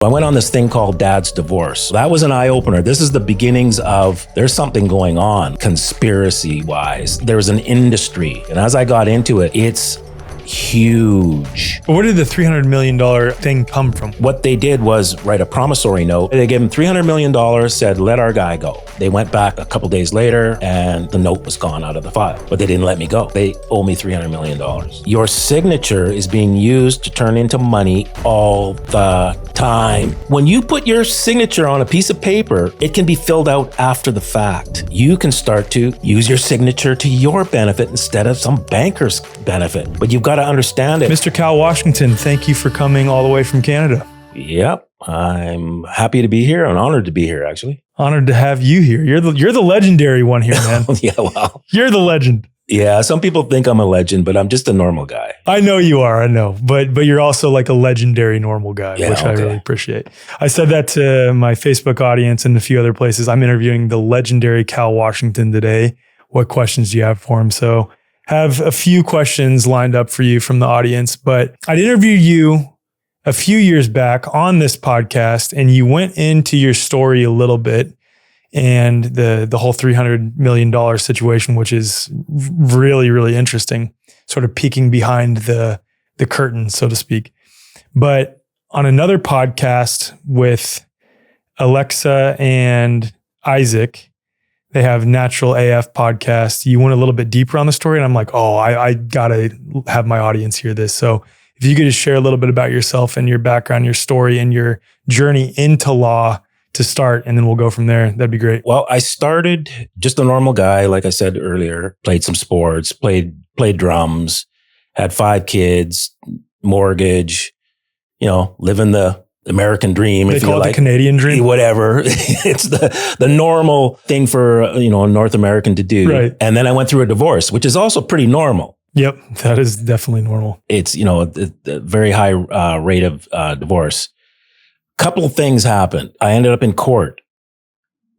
I went on this thing called Dad's Divorce. That was an eye-opener. This is the beginnings of there's something going on conspiracy-wise. There's an industry. And as I got into it, it's huge. But where did the $300 million thing come from? What they did was write a promissory note. They gave him $300 million, said, let our guy go. They went back a couple days later and the note was gone out of the file, but they didn't let me go. They owe me $300 million. Your signature is being used to turn into money all the time. When you put your signature on a piece of paper, it can be filled out after the fact. You can start to use your signature to your benefit instead of some banker's benefit, but you've got to understand it. Mr. Cal Washington, thank you for coming all the way from Canada. Yep. I'm happy to be here and honored to be here, actually. Honored to have you here. You're the legendary one here, man. Yeah, well. You're the legend. Yeah, some people think I'm a legend, but I'm just a normal guy. I know you are, I know. But you're also like a legendary normal guy, Yeah, which okay. I really appreciate. I said that to my Facebook audience and a few other places. I'm interviewing the legendary Cal Washington today. What questions do you have for him? So have a few questions lined up for you from the audience, but I interviewed you a few years back on this podcast and you went into your story a little bit and the whole $300 million situation, which is really, really interesting, sort of peeking behind the curtain, so to speak. But on another podcast with Alexa and Isaac, they have Natural AF podcast. You went a little bit deeper on the story and I'm like, oh, I gotta have my audience hear this. So if you could just share a little bit about yourself and your background, your story and your journey into law to start, and then we'll go from there. That'd be great. Well, I started just a normal guy, like I said earlier, played some sports, played drums, had 5 kids, mortgage, living the American dream. They if call you it like, the Canadian dream. Whatever. It's the normal thing for, a North American to do. Right. And then I went through a divorce, which is also pretty normal. Yep. That is definitely normal. It's, the very high rate of divorce. Couple of things happened. I ended up in court.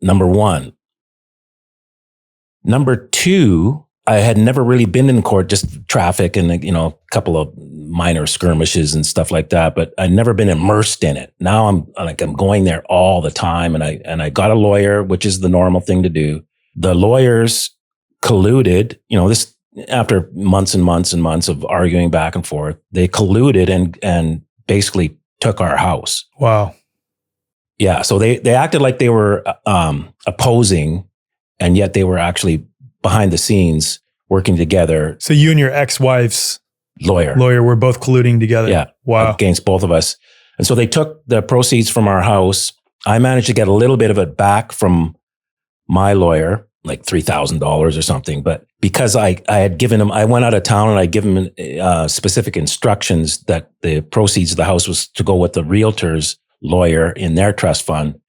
Number 1. Number 2, I had never really been in court, just traffic and, a couple of minor skirmishes and stuff like that, but I'd never been immersed in it. Now I'm going there all the time and I got a lawyer, which is the normal thing to do. The lawyers colluded, this after months and months and months of arguing back and forth, they colluded and basically took our house. Wow. Yeah. So they acted like they were opposing, and yet they were actually behind the scenes working together. So you and your ex-wife's lawyer were both colluding together. Yeah. Wow. Against both of us. And so they took the proceeds from our house. I managed to get a little bit of it back from my lawyer, like $3,000 or something. But because I had given him, I went out of town and I'd given him specific instructions that the proceeds of the house was to go with the realtor's lawyer in their trust fund.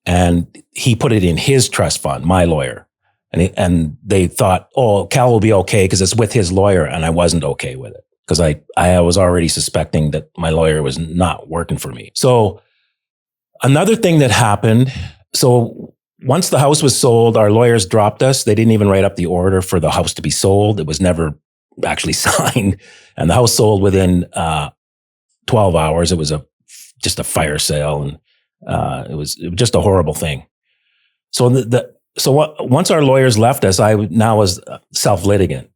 And he put it in his trust fund, my lawyer. And they thought, oh, Cal will be okay because it's with his lawyer. And I wasn't okay with it because I was already suspecting that my lawyer was not working for me. So another thing that happened, so once the house was sold, our lawyers dropped us. They didn't even write up the order for the house to be sold. It was never actually signed. And the house sold within 12 hours. It was just a fire sale. And it was just a horrible thing. So once our lawyers left us, I now was self-litigant.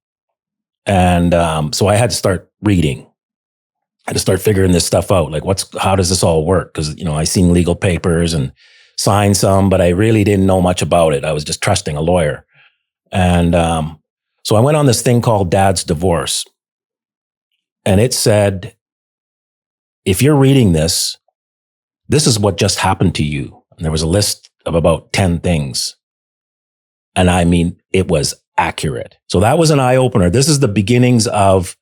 And so I had to start reading. I had to start figuring this stuff out. Like how does this all work? Because, I seen legal papers and signed some, but I really didn't know much about it. I was just trusting a lawyer. And so I went on this thing called Dad's Divorce. And it said, if you're reading this is what just happened to you. And there was a list of about 10 things. And I mean, it was accurate. So that was an eye-opener. This is the beginnings of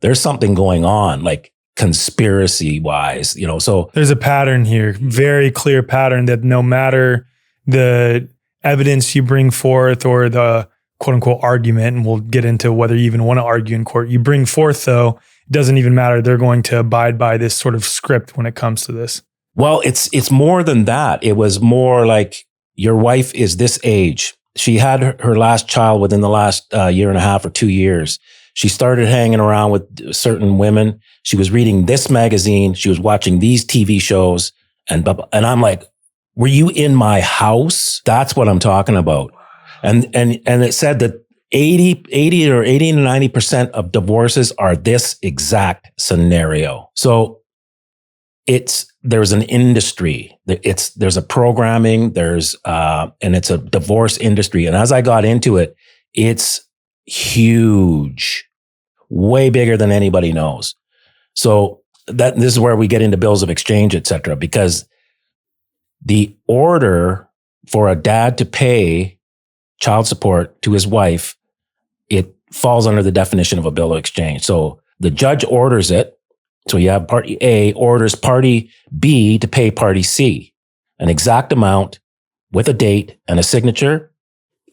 there's something going on, like conspiracy-wise, so there's a pattern here, very clear pattern that no matter the evidence you bring forth or the quote-unquote argument, and we'll get into whether you even want to argue in court, you bring forth, though, it doesn't even matter. They're going to abide by this sort of script when it comes to this. Well, it's more than that. It was more like your wife is this age. She had her last child within the last year and a half or 2 years. She started hanging around with certain women. She was reading this magazine. She was watching these TV shows and blah, blah. And I'm like, were you in my house? That's what I'm talking about. And it said that 80 to 90% of divorces are this exact scenario. So there's an industry. There's a programming, and it's a divorce industry. And as I got into it, it's huge, way bigger than anybody knows. So this is where we get into bills of exchange, et cetera, because the order for a dad to pay child support to his wife, it falls under the definition of a bill of exchange. So the judge orders it. So you have party A orders party B to pay party C an exact amount with a date and a signature.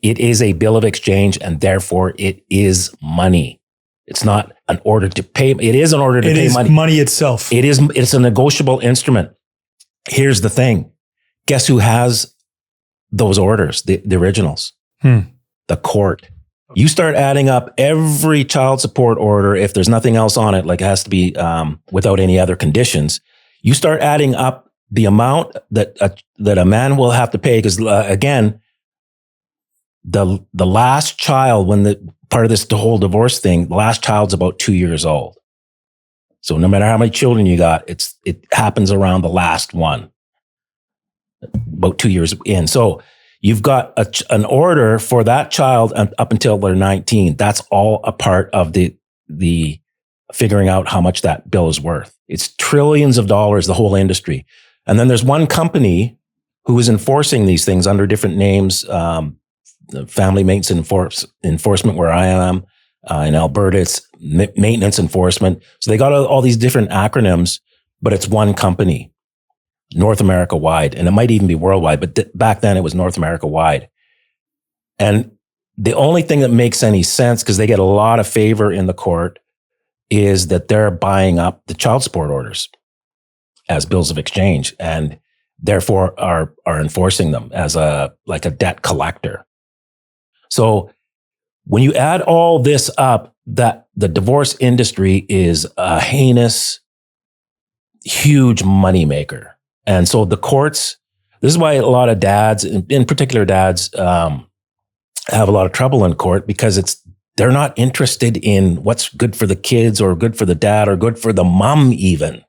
It is a bill of exchange, and therefore it is money. It's not an order to pay. It is an order to pay money. It is money itself. It's a negotiable instrument. Here's the thing. Guess who has those orders, the originals? The court. You start adding up every child support order, if there's nothing else on it, like it has to be without any other conditions, you start adding up the amount that a man will have to pay. Because again, the last child, when the part of this the whole divorce thing, the last child's about 2 years old. So no matter how many children you got, it happens around the last one, about 2 years in. So you've got an order for that child up until they're 19. That's all a part of the figuring out how much that bill is worth. It's trillions of dollars, the whole industry. And then there's one company who is enforcing these things under different names. The Family Maintenance Enforcement, where I am, in Alberta, it's Maintenance Enforcement. So they got all these different acronyms, but it's one company. North America wide, and it might even be worldwide, but back then it was North America wide. And the only thing that makes any sense, because they get a lot of favor in the court, is that they're buying up the child support orders as bills of exchange, and therefore are enforcing them as like a debt collector. So when you add all this up, that the divorce industry is a heinous, huge moneymaker. And so the courts, this is why a lot of dads, in particular dads, have a lot of trouble in court, because they're not interested in what's good for the kids or good for the dad or good for the mom even.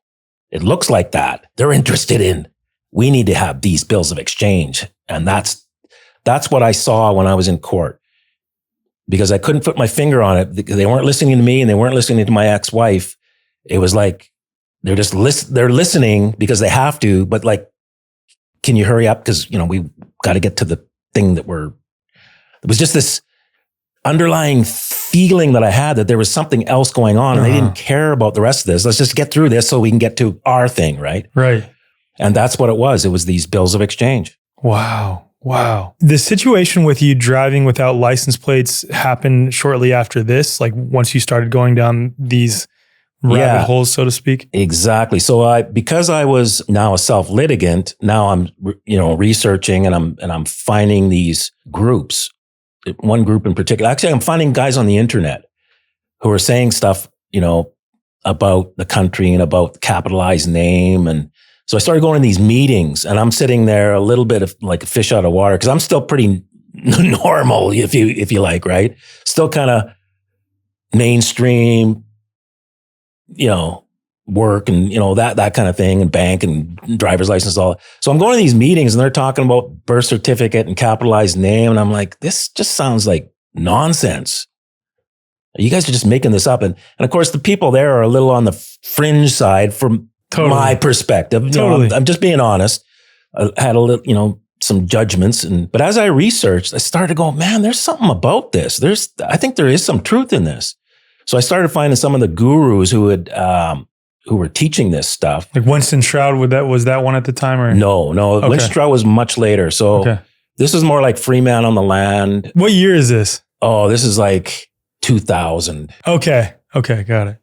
It looks like that. They're interested in, we need to have these bills of exchange. And that's what I saw when I was in court, because I couldn't put my finger on it. They weren't listening to me and they weren't listening to my ex-wife. It was like, they're listening because they have to, but like, can you hurry up? Because, we got to get to the thing it was just this underlying feeling that I had that there was something else going on, and they didn't care about the rest of this. Let's just get through this so we can get to our thing. Right. Right. And that's what it was. It was these bills of exchange. Wow. The situation with you driving without license plates happened shortly after this, like once you started going down these rabbit holes, so to speak. Exactly. So because I was now a self-litigant, now I'm, researching and I'm finding these groups, one group in particular. Actually, I'm finding guys on the internet who are saying stuff, about the country and about the capitalized name. And so I started going to these meetings, and I'm sitting there a little bit of like a fish out of water, because I'm still pretty normal, if you like, right? Still kind of mainstream, work and, that kind of thing, and bank and driver's license, all. So I'm going to these meetings and they're talking about birth certificate and capitalized name. And I'm like, this just sounds like nonsense. You guys are just making this up. And of course the people there are a little on the fringe side from my perspective. Totally. I'm just being honest. I had a little, some judgments, but as I researched, I started to go, man, there's something about this. I think there is some truth in this. So I started finding some of the gurus who were teaching this stuff. Like Winston Stroud, was that one at the time, or? No. Okay. Winston Stroud was much later. So This is more like Free Man on the Land. What year is this? Oh, this is like 2000. Okay, got it.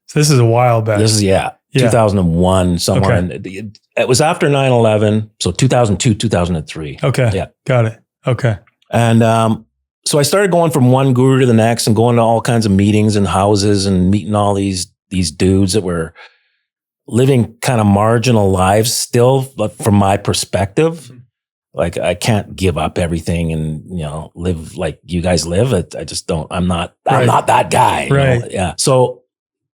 So this is a while back. This is 2001 somewhere. Okay. It was after 9/11, so 2002, 2003. Okay, got it. Okay. And So I started going from one guru to the next and going to all kinds of meetings and houses and meeting all these dudes that were living kind of marginal lives still, but from my perspective. Like, I can't give up everything and, live like you guys live. I just don't, I'm not that guy. Right. Yeah. So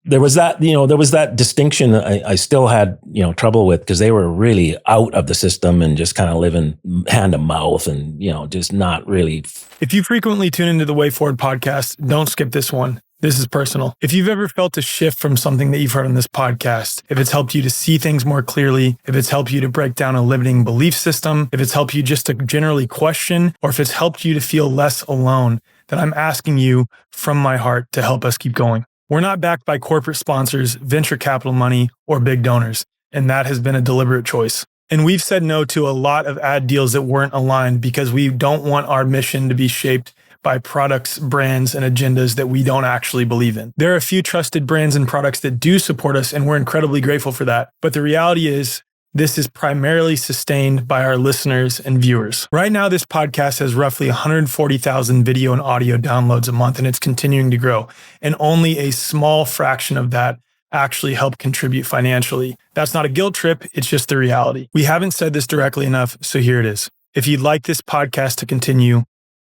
there was that, there was that distinction I still had, trouble with, because they were really out of the system and just kind of living hand to mouth and, just not really. If you frequently tune into the Way Forward podcast, don't skip this one. This is personal. If you've ever felt a shift from something that you've heard on this podcast, if it's helped you to see things more clearly, if it's helped you to break down a limiting belief system, if it's helped you just to generally question, or if it's helped you to feel less alone, then I'm asking you from my heart to help us keep going. We're not backed by corporate sponsors, venture capital money, or big donors, and that has been a deliberate choice. And we've said no to a lot of ad deals that weren't aligned because we don't want our mission to be shaped by products, brands, and agendas that we don't actually believe in. There are a few trusted brands and products that do support us, and we're incredibly grateful for that. But the reality is, this is primarily sustained by our listeners and viewers. Right now, this podcast has roughly 140,000 video and audio downloads a month, and it's continuing to grow. And only a small fraction of that actually help contribute financially. That's not a guilt trip, it's just the reality. We haven't said this directly enough, so here it is. If you'd like this podcast to continue,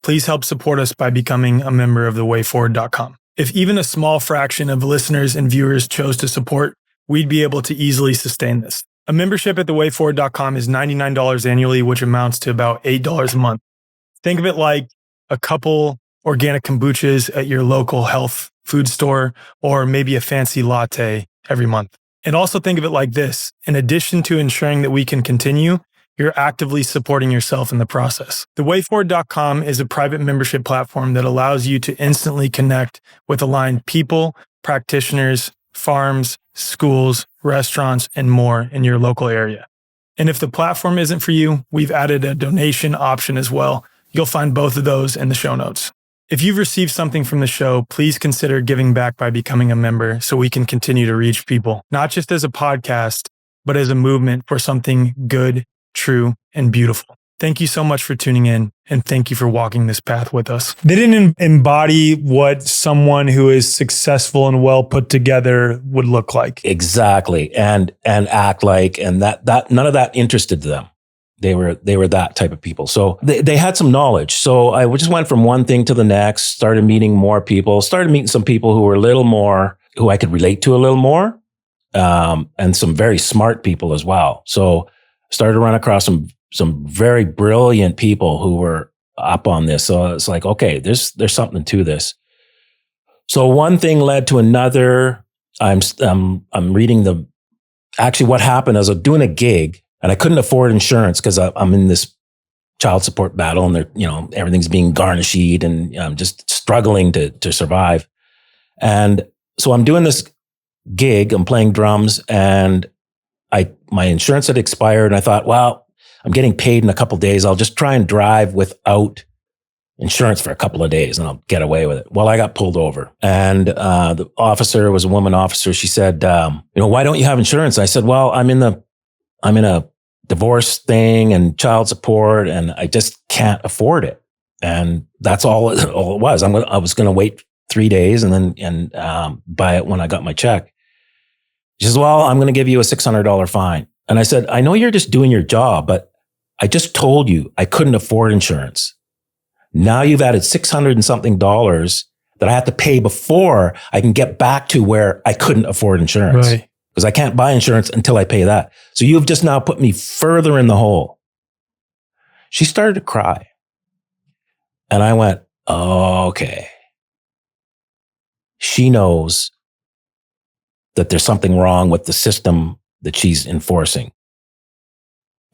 please help support us by becoming a member of thewayforward.com. If even a small fraction of listeners and viewers chose to support, we'd be able to easily sustain this. A membership at thewayforward.com is $99 annually, which amounts to about $8 a month. Think of it like a couple organic kombuchas at your local health food store, or maybe a fancy latte every month. And also think of it like this. In addition to ensuring that we can continue, you're actively supporting yourself in the process. TheWayForward.com is a private membership platform that allows you to instantly connect with aligned people, practitioners, farms, schools, restaurants, and more in your local area. And if the platform isn't for you, we've added a donation option as well. You'll find both of those in the show notes. If you've received something from the show, please consider giving back by becoming a member so we can continue to reach people, not just as a podcast, but as a movement for something good, true, and beautiful. Thank you so much for tuning in, and thank you for walking this path with us. They didn't embody what someone who is successful and well put together would look like. Exactly. And act like, and that none of that interested them. They were that type of people. So they had some knowledge. So I just went from one thing to the next, started meeting more people, started meeting some people who were a little more, who I could relate to a little more, and some very smart people as well. So started to run across some very brilliant people who were up on this. So it's like, okay, there's something to this. So one thing led to another. I'm reading actually what happened is I was doing a gig and I couldn't afford insurance because I'm in this child support battle and everything's being garnished and I'm just struggling to survive. And so I'm doing this gig, I'm playing drums, and my insurance had expired, and I thought, well, I'm getting paid in a couple of days. I'll just try and drive without insurance for a couple of days and I'll get away with it. Well, I got pulled over, and the officer was a woman officer. She said, why don't you have insurance? I said, well, I'm in a divorce thing and child support, and I just can't afford it. And that's all it was. I was going to wait 3 days and buy it when I got my check. She says, well, I'm going to give you a $600 fine. And I said, I know you're just doing your job, but I just told you I couldn't afford insurance. Now you've added $600 and something that I have to pay before I can get back to where I couldn't afford insurance. Right. Because I can't buy insurance until I pay that. So you've just now put me further in the hole. She started to cry. And I went, oh, okay. She knows that there's something wrong with the system that she's enforcing.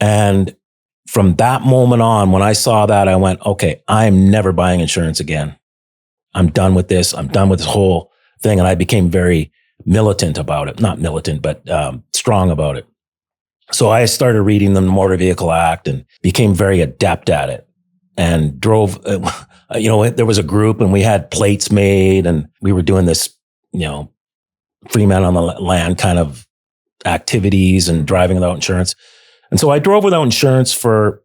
And from that moment on, when I saw that, I went, okay, I'm never buying insurance again. I'm done with this. I'm done with this whole thing. And I became very militant about it. Not militant, but strong about it. So I started reading the Motor Vehicle Act and became very adept at it and drove, there was a group and we had plates made and we were doing this, free man on the land kind of activities and driving without insurance. And so I drove without insurance for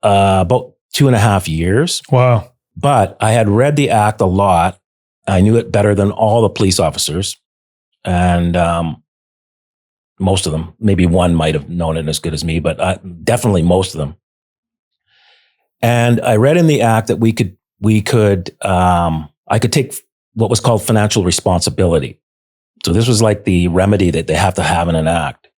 about 2.5 years. Wow. But I had read the act a lot. I knew it better than all the police officers. And most of them, maybe one might have known it as good as me, but definitely most of them. And I read in the act that I could take what was called financial responsibility. So this was like the remedy that they have to have in an act.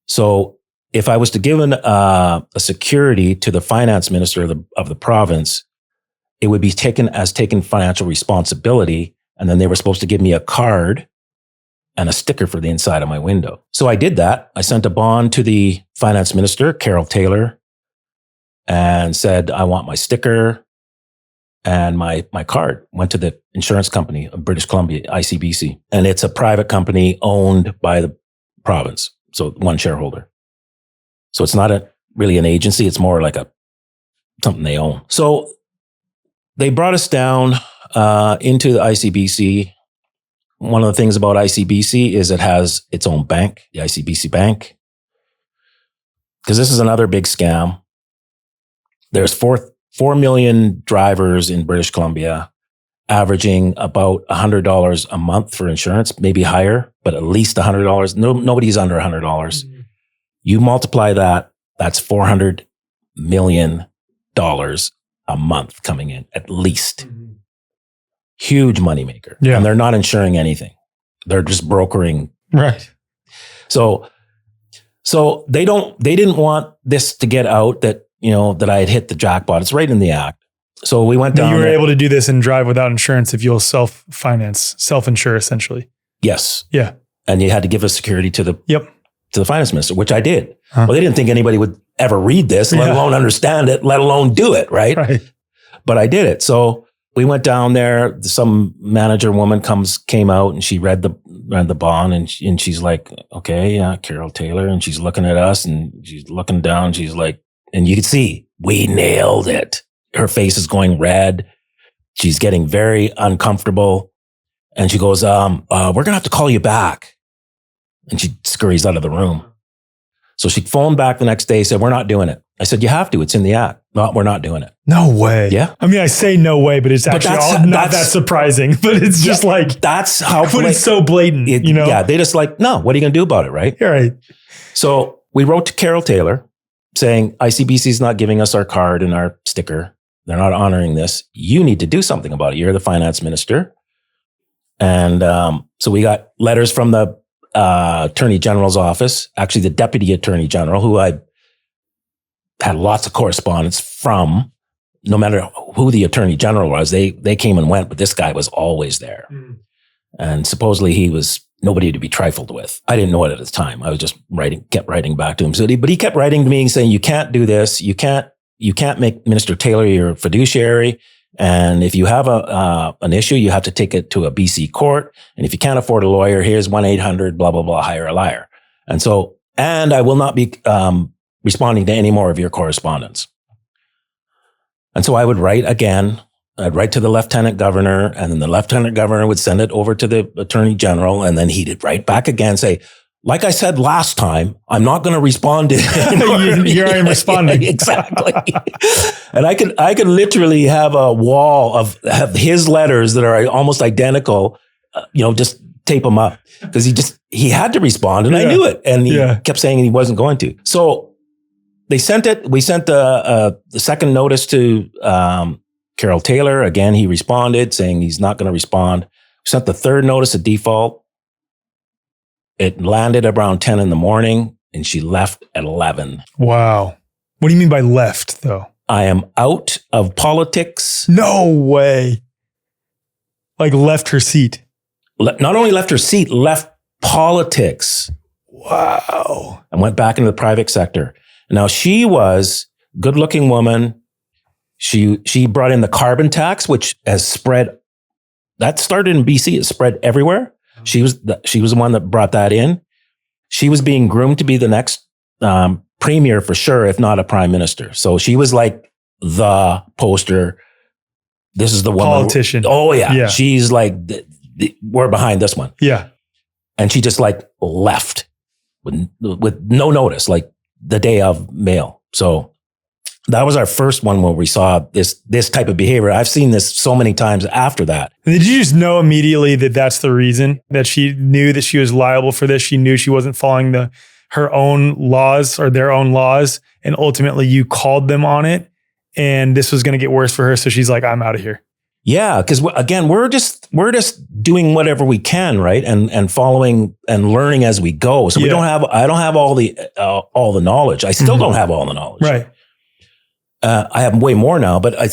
So if I was to give a security to the finance minister of the province, it would be taken financial responsibility. And then they were supposed to give me a card and a sticker for the inside of my window. So I did that. I sent a bond to the finance minister, Carol Taylor, and said, I want my sticker and my card. Went to the insurance company of British Columbia, ICBC. And it's a private company owned by the province. So one shareholder. So it's not really an agency. It's more like something they own. So they brought us down into the ICBC. One of the things about ICBC is it has its own bank, the ICBC Bank. Because this is another big scam. There's 4 million drivers in British Columbia, averaging about $100 a month for insurance, maybe higher, but at least $100. Nobody's under $100. Mm-hmm. You multiply that, that's $400 million a month coming in, at least. Mm-hmm. Huge moneymaker. Yeah. And they're not insuring anything. They're just brokering. Right. So they didn't want this to get out that I had hit the jackpot. It's right in the act. So we went down. You were able to do this and drive without insurance if you'll self-insure essentially. Yes. Yeah. And you had to give a security to the finance minister, which I did. Huh. Well, they didn't think anybody would ever read this, let alone understand it, let alone do it, right? But I did it. So we went down there. Some manager woman came out and she read the bond and she's like, okay, yeah, Carol Taylor. And she's looking at us and she's looking down. She's like, and you can see we nailed it. Her face is going red. She's getting very uncomfortable. And she goes, we're going to have to call you back. And she scurries out of the room. So she phoned back the next day, said, we're not doing it. I said, you have to. It's in the act. No, we're not doing it. No way. Yeah. I mean, I say no way, but it's actually not that surprising. But it's just like, that's how it's so blatant, Yeah, they just like, no, what are you going to do about it, right? You're right. So we wrote to Carol Taylor saying, ICBC is not giving us our card and our sticker. They're not honoring this. You need to do something about it. You're the finance minister. And so we got letters from the Attorney General's office, actually the Deputy Attorney General, who I had lots of correspondence from. No matter who the Attorney General was, they came and went, but this guy was always there. Mm. And supposedly he was nobody to be trifled with. I didn't know it at the time. I was just kept writing back to him. But he kept writing to me and saying, you can't do this. You can't make Minister Taylor your fiduciary. And if you have an issue, you have to take it to a BC court. And if you can't afford a lawyer, here's 1-800, blah, blah, blah, hire a liar. And I will not be responding to any more of your correspondence. And so I would write again. I'd write to the Lieutenant Governor, and then the Lieutenant Governor would send it over to the Attorney General, and then he'd write back again, say, like I said last time, I'm not going to respond to it. Here I am responding. Exactly. And I could literally have a wall of his letters that are almost identical, just tape them up because he had to respond, and I knew it. And he kept saying he wasn't going to. So they sent it. We sent the second notice to Carol Taylor. Again, he responded saying he's not going to respond. We sent the third notice of default. It landed around 10 in the morning and she left at 11. Wow. What do you mean by left though? I am out of politics. No way. Like left her seat. Not only left her seat, left politics. Wow. And went back into the private sector. Now she was a good-looking woman. She brought in the carbon tax, which has spread. That started in BC. It spread everywhere. She was the one that brought that in. She was being groomed to be the next premier for sure, if not a prime minister. So she was like the poster. This is the woman. Politician. Oh yeah. She's like, we're behind this one. Yeah. And she just like left with no notice, like the day of mail. So that was our first one where we saw this type of behavior. I've seen this so many times after that. Did you just know immediately that that's the reason, that she knew that she was liable for this? She knew she wasn't following her own laws or their own laws, and ultimately you called them on it, and this was going to get worse for her. So she's like, I'm out of here. Yeah, because again, we're just doing whatever we can, right, and following and learning as we go. So I don't have all the knowledge. I still don't have all the knowledge. Right. I have way more now, but I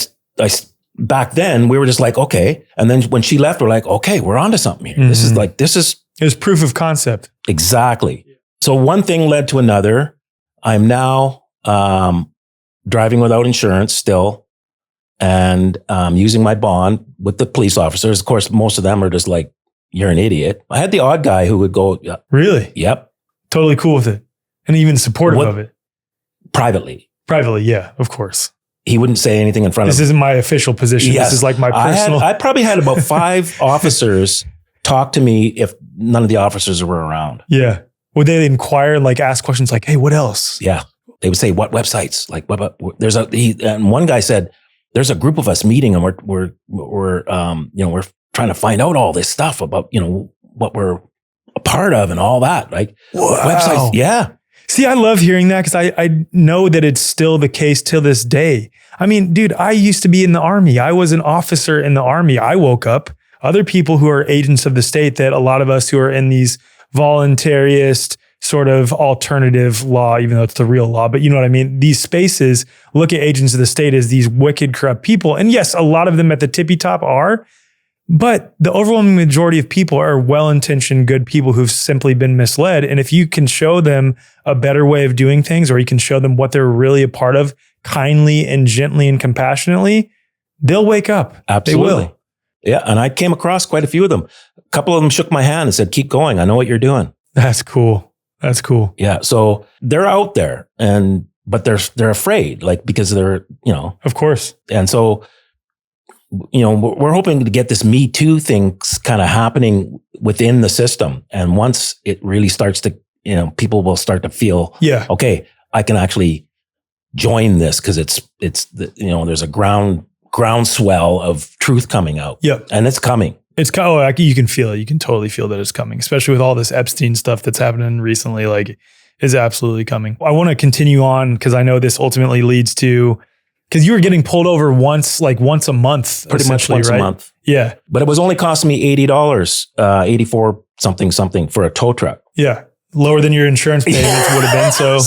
back then we were just like, okay. And then when she left, we're like, okay, we're onto something here. It was proof of concept. Exactly. So one thing led to another. I'm now driving without insurance still, and using my bond with the police officers. Of course, most of them are just like, you're an idiot. I had the odd guy who would go, really? Yep. Totally cool with it. And even supportive of it. Privately, yeah, of course. He wouldn't say anything in front of me. This isn't my official position. Yes. This is like my personal. I probably had about 5 officers talk to me if none of the officers were around. Yeah. Would they inquire, like ask questions like, hey, what else? Yeah. They would say, what websites? Like, and one guy said, there's a group of us meeting and we're trying to find out all this stuff about, what we're a part of and all that. Like websites. Yeah. See, I love hearing that because I know that it's still the case till this day. I mean, dude, I used to be in the Army. I was an officer in the Army. I woke up. Other people who are agents of the state, that a lot of us who are in these voluntarist sort of alternative law, even though it's the real law, but you know what I mean? These spaces look at agents of the state as these wicked, corrupt people. And yes, a lot of them at the tippy top are, but the overwhelming majority of people are well-intentioned, good people who've simply been misled. And if you can show them a better way of doing things, or you can show them what they're really a part of kindly and gently and compassionately, they'll wake up. Absolutely. They will. Yeah. And I came across quite a few of them. A couple of them shook my hand and said, keep going. I know what you're doing. That's cool. That's cool. Yeah. So they're out there but they're afraid, like, because they're, Of course. And so, we're hoping to get this Me Too thing kind of happening within the system. And once it really starts to, people will start to feel, okay, I can actually join this because there's a groundswell of truth coming out. Yep. And it's coming. You can feel it. You can totally feel that it's coming, especially with all this Epstein stuff that's happening recently. Like, is absolutely coming. I want to continue on because I know this ultimately leads to, because you were getting pulled over once a month, pretty much once a month. Yeah, but it was only costing me $80, 84 something for a tow truck. Yeah, lower than your insurance payments would have been. So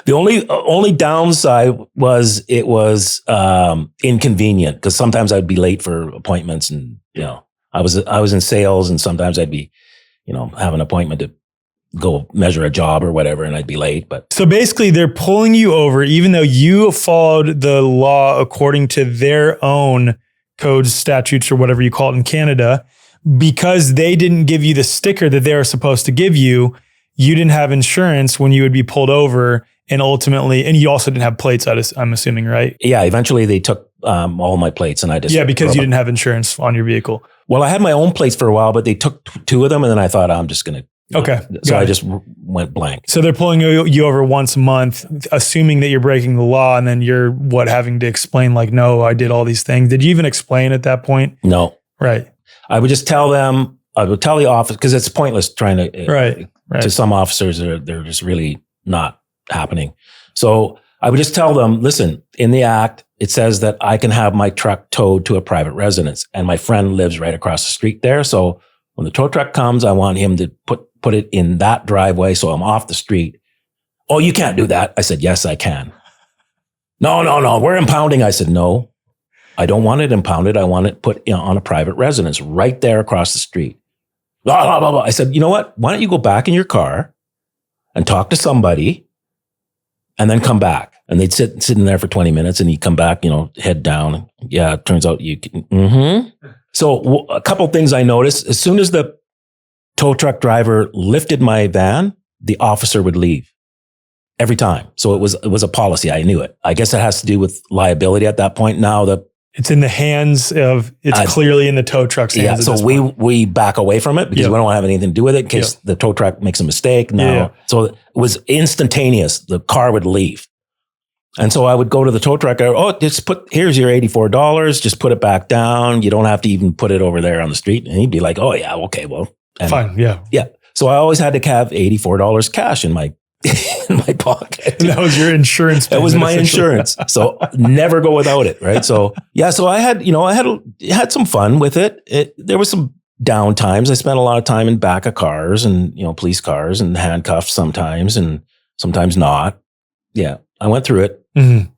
the only downside was it was inconvenient because sometimes I'd be late for appointments, and I was in sales, and sometimes I'd be have an appointment to go measure a job or whatever, and I'd be late. But so basically they're pulling you over, even though you followed the law according to their own codes, statutes, or whatever you call it in Canada, because they didn't give you the sticker that they were supposed to give you. You didn't have insurance when you would be pulled over, and ultimately, and you also didn't have plates, I'm assuming, right? Yeah, eventually they took all my plates, and I just... Yeah, because you didn't have insurance on your vehicle. Well, I had my own plates for a while, but they took 2 of them, and then I thought, I'm just going to... Okay. So I just went blank. So they're pulling you over once a month, assuming that you're breaking the law, and then you're having to explain like, no, I did all these things. Did you even explain at that point? No. Right. I would just tell them, I would tell the office, because it's pointless trying to... Right. To some officers, they're just really not happening. So I would just tell them, listen, in the act, it says that I can have my truck towed to a private residence, and my friend lives right across the street there. So when the tow truck comes, I want him to put it in that driveway, so I'm off the street. Oh, you can't do that. I said, yes, I can. No, we're impounding. I said, no, I don't want it impounded. I want it put on a private residence right there across the street. Blah, blah, blah, blah. I said, you know what? Why don't you go back in your car and talk to somebody and then come back? And they'd sit in there for 20 minutes, and he'd come back, head down. Yeah, it turns out you can. Mm-hmm. So a couple things I noticed: as soon as the tow truck driver lifted my van, the officer would leave every time. So it was a policy. I knew it. I guess it has to do with liability at that point. Now it's in the hands of, clearly in the tow truck's hands. Yeah, so we back away from it because we don't have anything to do with it in case the tow truck makes a mistake. So it was instantaneous. The car would leave. And so I would go to the tow truck. Here's your $84. Just put it back down. You don't have to even put it over there on the street. And he'd be like, oh yeah, okay, well. And fine, yeah. Yeah. So I always had to have $84 cash in my pocket. And that was your insurance. That was my insurance. So never go without it. Right. So yeah. So I had some fun with it. There was some down times. I spent a lot of time in back of cars and, police cars and handcuffed sometimes and sometimes not. Yeah. I went through it. Mm-hmm.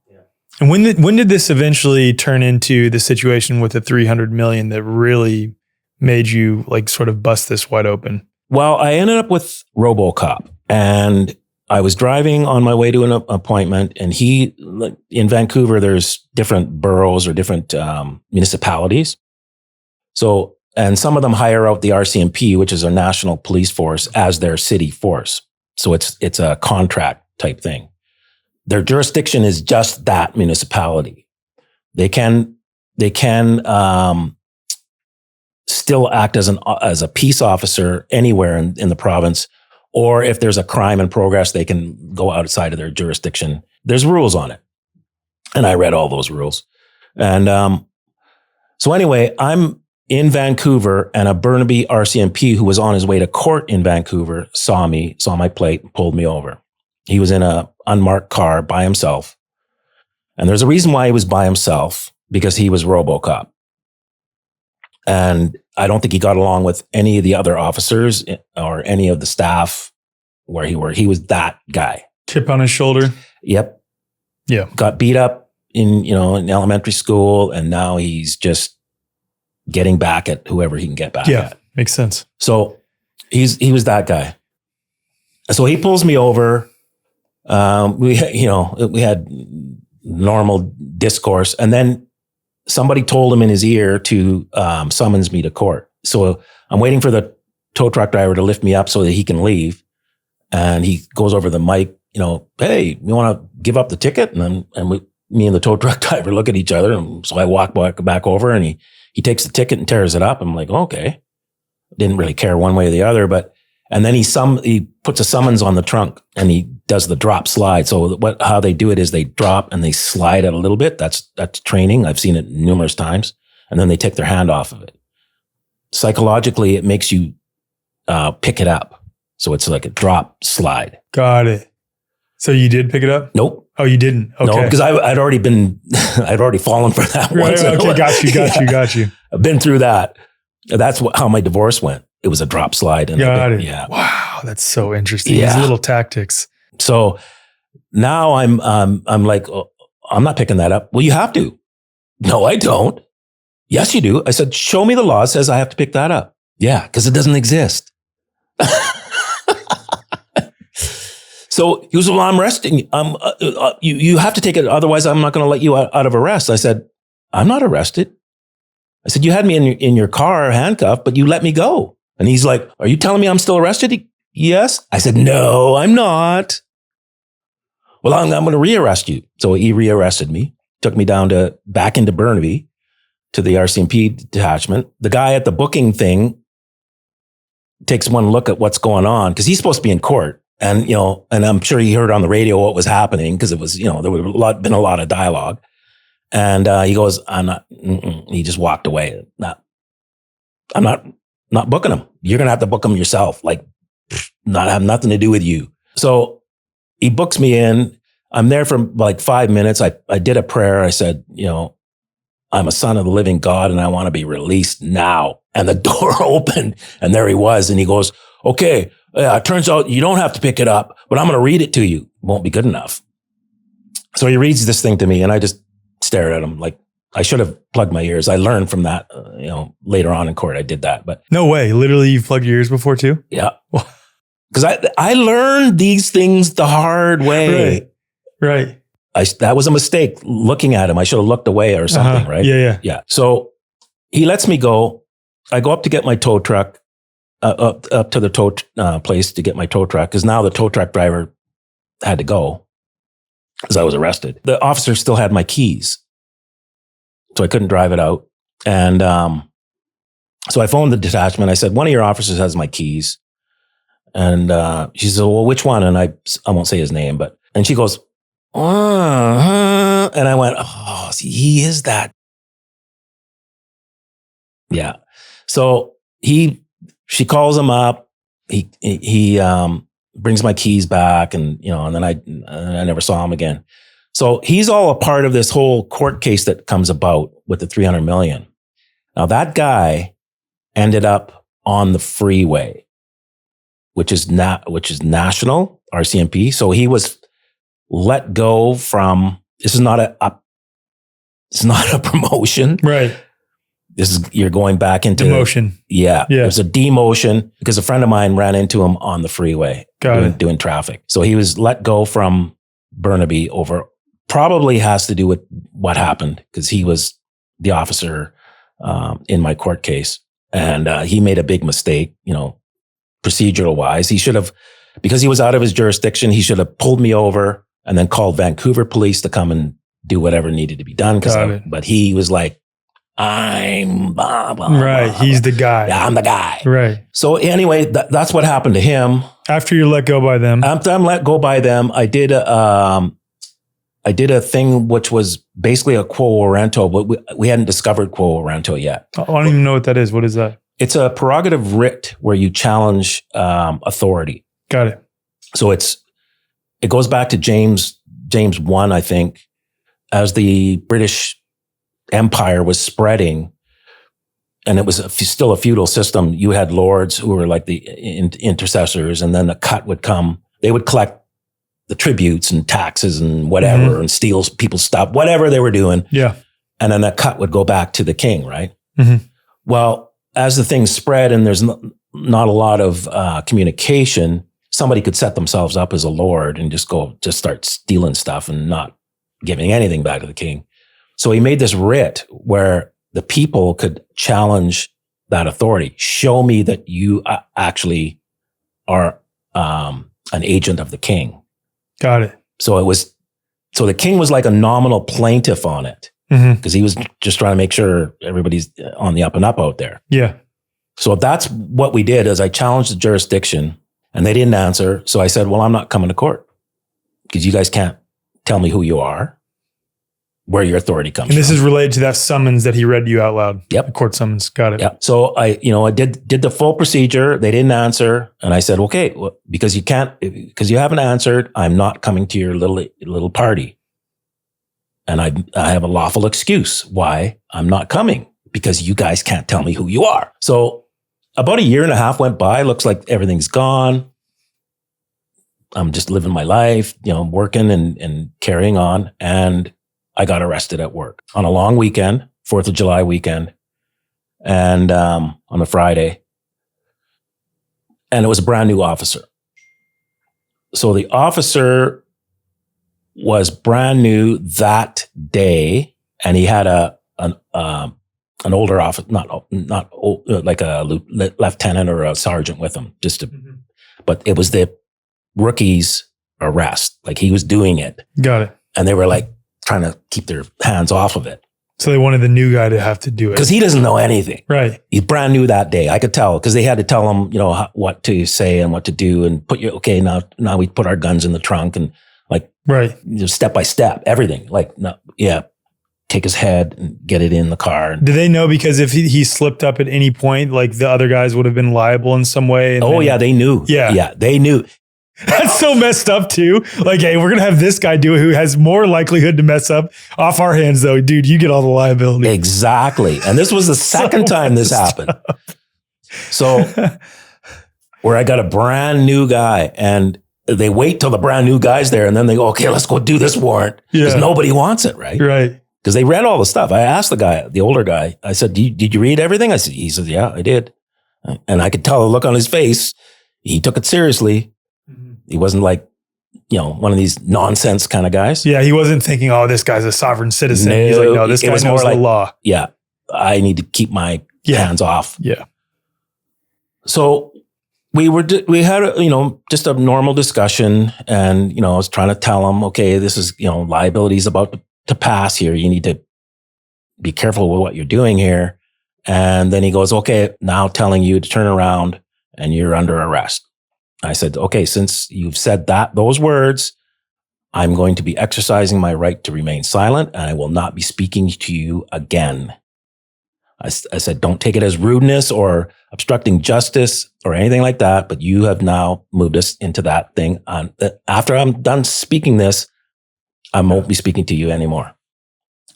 And when did this eventually turn into the situation with the 300 million that really made you like sort of bust this wide open? Well, I ended up with RoboCop, and I was driving on my way to an appointment, and in Vancouver, there's different boroughs or different municipalities. So, and some of them hire out the RCMP, which is a national police force, as their city force. So it's a contract type thing. Their jurisdiction is just that municipality. They can still act as a peace officer anywhere in the province, or if there's a crime in progress, they can go outside of their jurisdiction. There's rules on it, and I read all those rules. And so anyway, I'm in Vancouver, and a Burnaby RCMP who was on his way to court in Vancouver saw my plate, and pulled me over. He was in a unmarked car by himself. And there's a reason why he was by himself, because he was RoboCop. And I don't think he got along with any of the other officers or any of the staff where he was that guy. Chip on his shoulder. Yep. Yeah. Got beat up in elementary school, and now he's just getting back at whoever he can get back at. Makes sense. So he was that guy. So he pulls me over. We had normal discourse, and then somebody told him in his ear to summons me to court. So I'm waiting for the tow truck driver to lift me up so that he can leave. And he goes over the mic, hey, you want to give up the ticket? Me and the tow truck driver look at each other. And so I walk back over, and he takes the ticket and tears it up. I'm like, okay. Didn't really care one way or the other, and then he puts a summons on the trunk, and he does the drop slide. So how they do it is they drop and they slide it a little bit. That's training. I've seen it numerous times. And then they take their hand off of it. Psychologically, it makes you pick it up. So it's like a drop slide. Got it. So you did pick it up? Nope. Oh, you didn't? Okay. No, because I'd already fallen for that once. Okay, got you. I've been through that. That's how my divorce went. It was a drop slide. Got it. Yeah. Wow, that's so interesting. Yeah. These little tactics. So now I'm like, oh, I'm not picking that up. Well, you have to. No, I don't. Yes, you do. I said, show me the law that says I have to pick that up. Yeah, because it doesn't exist. So he was, well, I'm arresting you. You have to take it. Otherwise, I'm not going to let you out of arrest. I said, I'm not arrested. I said, you had me in your car handcuffed, but you let me go. And he's like, are you telling me I'm still arrested? Yes. I said, no, I'm not. Well, I'm going to rearrest you. So he rearrested me, took me back into Burnaby to the RCMP detachment. The guy at the booking thing takes one look at what's going on, because he's supposed to be in court. And, and I'm sure he heard on the radio what was happening, because it was, there would been a lot of dialogue. And he goes, I'm not, he just walked away. I'm not booking him. You're going to have to book him yourself. Like, not have nothing to do with you. So he books me in. I'm there for like 5 minutes. I did a prayer. I said, I'm a son of the living God, and I want to be released now. And the door opened, and there he was. And he goes, okay, it turns out you don't have to pick it up, but I'm going to read it to you. Won't be good enough. So he reads this thing to me, and I just stared at him like I should have plugged my ears. I learned from that, later on in court, I did that. But no way. Literally, you've plugged your ears before too? Yeah. Because I learned these things the hard way. Right. That was a mistake looking at him. I should have looked away or something, right? Yeah. So he lets me go. I go up to get my tow truck, up to the tow place to get my tow truck, because now the tow truck driver had to go because I was arrested. The officer still had my keys, so I couldn't drive it out. And so I phoned the detachment. I said, one of your officers has my keys. And she said, well, which one? And I won't say his name, and she goes, And I went, oh, see, he is that. Yeah. So she calls him up. He brings my keys back, and then I never saw him again. So he's all a part of this whole court case that comes about with the 300 million. Now that guy ended up on the freeway, which is national RCMP. So he was let go from. This is not it's not a promotion, right? You're going back into demotion. Yeah. There's a demotion because a friend of mine ran into him on the freeway doing traffic. So he was let go from Burnaby over, probably has to do with what happened because he was the officer in my court case. And he made a big mistake, procedural wise. He should have, because he was out of his jurisdiction, he should have pulled me over and then called Vancouver police to come and do whatever needed to be done. But he was like, I'm blah, blah, right. Blah, He's the guy. Yeah, I'm the guy. Right. So anyway, that's what happened to him. After you're let go by them. After I'm let go by them, I did a thing which was basically a quo warranto, but we hadn't discovered quo warranto yet. I don't even know what that is. What is that? It's a prerogative writ where you challenge authority. Got it. So it goes back to James I, I think, as the British Empire was spreading, and it was still a feudal system. You had lords who were like the intercessors, and then the cut would come. They would collect the tributes and taxes and whatever, and steal people's stuff, whatever they were doing. Yeah. And then the cut would go back to the king, right? Mm-hmm. Well, as the thing spread and there's not a lot of communication, somebody could set themselves up as a lord and just start stealing stuff and not giving anything back to the king. So he made this writ where the people could challenge that authority. Show me that you actually are an agent of the king. Got it. So the king was like a nominal plaintiff on it because he was just trying to make sure everybody's on the up and up out there. Yeah. So that's what we did. Is I challenged the jurisdiction and they didn't answer. So I said, well, I'm not coming to court because you guys can't tell me who you are, where your authority comes from. And this is related to that summons that he read you out loud. Yep. The court summons. Got it. Yep. So I did the full procedure. They didn't answer. And I said, okay, well, because you haven't answered, I'm not coming to your little party. And I have a lawful excuse why I'm not coming, because you guys can't tell me who you are. So about a year and a half went by. Looks like everything's gone. I'm just living my life, working and carrying on. And I got arrested at work on a long weekend, 4th of July weekend, and on a Friday. And it was a brand new officer. So the officer was brand new that day, and he had an older officer, not old, like a lieutenant or a sergeant with him, but it was the rookie's arrest. Like he was doing it. Got it. And they were like trying to keep their hands off of it. So they wanted the new guy to have to do it. Because he doesn't know anything. Right. He's brand new that day. I could tell because they had to tell him, what to say and what to do and now we put our guns in the trunk and like, right. Step by step, everything. Like, no, yeah, take his head and get it in the car. Do they know? Because if he slipped up at any point, like the other guys would have been liable in some way. Yeah, they knew. Yeah, they knew. That's so messed up too. Like, hey, we're going to have this guy do it who has more likelihood to mess up off our hands though. Dude, you get all the liability. Exactly. And this was the second time this happened. So where I got a brand new guy and they wait till the brand new guy's there and then they go, okay, let's go do this warrant. Because nobody wants it, right? Right. Because they read all the stuff. I asked the guy, the older guy, I said, did you read everything? He said, yeah, I did. And I could tell the look on his face. He took it seriously. He wasn't like, one of these nonsense kind of guys. Yeah, he wasn't thinking, oh, this guy's a sovereign citizen. No, he's like, no, this guy knows the law. Yeah, I need to keep my hands off. Yeah. So we had, just a normal discussion. And, I was trying to tell him, okay, this is, liability is about to pass here. You need to be careful with what you're doing here. And then he goes, okay, now telling you to turn around and you're under arrest. I said, okay, since you've said those words, I'm going to be exercising my right to remain silent, and I will not be speaking to you again. I said, don't take it as rudeness or obstructing justice or anything like that, but you have now moved us into that thing. After I'm done speaking this, I won't be speaking to you anymore.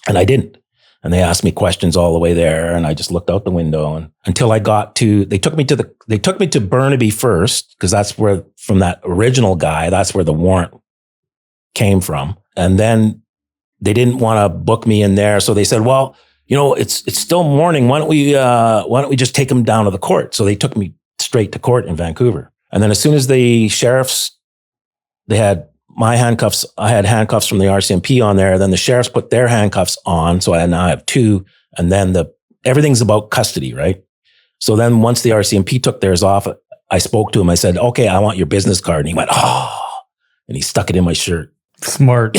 And I didn't. And they asked me questions all the way there, and I just looked out the window and until I got to, they took me to Burnaby first, because that's where, from that original guy, that's where the warrant came from. And then they didn't want to book me in there. So they said, well, it's still morning. Why don't we just take him down to the court? So they took me straight to court in Vancouver. And then as soon as the sheriffs, they had my handcuffs, I had handcuffs from the RCMP on there. Then the sheriffs put their handcuffs on. So I now have two. And then everything's about custody, right? So then once the RCMP took theirs off, I spoke to him. I said, okay, I want your business card. And he went, oh, and he stuck it in my shirt. Smart.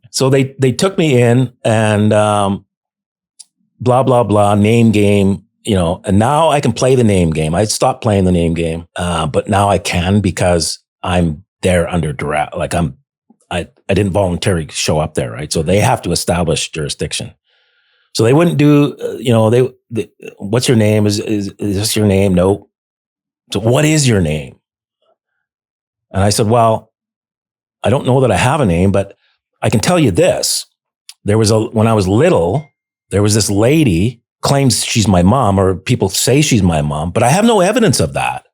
So they took me in and, blah, blah, blah, name game, and now I can play the name game. I stopped playing the name game. But now I can because I'm there under duress. Like I didn't voluntarily show up there. Right. So they have to establish jurisdiction. So they wouldn't do, what's your name? Is this your name? No. So what is your name? And I said, well, I don't know that I have a name, but I can tell you this. When I was little, there was this lady claims she's my mom, or people say she's my mom, but I have no evidence of that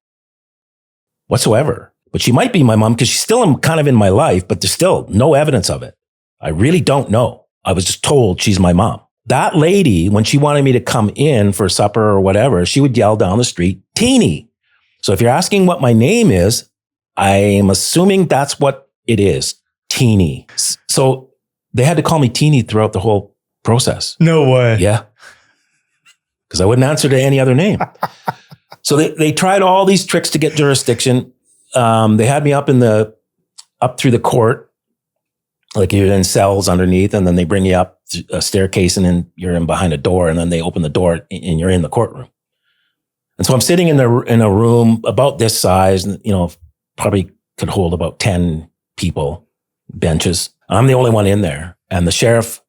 whatsoever. But she might be my mom because she's still kind of in my life, but there's still no evidence of it. I really don't know. I was just told she's my mom. That lady, when she wanted me to come in for supper or whatever, she would yell down the street, Teeny. So if you're asking what my name is, I'm assuming that's what it is, Teeny. So they had to call me Teeny throughout the whole process. No way. Yeah. Because I wouldn't answer to any other name. So they tried all these tricks to get jurisdiction. They had me up through the court, like you're in cells underneath, and then they bring you up a staircase, and then you're in behind a door, and then they open the door and you're in the courtroom. And so I'm sitting in a room about this size, probably could hold about 10 people, benches. I'm the only one in there. And the sheriff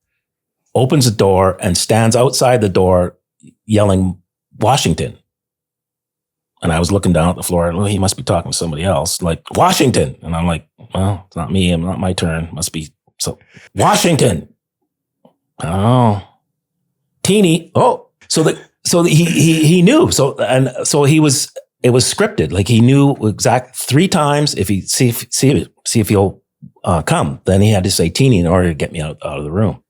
opens the door and stands outside the door yelling, Washington. And I was looking down at the floor, and well, he must be talking to somebody else, like, Washington. And I'm like, well, it's not me. It's not my turn. Must be so Washington. Oh, Teeny. Oh, so he knew. So it was scripted. Like he knew exact 3 times if he see if he'll come. Then he had to say Teeny in order to get me out of the room.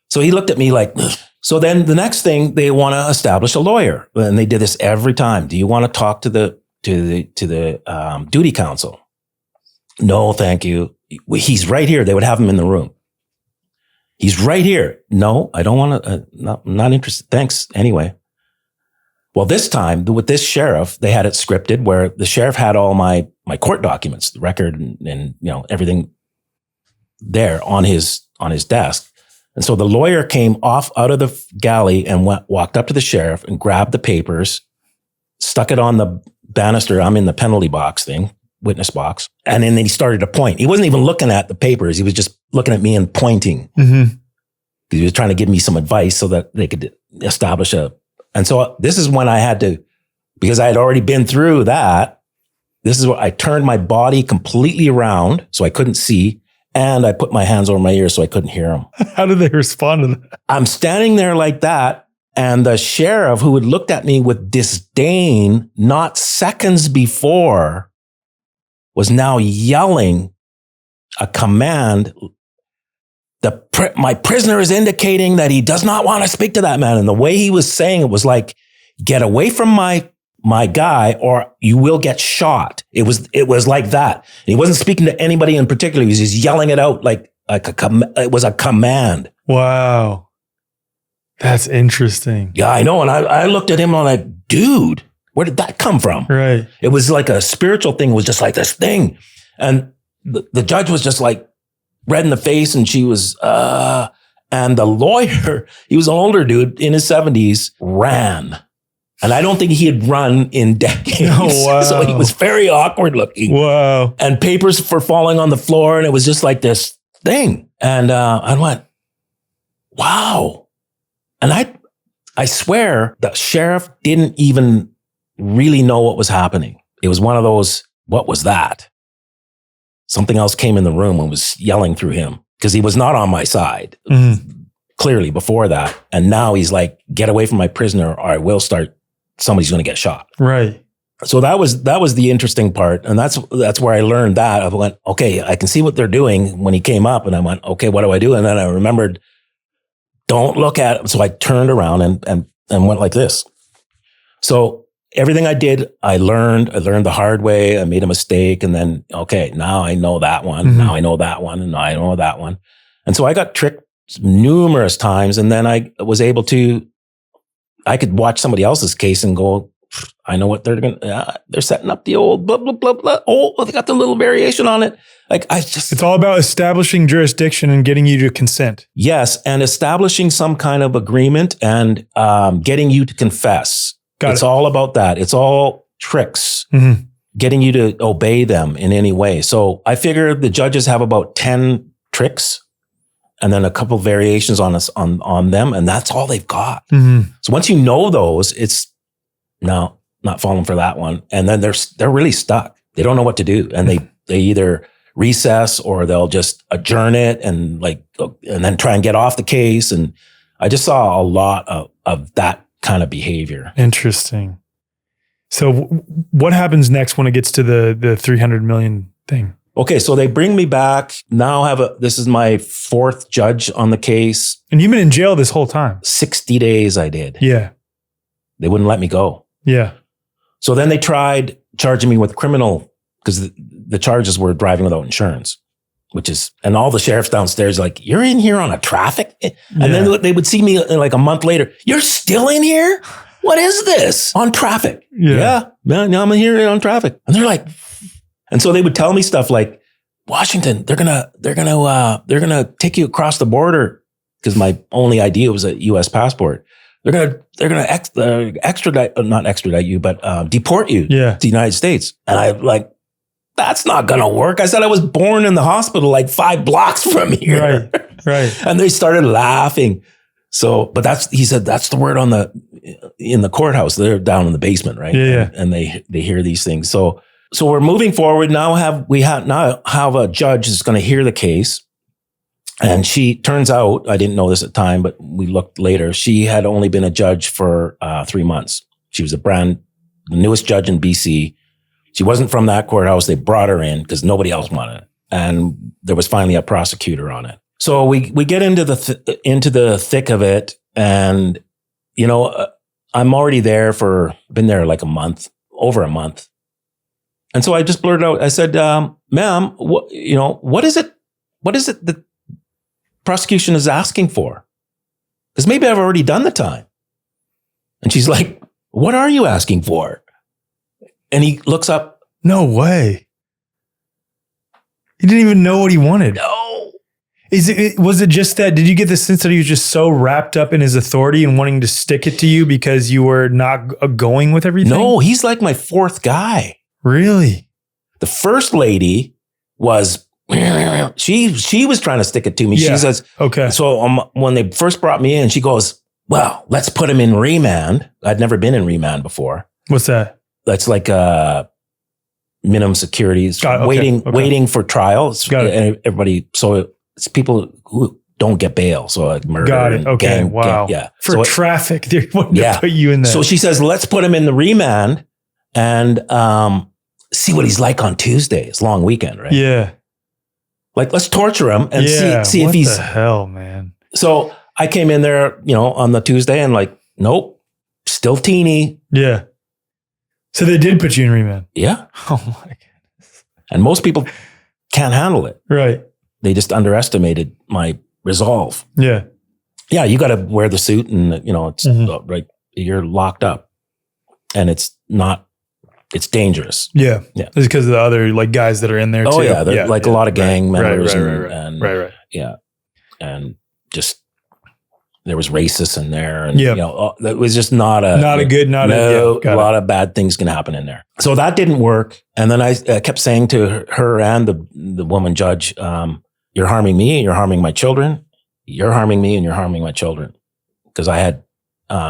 So he looked at me like, ugh. So then the next thing, they want to establish a lawyer, and they did this every time. Do you want to talk to the duty counsel? No, thank you. He's right here. They would have him in the room. He's right here. No, I don't want to. Not interested. Thanks. Anyway. Well, this time with this sheriff, they had it scripted where the sheriff had all my court documents, the record, and everything there on his desk. And so the lawyer came out of the galley and walked up to the sheriff and grabbed the papers, stuck it on the banister. I'm in the penalty box thing, witness box. And then he started to point. He wasn't even looking at the papers. He was just looking at me and pointing. Mm-hmm. He was trying to give me some advice so that they could establish and so this is when I had to, because I had already been through that. This is what I turned my body completely around so I couldn't see. And I put my hands over my ears so I couldn't hear them. How did they respond to that? I'm standing there like that. And the sheriff, who had looked at me with disdain, not seconds before, was now yelling a command. My prisoner is indicating that he does not want to speak to that man. And the way he was saying it was like, get away from my guy or you will get shot. It was like that. And he wasn't speaking to anybody in particular. He was just yelling it out like it was a command. Wow. That's interesting. Yeah, I know. And I looked at him and I'm like, dude, where did that come from? Right. It was like a spiritual thing. It was just like this thing. And the judge was just like red in the face, and she was, and the lawyer, he was an older dude in his 70s, ran And I don't think he had run in decades. Oh, wow. So he was very awkward looking. Wow. And papers for falling on the floor. And it was just like this thing. And I went, wow. And I swear the sheriff didn't even really know what was happening. It was one of those, what was that? Something else came in the room and was yelling through him because he was not on my side. Clearly before that. And now he's like, get away from my prisoner or I will start, somebody's going to get shot. Right. So that was the interesting part. And that's where I learned that. I went, okay, I can see what they're doing when he came up. And I went, okay, what do I do? And then I remembered, don't look at him. So I turned around and went like this. So everything I did, I learned the hard way. I made a mistake. And then, okay, now I know that one. Now I know that one. And now I know that one. And so I got tricked numerous times. And then I was able to, I could watch somebody else's case and go, I know what they're going to, they're setting up the old blah, blah, blah, blah. Oh, they got the little variation on it. Like it's all about establishing jurisdiction and getting you to consent. Yes. And establishing some kind of agreement and getting you to confess. It's all about that. It's all tricks, getting you to obey them in any way. So I figure the judges have about 10 tricks and then a couple variations on them. And that's all they've got. So once you know those, it's no, not falling for that one. And then they're really stuck. They don't know what to do. And they either recess or they'll just adjourn it and then try and get off the case. And I just saw a lot of that kind of behavior. Interesting. So what happens next when it gets to the 300 million thing? Okay. So they bring me back. Now this is my fourth judge on the case. And you've been in jail this whole time. 60 days I did. Yeah. They wouldn't let me go. Yeah. So then they tried charging me with criminal because the charges were driving without insurance, and all the sheriffs downstairs like, you're in here on a traffic? And then they would see me like a month later. You're still in here? What is this? On traffic. Yeah. Man, I'm here on traffic. And they're like, and so they would tell me stuff like, Washington, they're gonna take you across the border because my only ID was a U.S. passport. They're gonna not extradite you, but deport you to the United States. And I like, that's not gonna work. I said I was born in the hospital like 5 blocks from here. Right. And they started laughing. So, but he said that's the word in the courthouse. They're down in the basement, right? Yeah. And they hear these things. So we're moving forward now. We have a judge who's going to hear the case. And she turns out, I didn't know this at the time, but we looked later. She had only been a judge for 3 months. She was the newest judge in BC. She wasn't from that courthouse. They brought her in because nobody else wanted it. And there was finally a prosecutor on it. So we get into the thick of it. And, I'm already been there like over a month. And so I just blurted out, I said, ma'am, what is it that prosecution is asking for? Because maybe I've already done the time. And she's like, what are you asking for? And he looks up. No way. He didn't even know what he wanted. No. Was it just that? Did you get the sense that he was just so wrapped up in his authority and wanting to stick it to you because you were not going with everything? No, he's like my fourth guy. Really? The first lady was, she was trying to stick it to me. Yeah. She says, okay. So when they first brought me in, she goes, well, let's put him in remand. I'd never been in remand before. What's that? That's like minimum security. Waiting for trial. And everybody, so it's people who don't get bail. So like murder. Got it. Okay. Wow. Yeah. For traffic, they wanted to put you in there. So she says, let's put him in the remand and see what he's like on Tuesday. It's a long weekend, right? Yeah. Like, let's torture him and see if he's... What the hell, man? So I came in there, on the Tuesday and like, nope, still teeny. Yeah. So they did put you in remand? Yeah. Oh my goodness. And most people can't handle it. Right. They just underestimated my resolve. Yeah. Yeah, you got to wear the suit and, it's right. You're locked up and it's dangerous. Yeah. Yeah. It's because of the other guys that are in there too. Oh yeah. They're a lot of gang members right. Yeah. And just there was racists in there, and Yep. that was just not a lot of bad things can happen in there. So that didn't work. And then I kept saying to her and the woman judge, "You're harming me. You're harming my children. You're harming me, and you're harming my children." Because I had,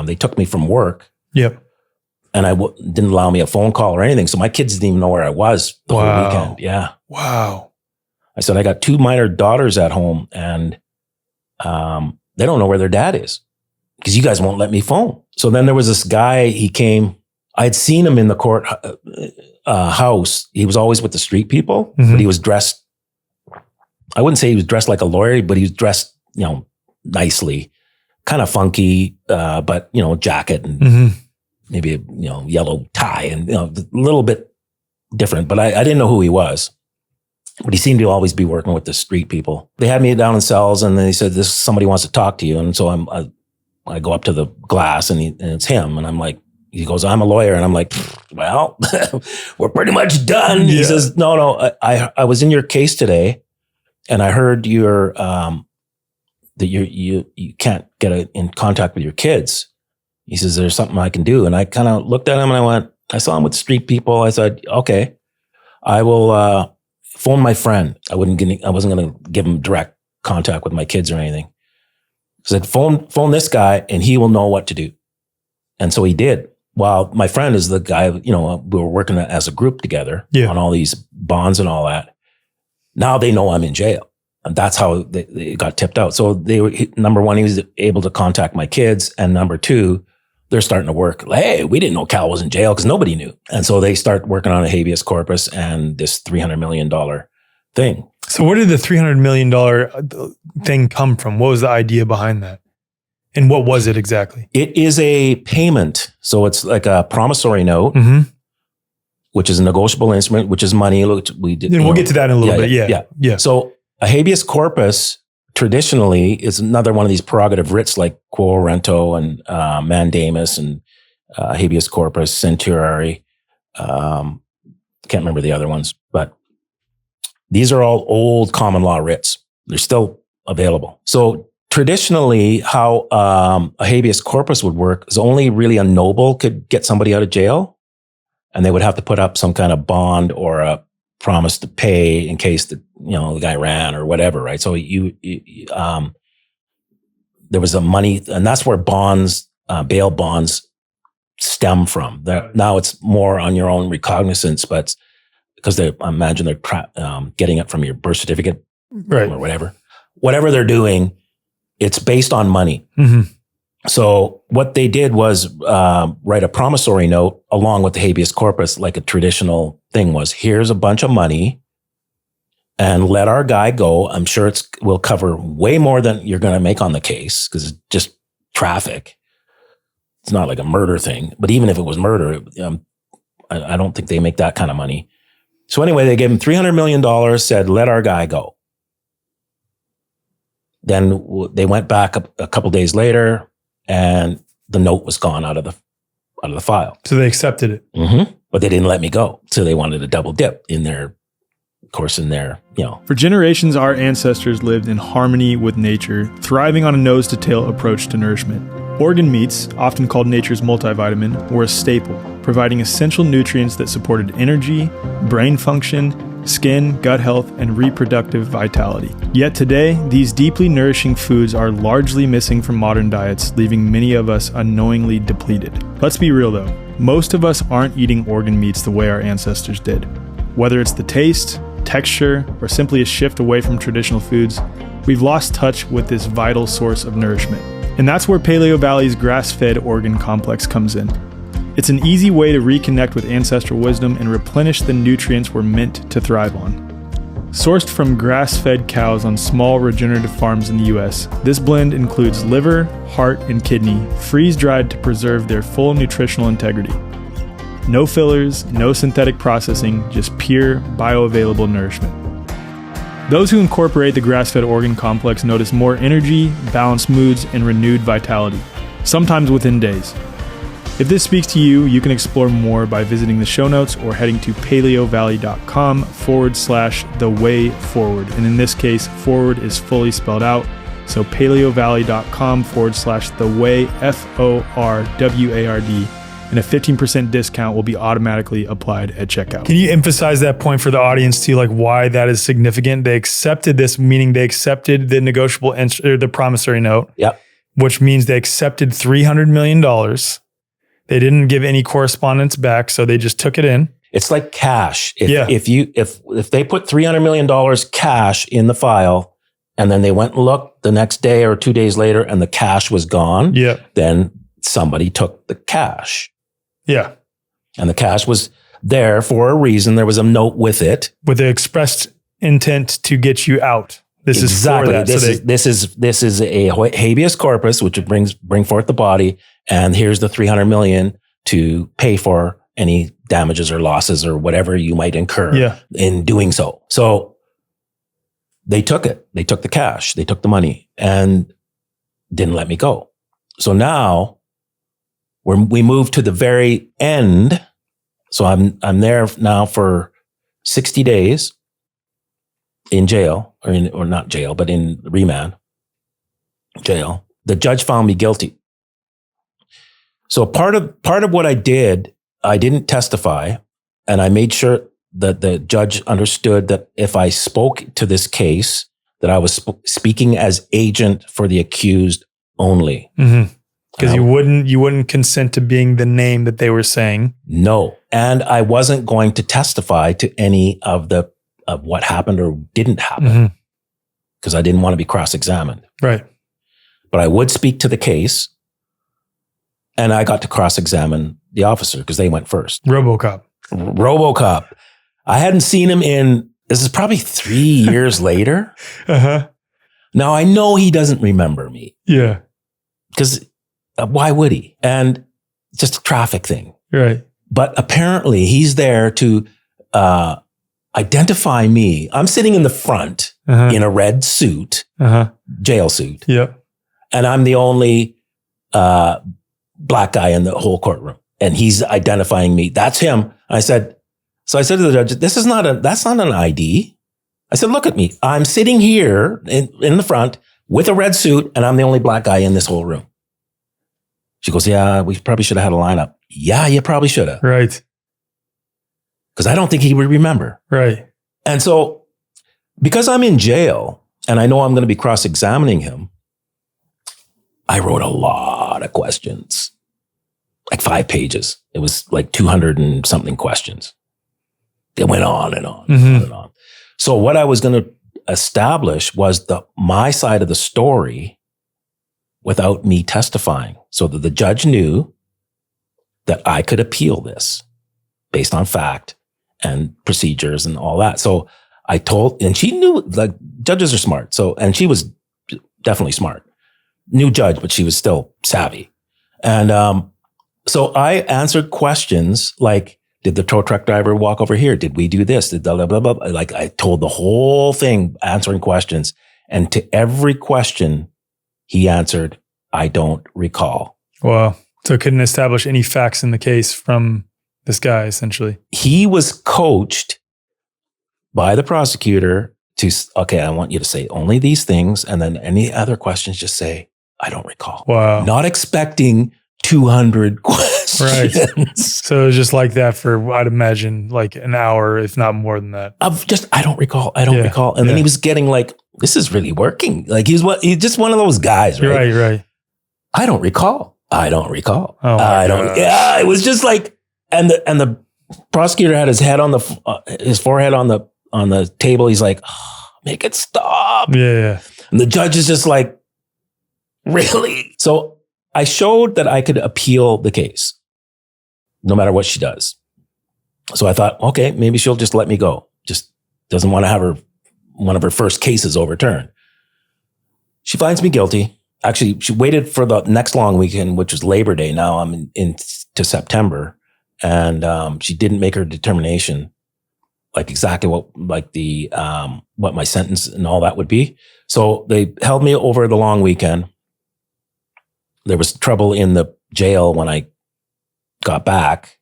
they took me from work. Yep. And didn't allow me a phone call or anything. So my kids didn't even know where I was the whole weekend. Yeah. Wow. I said, I got 2 minor daughters at home, and they don't know where their dad is because you guys won't let me phone. So then there was this guy, he came, I had seen him in the court house. He was always with the street people, but he was dressed, I wouldn't say he was dressed like a lawyer, but he was dressed, nicely, kind of funky, but, jacket and maybe a yellow tie and a little bit different, but I didn't know who he was. But he seemed to always be working with the street people. They had me down in cells, and they said, somebody wants to talk to you. And so I go up to the glass, and it's him. And I'm like, he goes, "I'm a lawyer." And I'm like, "Well, we're pretty much done." Yeah. He says, no, I was in your case today, and I heard that you can't get in contact with your kids. He says, "There's something I can do." And I kind of looked at him, and I saw him with street people. I said, "Okay, I will phone my friend." I wasn't going to give him direct contact with my kids or anything. I said, phone this guy, and he will know what to do. And so he did. Well, my friend is the guy, we were working as a group together on all these bonds and all that. Now they know I'm in jail. And that's how they got tipped out. So number one, he was able to contact my kids. And number two, they're starting to work. Hey, we didn't know Cal was in jail because nobody knew. And so they start working on a habeas corpus and this $300 million thing. So where did the $300 million thing come from? What was the idea behind that? And what was it exactly? It is a payment. So it's like a promissory note, which is a negotiable instrument, which is money. We did. And we'll get to that in a little bit. Yeah. So a habeas corpus traditionally is another one of these prerogative writs like quo rento and mandamus and habeas corpus, centuriary. Can't remember the other ones, but these are all old common law writs. They're still available. So traditionally, how a habeas corpus would work is only really a noble could get somebody out of jail, and they would have to put up some kind of bond or a promise to pay in case the guy ran or whatever, right? So there was a money, and that's where bonds, bail bonds, stem from. Now it's more on your own recognizance, but because I imagine they're getting it from your birth certificate, right, or whatever they're doing. It's based on money. So what they did was write a promissory note along with the habeas corpus, like a traditional thing was, here's a bunch of money and let our guy go. I'm sure will cover way more than you're going to make on the case because it's just traffic. It's not like a murder thing. But even if it was murder, I don't think they make that kind of money. So anyway, they gave him $300 million, said, let our guy go. Then they went back a couple days later, and the note was gone out of the file. So they accepted it. But they didn't let me go. So they wanted a double dip in their. For generations, our ancestors lived in harmony with nature, thriving on a nose-to-tail approach to nourishment. Organ meats, often called nature's multivitamin, were a staple, providing essential nutrients that supported energy, brain function, skin, gut health, and reproductive vitality. Yet today, these deeply nourishing foods are largely missing from modern diets, leaving many of us unknowingly depleted. Let's be real though, most of us aren't eating organ meats the way our ancestors did. Whether it's the taste, texture, or simply a shift away from traditional foods, we've lost touch with this vital source of nourishment. And that's where Paleo Valley's grass-fed organ complex comes in. It's an easy way to reconnect with ancestral wisdom and replenish the nutrients we're meant to thrive on. Sourced from grass-fed cows on small regenerative farms in the US, this blend includes liver, heart, and kidney, freeze-dried to preserve their full nutritional integrity. No fillers, no synthetic processing, just pure, bioavailable nourishment. Those who incorporate the grass-fed organ complex notice more energy, balanced moods, and renewed vitality, sometimes within days. If this speaks to you, you can explore more by visiting the show notes or heading to paleovalley.com/thewayforward. And in this case, forward is fully spelled out, So paleovalley.com/theway, FORWARD, and a 15% discount will be automatically applied at checkout. Can you emphasize that point for the audience too, like why that is significant? They accepted this, meaning they accepted the negotiable or the promissory note, which means they accepted $300 million. They didn't give any correspondence back, so they just took it in. It's like cash. If they put $300 million cash in the file, and then they went and looked the next day or 2 days later, and the cash was gone, then somebody took the cash. Yeah. And the cash was there for a reason. There was a note with it. With the expressed intent to get you out. This is for that. This is a habeas corpus, which bring forth the body, and here's the $300 million to pay for any damages or losses or whatever you might incur in doing so. So they took it. They took the cash. They took the money and didn't let me go. So now we moved to the very end. So I'm there now for 60 days in jail, or not jail, but in remand jail. The judge found me guilty. So part of what I did, I didn't testify, and I made sure that the judge understood that if I spoke to this case, that I was speaking as agent for the accused only. Because you wouldn't consent to being the name that they were saying. No. And I wasn't going to testify to any of what happened or didn't happen, because I didn't want to be cross-examined. Right. But I would speak to the case, and I got to cross-examine the officer because they went first. RoboCop. I hadn't seen him this is probably 3 years later. Now I know he doesn't remember me. Yeah. Because why would he? And just a traffic thing. Right. But apparently he's there to identify me. I'm sitting in the front in a red suit, jail suit. Yep. And I'm the only black guy in the whole courtroom. And he's identifying me. That's him. I said to the judge, that's not an ID. I said, look at me. I'm sitting here in the front with a red suit, and I'm the only black guy in this whole room. She goes, yeah, we probably should have had a lineup. Yeah, you probably should have. Right. Because I don't think he would remember. Right. And so because I'm in jail and I know I'm going to be cross-examining him, I wrote a lot of questions, like 5 pages. It was like 200 and something questions. It went on and on and on. So what I was going to establish was my side of the story without me testifying, so that the judge knew that I could appeal this based on fact and procedures and all that. So I told, and she knew, like, judges are smart. So, and she was definitely smart. New judge, but she was still savvy. And so I answered questions like, did the tow truck driver walk over here? Did we do this? Did blah, blah, blah, blah. Like, I told the whole thing, answering questions. And to every question he answered, I don't recall. Wow. So couldn't establish any facts in the case from this guy, essentially. He was coached by the prosecutor to, okay, I want you to say only these things. And then any other questions, just say, I don't recall. Wow. Not expecting 200 questions. Right. So it was just like that for, I'd imagine, like an hour, if not more than that. I don't recall. And then he was getting like, this is really working. Like he's just one of those guys, right? Right. I don't recall. Oh yeah, it was just like, and the prosecutor had his head on his forehead on the table. He's like, make it stop. Yeah. And the judge is just like, really? So I showed that I could appeal the case no matter what she does. So I thought, okay, maybe she'll just let me go. Just doesn't want to have one of her first cases overturned. She finds me guilty. Actually, she waited for the next long weekend, which was Labor Day. Now I'm into September. And she didn't make her determination, like exactly what my sentence and all that would be. So they held me over the long weekend. There was trouble in the jail when I got back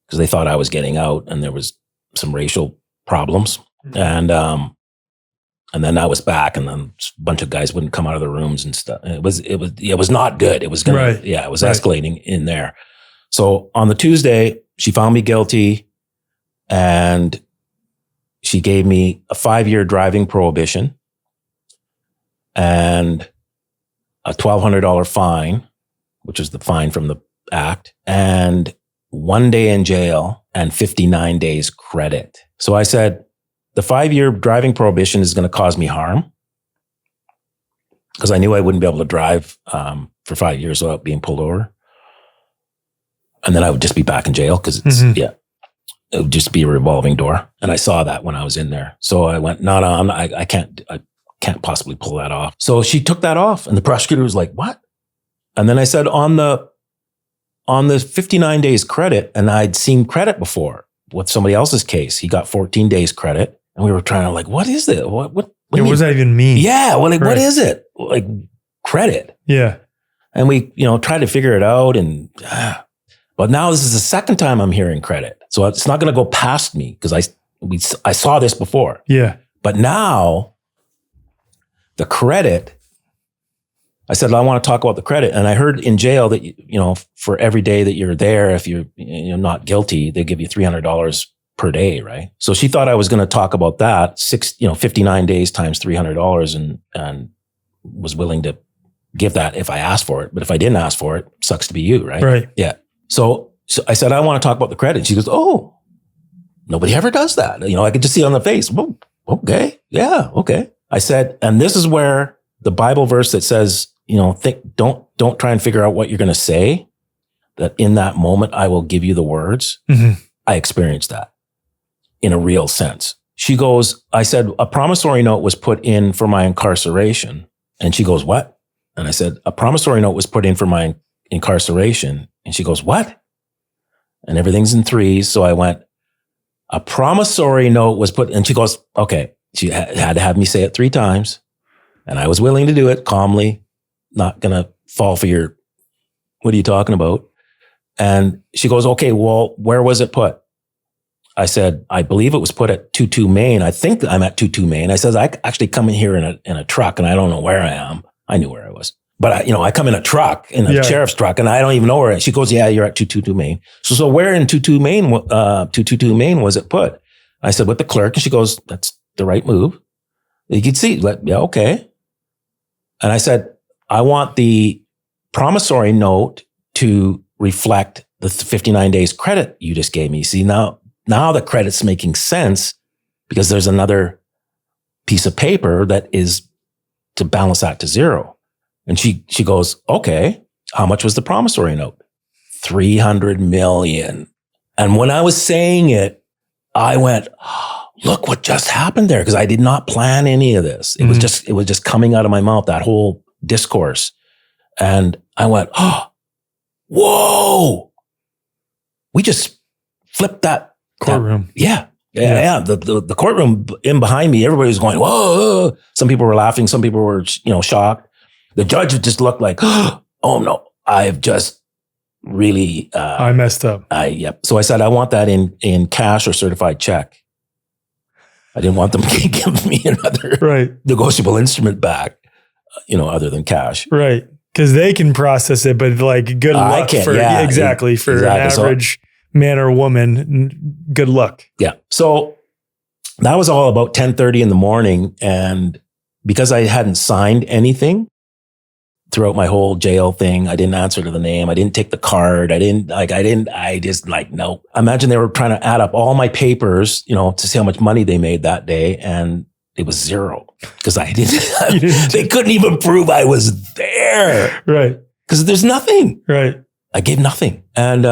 because they thought I was getting out, and there was some racial problems. And And then I was back, and then a bunch of guys wouldn't come out of the rooms and stuff. And it was not good. It was it was escalating in there. So on the Tuesday, she found me guilty, and she gave me a 5-year driving prohibition and a $1,200 fine, which is the fine from the act, and 1 day in jail and 59 days credit. So I said, the 5-year driving prohibition is going to cause me harm, because I knew I wouldn't be able to drive for 5 years without being pulled over. And then I would just be back in jail, because it would just be a revolving door. And I saw that when I was in there. So I went, no, I can't possibly pull that off. So she took that off, and the prosecutor was like, what? And then I said, on the 59 days credit, and I'd seen credit before with somebody else's case. He got 14 days credit. And we were trying to, like, what is it? What does that even mean? Yeah. Well, like, what is it? Like, credit. Yeah. And we, tried to figure it out. And, but now this is the second time I'm hearing credit. So it's not going to go past me, because I saw this before. Yeah. But now the credit, I said, I want to talk about the credit. And I heard in jail that, for every day that you're there, if you're not guilty, they give you $300 per day, right? So she thought I was going to talk about that, 59 days times $300, and was willing to give that if I asked for it. But if I didn't ask for it, sucks to be you, right? Right. Yeah. So I said, I want to talk about the credit. She goes, oh, nobody ever does that. I could just see it on the face. Whoa, okay. Yeah. Okay. I said, and this is where the Bible verse that says, don't try and figure out what you're going to say, that in that moment, I will give you the words. Mm-hmm. I experienced that in a real sense. She goes, I said, a promissory note was put in for my incarceration. And she goes, what? And I said, a promissory note was put in for my incarceration. And she goes, what? And everything's in threes. So I went, a promissory note was put, and she goes, okay. She had to have me say it 3 times. And I was willing to do it calmly, not going to fall for your, what are you talking about? And she goes, okay, well, where was it put? I said, I believe it was put at 22 Main. I think I'm at 22 Main. I said, I actually come in here in a truck, and I don't know where I am. I knew where I was. But I come in a truck, in a sheriff's truck, and I don't even know where. She goes, yeah, you're at 222 Main. So where in 222 Main, 222 Main was it put? I said, with the clerk. And she goes, that's the right move. You can see, yeah, okay. And I said, I want the promissory note to reflect the 59 days credit you just gave me. See, now the credit's making sense, because there's another piece of paper that is to balance that to zero. And she goes, okay, how much was the promissory note? $300 million. And when I was saying it, I went, oh, look what just happened there. Because I did not plan any of this. It was just coming out of my mouth, that whole discourse. And I went, oh, whoa, we just flipped that courtroom. Yeah. The courtroom in behind me, everybody was going, whoa. Some people were laughing. Some people were, shocked. The judge just looked like, oh no, I've just really, I messed up. Yep. So I said, I want that in cash or certified check. I didn't want them to give me another negotiable instrument back, other than cash. Right. Because they can process it, but like, good luck for an average man or woman. Good luck. Yeah. So that was all about 10:30 in the morning. And because I hadn't signed anything throughout my whole jail thing, I didn't answer to the name. I didn't take the card. No. Imagine they were trying to add up all my papers, to see how much money they made that day. And it was zero, because I didn't, they couldn't even prove I was there. Right. Because there's nothing. Right. I gave nothing. And,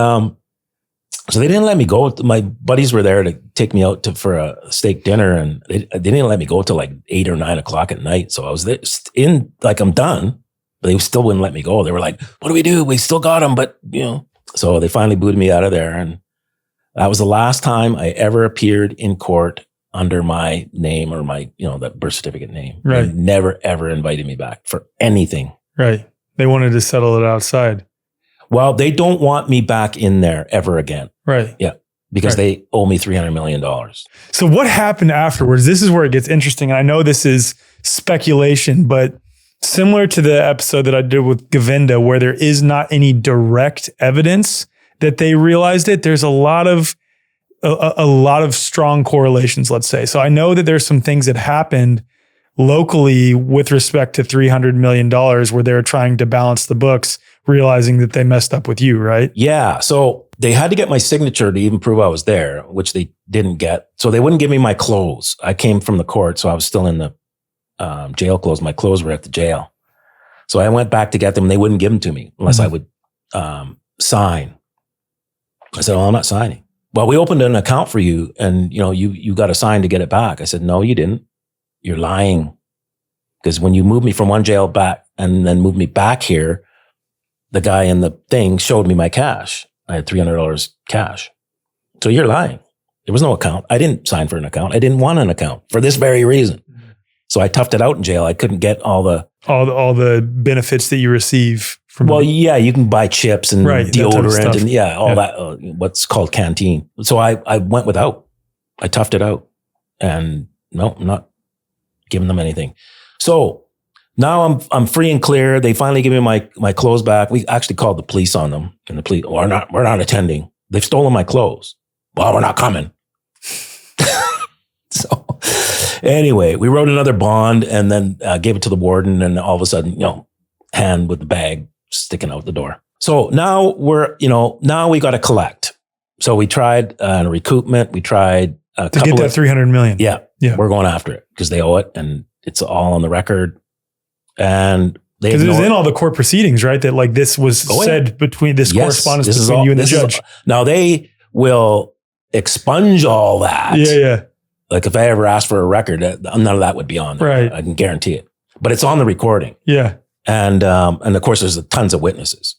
so they didn't let me go. My buddies were there to take me out for a steak dinner, and they didn't let me go till like 8 or 9 o'clock at night. So I was there I'm done, but they still wouldn't let me go. They were like, what do we do? We still got him, but so they finally booted me out of there. And that was the last time I ever appeared in court under my name or my, that birth certificate name. Right. They never, ever invited me back for anything. Right. They wanted to settle it outside. Well, they don't want me back in there ever again. Right. Yeah. because they owe me $300 million. So what happened afterwards? This is where it gets interesting. And I know this is speculation, but similar to the episode that I did with Govinda, where there is not any direct evidence that they realized it, there's a lot of strong correlations, let's say. So I know that there's some things that happened locally with respect to $300 million where they're trying to balance the books, realizing that they messed up with you, right? Yeah. So they had to get my signature to even prove I was there, which they didn't get. So they wouldn't give me my clothes. I came from the court, so I was still in the jail clothes. My clothes were at the jail. So I went back to get them. And they wouldn't give them to me unless I would sign. I said, I'm not signing. Well, we opened an account for you and you got to sign to get it back. I said, no, you didn't. You're lying. Because when you moved me from one jail back and then moved me back here, the guy in the thing showed me my cash. I had $300 cash. So you're lying. There was no account. I didn't sign for an account. I didn't want an account for this very reason. So I toughed it out in jail. I couldn't get all the benefits that you receive from. Well, yeah, you can buy chips and deodorant and that what's called canteen. So I went without. I toughed it out, and no, I'm not giving them anything. So now I'm free and clear. They finally give me my clothes back. We actually called the police on them, and the police we're not attending. They've stolen my clothes. Well, we're not coming. So anyway, we wrote another bond and then gave it to the warden, and all of a sudden, hand with the bag sticking out the door. So now now we got to collect. So we tried recoupment. We tried to get that $300 million. Yeah. We're going after it because they owe it, and it's all on the record. And because it was in all the court proceedings, right? That like this was said between this correspondence between you and the judge. Now they will expunge all that. Yeah. Like if I ever asked for a record, none of that would be on there. Right. I can guarantee it. But it's on the recording. Yeah. And of course there's tons of witnesses.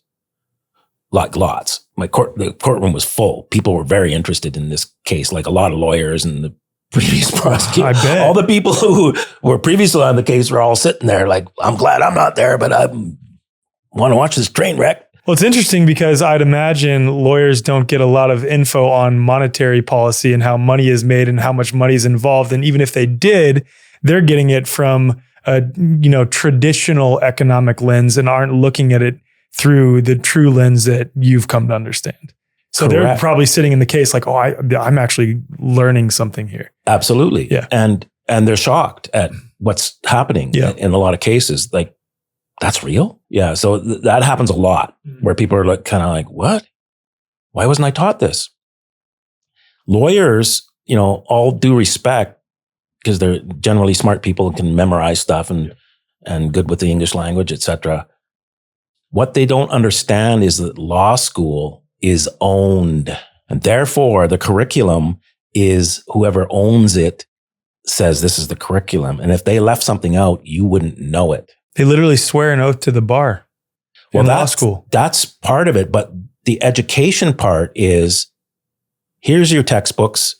Like lots. The courtroom was full. People were very interested in this case, like a lot of lawyers and the previous prosecutor. I bet. All the people who were previously on the case were all sitting there like, I'm glad I'm not there, but I want to watch this train wreck. Well, it's interesting because I'd imagine lawyers don't get a lot of info on monetary policy and how money is made and how much money is involved. And even if they did, they're getting it from a traditional economic lens and aren't looking at it through the true lens that you've come to understand. So Correct. They're probably sitting in the case like, I'm actually learning something here. Absolutely. Yeah. And they're shocked at what's happening in a lot of cases. Like, that's real? Yeah. So that happens a lot where people are like, kind of like, what? Why wasn't I taught this? Lawyers, all due respect, because they're generally smart people and can memorize stuff and good with the English language, etc. What they don't understand is that law school is owned. And therefore, the curriculum is whoever owns it says this is the curriculum. And if they left something out, you wouldn't know it. They literally swear an oath to the bar in law school. That's part of it. But the education part is, here's your textbooks,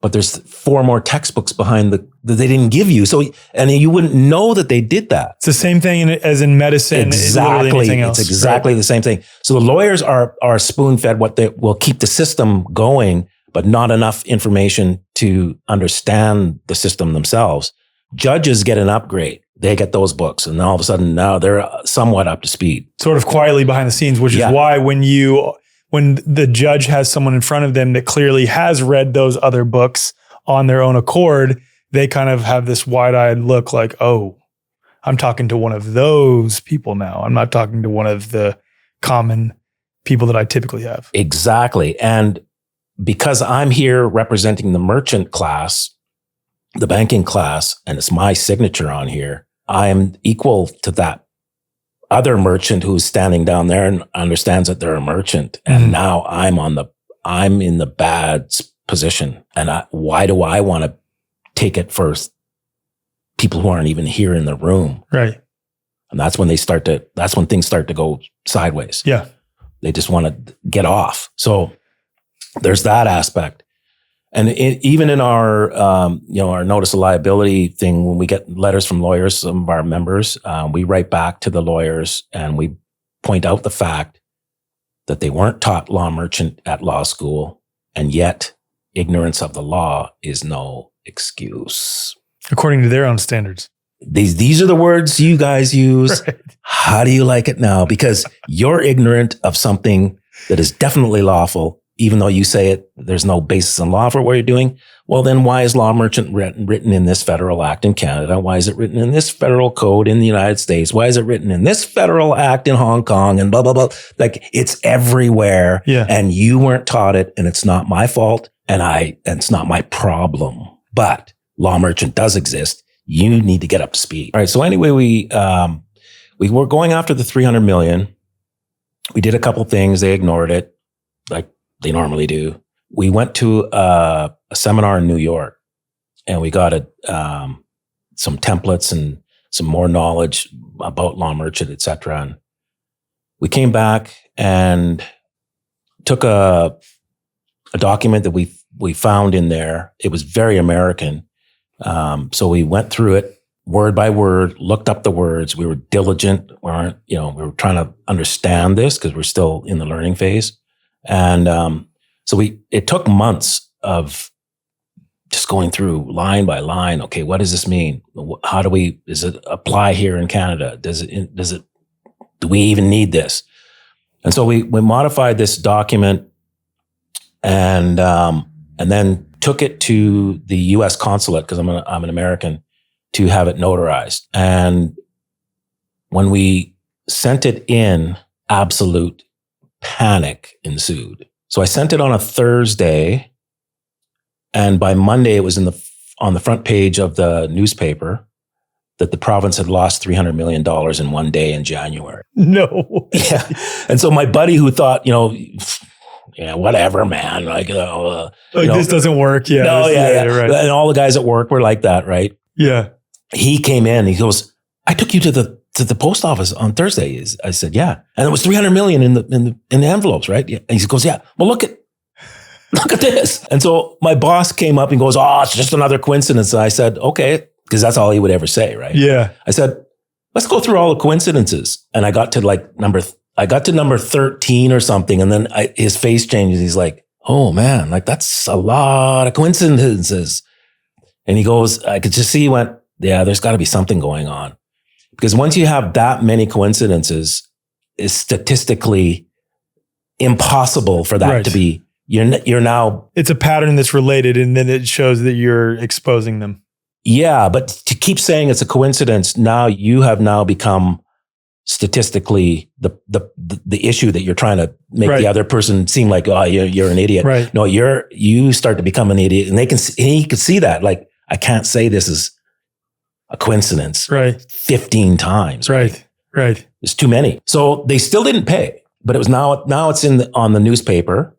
but there's 4 more textbooks behind that they didn't give you. So, and you wouldn't know that they did that. It's the same thing as in medicine. Exactly. Anything else, it's exactly the same thing. So the lawyers are spoon-fed what they will keep the system going, but not enough information to understand the system themselves. Judges get an upgrade. They get those books, and all of a sudden now they're somewhat up to speed. Sort of quietly behind the scenes, which is why when the judge has someone in front of them that clearly has read those other books on their own accord, they kind of have this wide-eyed look like, oh, I'm talking to one of those people now. I'm not talking to one of the common people that I typically have. Exactly. And because I'm here representing the merchant class, the banking class, and it's my signature on here, I am equal to that other merchant who's standing down there and understands that they're a merchant. And now I'm in the bad position. And why do I want to take it for people who aren't even here in the room? Right. And that's when things start to go sideways. Yeah. They just want to get off. So there's that aspect. And even in our, our notice of liability thing, when we get letters from lawyers, some of our members, we write back to the lawyers and we point out the fact that they weren't taught law merchant at law school. And yet ignorance of the law is no excuse. According to their own standards. These are the words you guys use. Right. How do you like it now? Because you're ignorant of something that is definitely lawful, even though you say it, there's no basis in law for what you're doing. Well, then why is law merchant written in this federal act in Canada? Why is it written in this federal code in the United States? Why is it written in this federal act in Hong Kong and blah, blah, blah? Like it's everywhere. Yeah. And you weren't taught it, and it's not my fault, and it's not my problem. But law merchant does exist. You need to get up to speed. All right. So anyway, we were going after the 300 million. We did a couple things. They ignored it like they normally do. We went to a seminar in New York, and we got some templates and some more knowledge about law merchant, et cetera. And we came back and took a document that we found in there. It was very American. So we went through it word by word, looked up the words. We were diligent. We were trying to understand this because we're still in the learning phase. And so it took months of just going through line by line. Okay, what does this mean? Does it apply here in Canada? Do we even need this? And so we modified this document and then took it to the U.S. consulate, because I'm an American, to have it notarized. And when we sent it in, absolute panic ensued. So I sent it on a Thursday, and by Monday it was on the front page of the newspaper that the province had lost $300 million in one day in January. No. Yeah. And so my buddy who thought, yeah, whatever, man. This doesn't work. Yeah. No, yeah. Right. And all the guys at work were like that, right? Yeah. He came in. He goes, "I took you to the post office on Thursday." I said, "Yeah," and it was 300 million in the envelopes, right? Yeah. And he goes, "Yeah. Well, look at this." And so my boss came up and goes, "Oh, it's just another coincidence." And I said, "Okay," because that's all he would ever say, right? Yeah. I said, "Let's go through all the coincidences," and I got to number 13 or something. And then his face changes. He's like, "Oh man, like that's a lot of coincidences." And he goes, I could just see he went, "Yeah, there's got to be something going on." Because once you have that many coincidences, it's statistically impossible for that to be, you're now. It's a pattern that's related, and then it shows that you're exposing them. Yeah. But to keep saying it's a coincidence, now you have now become statistically the issue that you're trying to make the other person seem like, oh, you're an idiot. Right. No, you start to become an idiot, and he could see that. Like, I can't say this is a coincidence. Right. 15 times. Right. It's too many. So they still didn't pay, but it was now it's on the newspaper.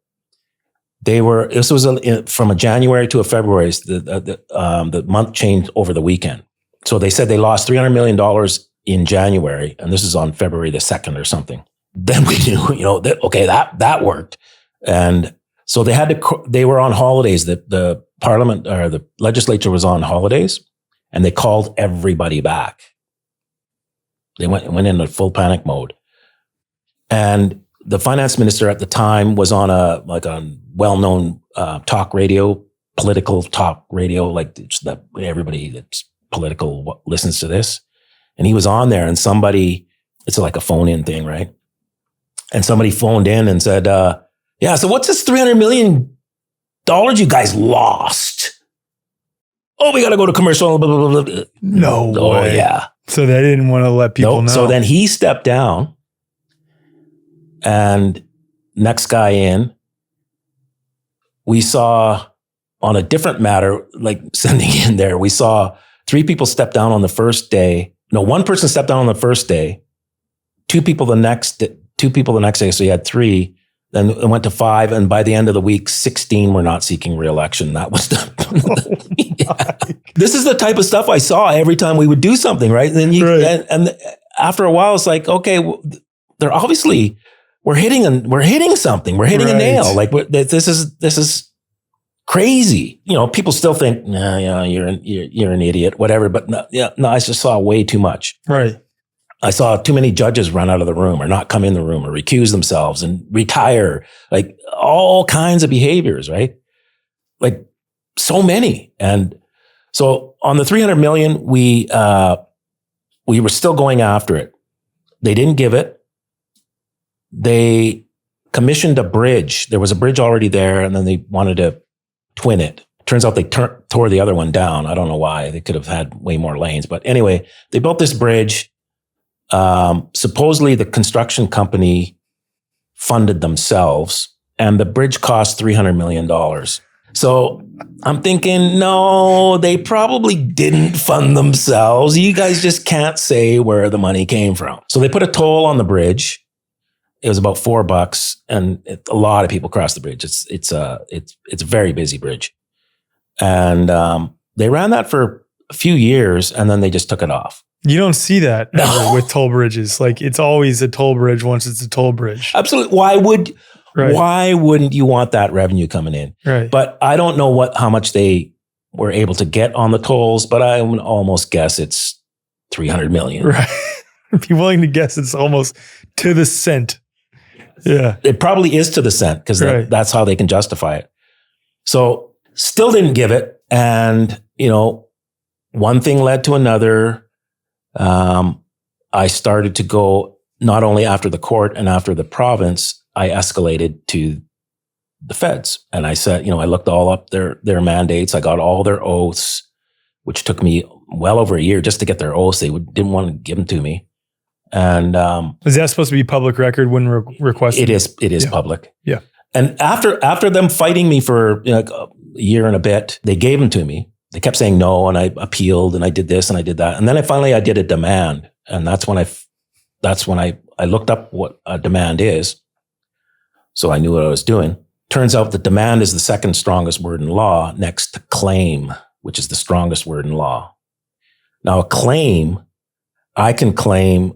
This was from a January to a February. The month changed over the weekend. So they said they lost $300 million in January, and this is on February the 2nd or something. Then we knew, that worked. And so they were on holidays. The parliament or the legislature was on holidays, and they called everybody back. They went into full panic mode. And the finance minister at the time was on a well-known talk radio, political talk radio, like that everybody that's political listens to this. And he was on there, and it's like a phone-in thing, right? And somebody phoned in and said, "Yeah, so what's this $300 million you guys lost?" "Oh, we got to go to commercial." Blah, blah, blah, blah. No way. Oh, yeah. So they didn't want to let people know. So then he stepped down, and next guy in, we saw on a different matter, like sending in there, we saw 3 people step down on the first day. No, 1 person stepped down on the first day, 2 people the next day. So you had 3. Then it went to 5, and by the end of the week, 16 were not seeking re-election. That was yeah. This is the type of stuff I saw every time we would do something, right? And then and after a while, it's like, okay, they're obviously we're hitting something. We're hitting a nail. Like this is crazy. People still think, nah, you're an idiot, whatever. But no, I just saw way too much. Right. I saw too many judges run out of the room or not come in the room or recuse themselves and retire, like all kinds of behaviors, right? Like so many. And so on the 300 million, we were still going after it. They didn't give it. They commissioned a bridge. There was a bridge already there, and then they wanted to twin it. Turns out they tore the other one down. I don't know why. They could have had way more lanes. But anyway, they built this bridge. Supposedly the construction company funded themselves, and the bridge cost $300 million. So I'm thinking, no, they probably didn't fund themselves. You guys just can't say where the money came from. So they put a toll on the bridge. It was about $4, and a lot of people cross the bridge. It's a very busy bridge, and they ran that for a few years, and then they just took it off. You don't see that ever with toll bridges. Like it's always a toll bridge once it's a toll bridge. Absolutely. Why wouldn't you want that revenue coming in? Right. But I don't know how much they were able to get on the tolls, but I would almost guess it's 300 million. Right. Be willing to guess it's almost to the cent. Yeah. It probably is to the cent because that's how they can justify it. So still didn't give it. And, one thing led to another. I started to go not only after the court and after the province, I escalated to the feds. And I said, I looked all up their mandates. I got all their oaths, which took me well over a year just to get their oaths. They didn't want to give them to me. And is that supposed to be public record when requested? It is public. Yeah. And after them fighting me for a year and a bit, they gave them to me. They kept saying no, and I appealed, and I did this, and I did that, and then I did a demand, and that's when I looked up what a demand is, so I knew what I was doing. Turns out that demand is the second strongest word in law, next to claim, which is the strongest word in law. Now, a claim, I can claim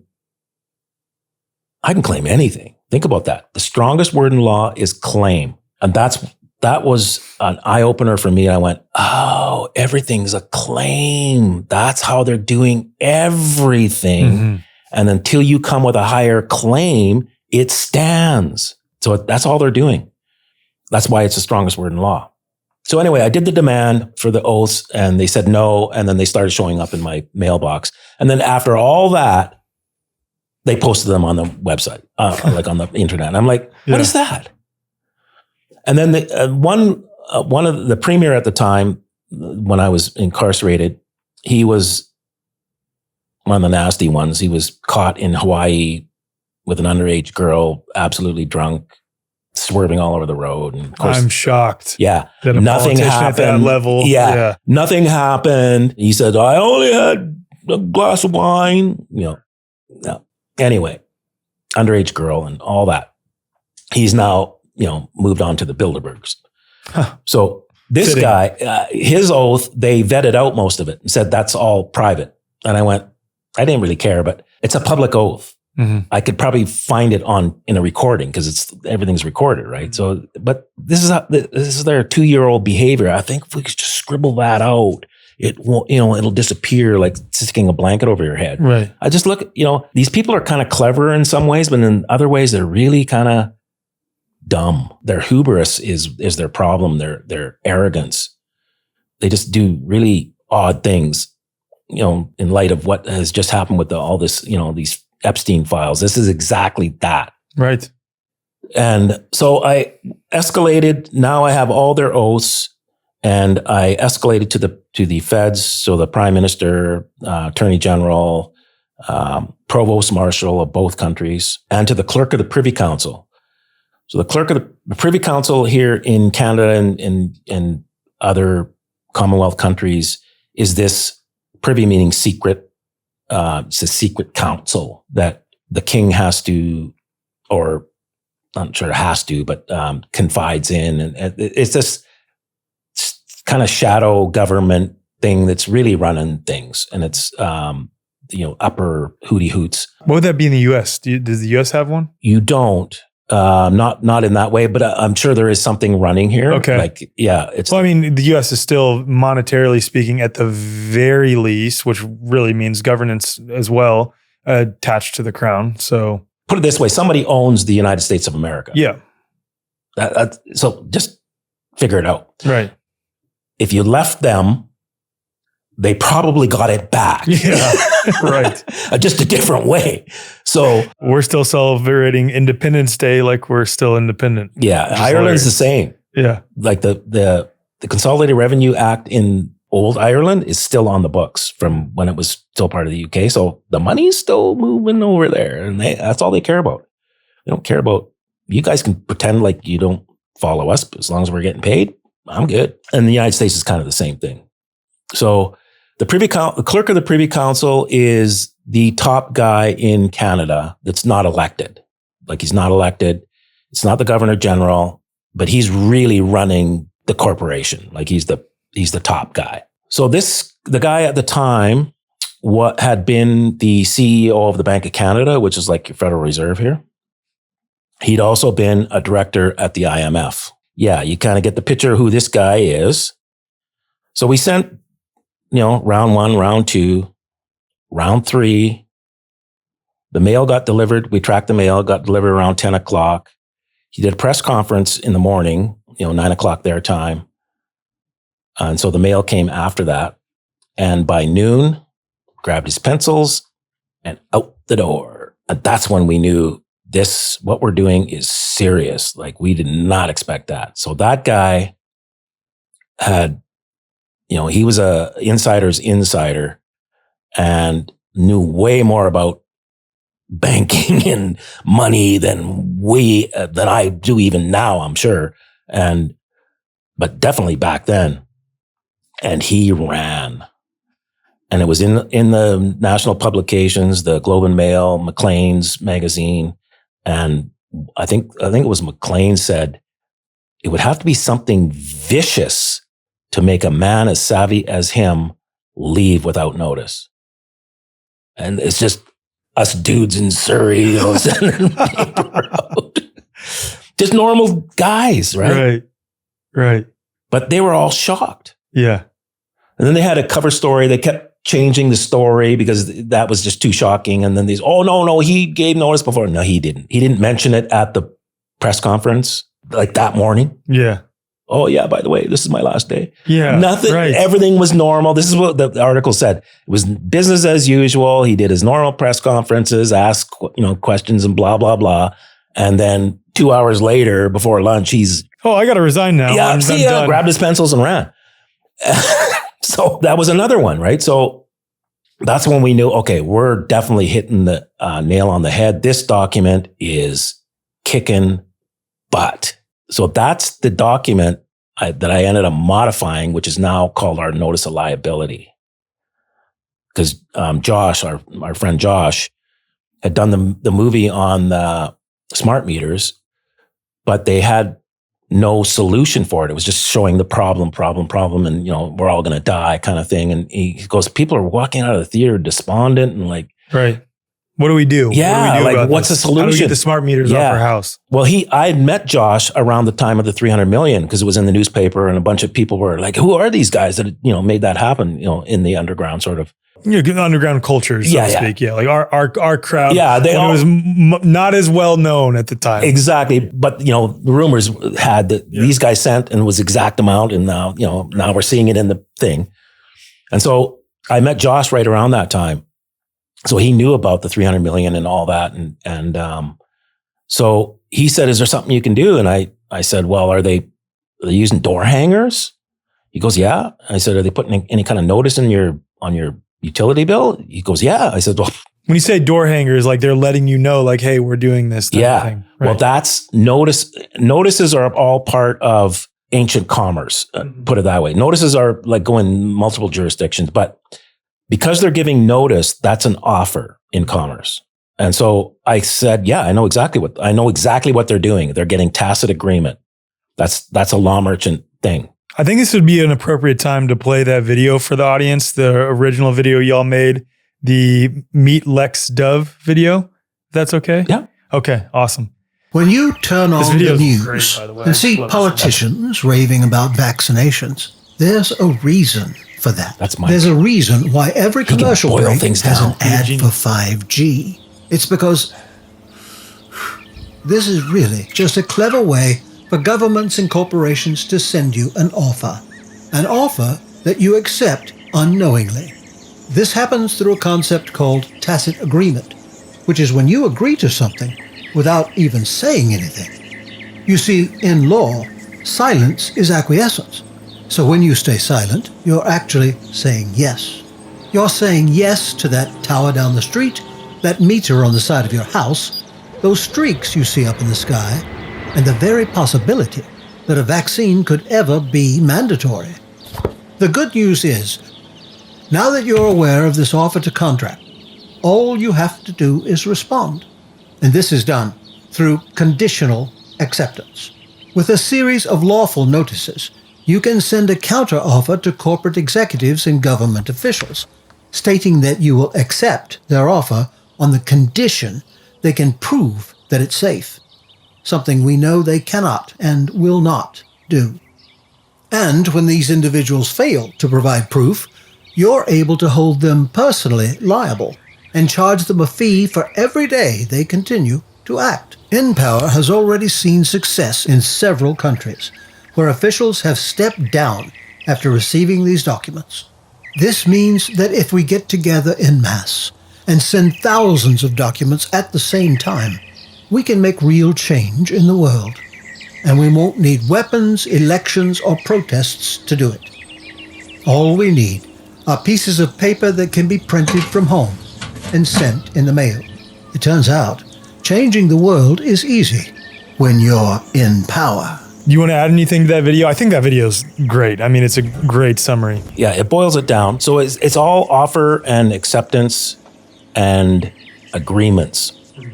anything. Think about that. The strongest word in law is claim, and that was an eye-opener for me. I went, oh, everything's a claim. That's how they're doing everything. Mm-hmm. And until you come with a higher claim, it stands. So that's all they're doing. That's why it's the strongest word in law. So anyway, I did the demand for the oaths, and they said no, and then they started showing up in my mailbox. And then after all that, they posted them on the website, like on the internet. And I'm like, what is that? And then one of the premier at the time, when I was incarcerated, he was one of the nasty ones. He was caught in Hawaii with an underage girl, absolutely drunk, swerving all over the road. And of course, I'm shocked. Yeah, that nothing happened at that level. Yeah, nothing happened. He said, "I only had a glass of wine." No. Anyway, underage girl and all that. He's now, moved on to the Bilderbergs. Huh. So this guy, his oath, they vetted out most of it and said, that's all private. And I went, I didn't really care, but it's a public oath. Mm-hmm. I could probably find it in a recording because everything's recorded, right? Mm-hmm. So, but this is their 2-year-old behavior. I think if we could just scribble that out, it won't, it'll disappear like sticking a blanket over your head. Right. I just look, these people are kind of clever in some ways, but in other ways, they're really kind of dumb. Their hubris is their problem. Their arrogance. They just do really odd things, in light of what has just happened with all this, these Epstein files. This is exactly that. Right. And so I escalated. Now I have all their oaths. And I escalated to the feds, so the prime minister, attorney general, provost marshal of both countries, and to the clerk of the Privy Council. So the clerk of the Privy Council here in Canada and other Commonwealth countries is this privy, meaning secret. It's a secret council that the king has to, or I'm not sure has to, but confides in, and it's this kind of shadow government thing that's really running things. And it's, upper hooty hoots. What would that be in the U.S.? Does the U.S. have one? You don't, not in that way, but I'm sure there is something running here. Okay. The U.S. is still monetarily speaking at the very least, which really means governance as well, attached to the crown. So put it this way, somebody owns the United States of America. Yeah. So just figure it out. Right. If you left them, they probably got it back. Yeah. Right. Just a different way. So we're still celebrating Independence Day like we're still independent. Yeah. Ireland's the same. Yeah. Like the Consolidated Revenue Act in old Ireland is still on the books from when it was still part of the UK. So the money's still moving over there, and that's all they care about. They don't care about, you guys can pretend like you don't follow us, but as long as we're getting paid, I'm good. And the United States is kind of the same thing. So the clerk of the Privy Council is the top guy in Canada that's not elected. Like, he's not elected. It's not the Governor General, but he's really running the corporation. Like, he's the top guy. So the guy at the time, had been the CEO of the Bank of Canada, which is like your Federal Reserve here. He'd also been a director at the IMF. Yeah, you kind of get the picture of who this guy is. So we sent, round 1, round 2, round 3. The mail got delivered. We tracked the mail, got delivered around 10 o'clock. He did a press conference in the morning, 9 o'clock their time. And so the mail came after that. And by noon, grabbed his pencils and out the door. And that's when we knew what we're doing is serious. Like, we did not expect that. So that guy had, he was a insider's insider and knew way more about banking and money than I do even now, I'm sure. But definitely back then. And he ran. And it was in the national publications, the Globe and Mail, Maclean's magazine. And I think it was Maclean said it would have to be something vicious to make a man as savvy as him leave without notice. And it's just us dudes in Surrey, sending paper out. Just normal guys, right? Right. But they were all shocked. Yeah. And then they had a cover story. They kept changing the story because that was just too shocking. And then no, he gave notice before. No, he didn't. He didn't mention it at the press conference like that morning. Yeah. Oh yeah, by the way, this is my last day. Yeah. Nothing. Right. Everything was normal. This is what the article said. It was business as usual. He did his normal press conferences, asked, questions and blah, blah, blah. And then 2 hours later before lunch, I got to resign now. Yeah. Grabbed his pencils and ran. So that was another one, right? So that's when we knew, okay, we're definitely hitting the nail on the head. This document is kicking butt. So that's the document that I ended up modifying, which is now called our notice of liability. Because Josh, our friend Josh, had done the movie on the smart meters, but they had no solution for it. It was just showing the problem, and we're all going to die kind of thing. And he goes, people are walking out of the theater despondent and like, right. What do we do? Yeah, what's the solution? How do we get the smart meters off our house? Well, I had met Josh around the time of the 300 million because it was in the newspaper, and a bunch of people were like, "Who are these guys that made that happen?" In the underground sort of. Underground culture, so to speak. Yeah, like our crowd. Yeah, it was not as well known at the time. Exactly, but the rumors had that these guys sent and was exact amount, and now now we're seeing it in the thing. And so I met Josh right around that time, so he knew about the 300 million and all that, and so he said, "Is there something you can do?" And I said, "Well, are they using door hangers?" He goes, "Yeah." I said, "Are they putting any kind of notice on your utility bill?" He goes, "Yeah." I said, "Well," when you say door hangers, like they're letting you know, like, "Hey, we're doing this." Type of thing. Right. Well, that's notice. Notices are all part of ancient commerce. Put it that way. Notices are like going multiple jurisdictions, but because they're giving notice, that's an offer in commerce. And so I said, "Yeah, I know exactly what they're doing. They're getting tacit agreement. That's a law merchant thing." I think this would be an appropriate time to play that video for the audience, the original video y'all made, the Meet Lex Dove video. If that's okay? Yeah. Okay, awesome. When you turn on the news and see politicians raving about vaccinations, there's a reason for that. That's my. There's a reason why every commercial break has an ad Eugene. for 5G. It's because this is really just a clever way for governments and corporations to send you an offer that you accept unknowingly. This happens through a concept called tacit agreement, which is when you agree to something without even saying anything. You see, in law, silence is acquiescence. So when you stay silent, you're actually saying yes. You're saying yes to that tower down the street, that meter on the side of your house, those streaks you see up in the sky, and the very possibility that a vaccine could ever be mandatory. The good news is, now that you're aware of this offer to contract, all you have to do is respond. And this is done through conditional acceptance. With a series of lawful notices, you can send a counteroffer to corporate executives and government officials, stating that you will accept their offer on the condition they can prove that it's safe, something we know they cannot and will not do. And when these individuals fail to provide proof, you're able to hold them personally liable and charge them a fee for every day they continue to act. InPower has already seen success in several countries where officials have stepped down after receiving these documents. This means that if we get together en masse and send thousands of documents at the same time, we can make real change in the world. And we won't need weapons, elections, or protests to do it. All we need are pieces of paper that can be printed from home and sent in the mail. It turns out, changing the world is easy when you're in power. You want to add anything to that video? I think that video is great. I mean, it's a great summary. Yeah, it boils it down. So it's all offer and acceptance and agreements.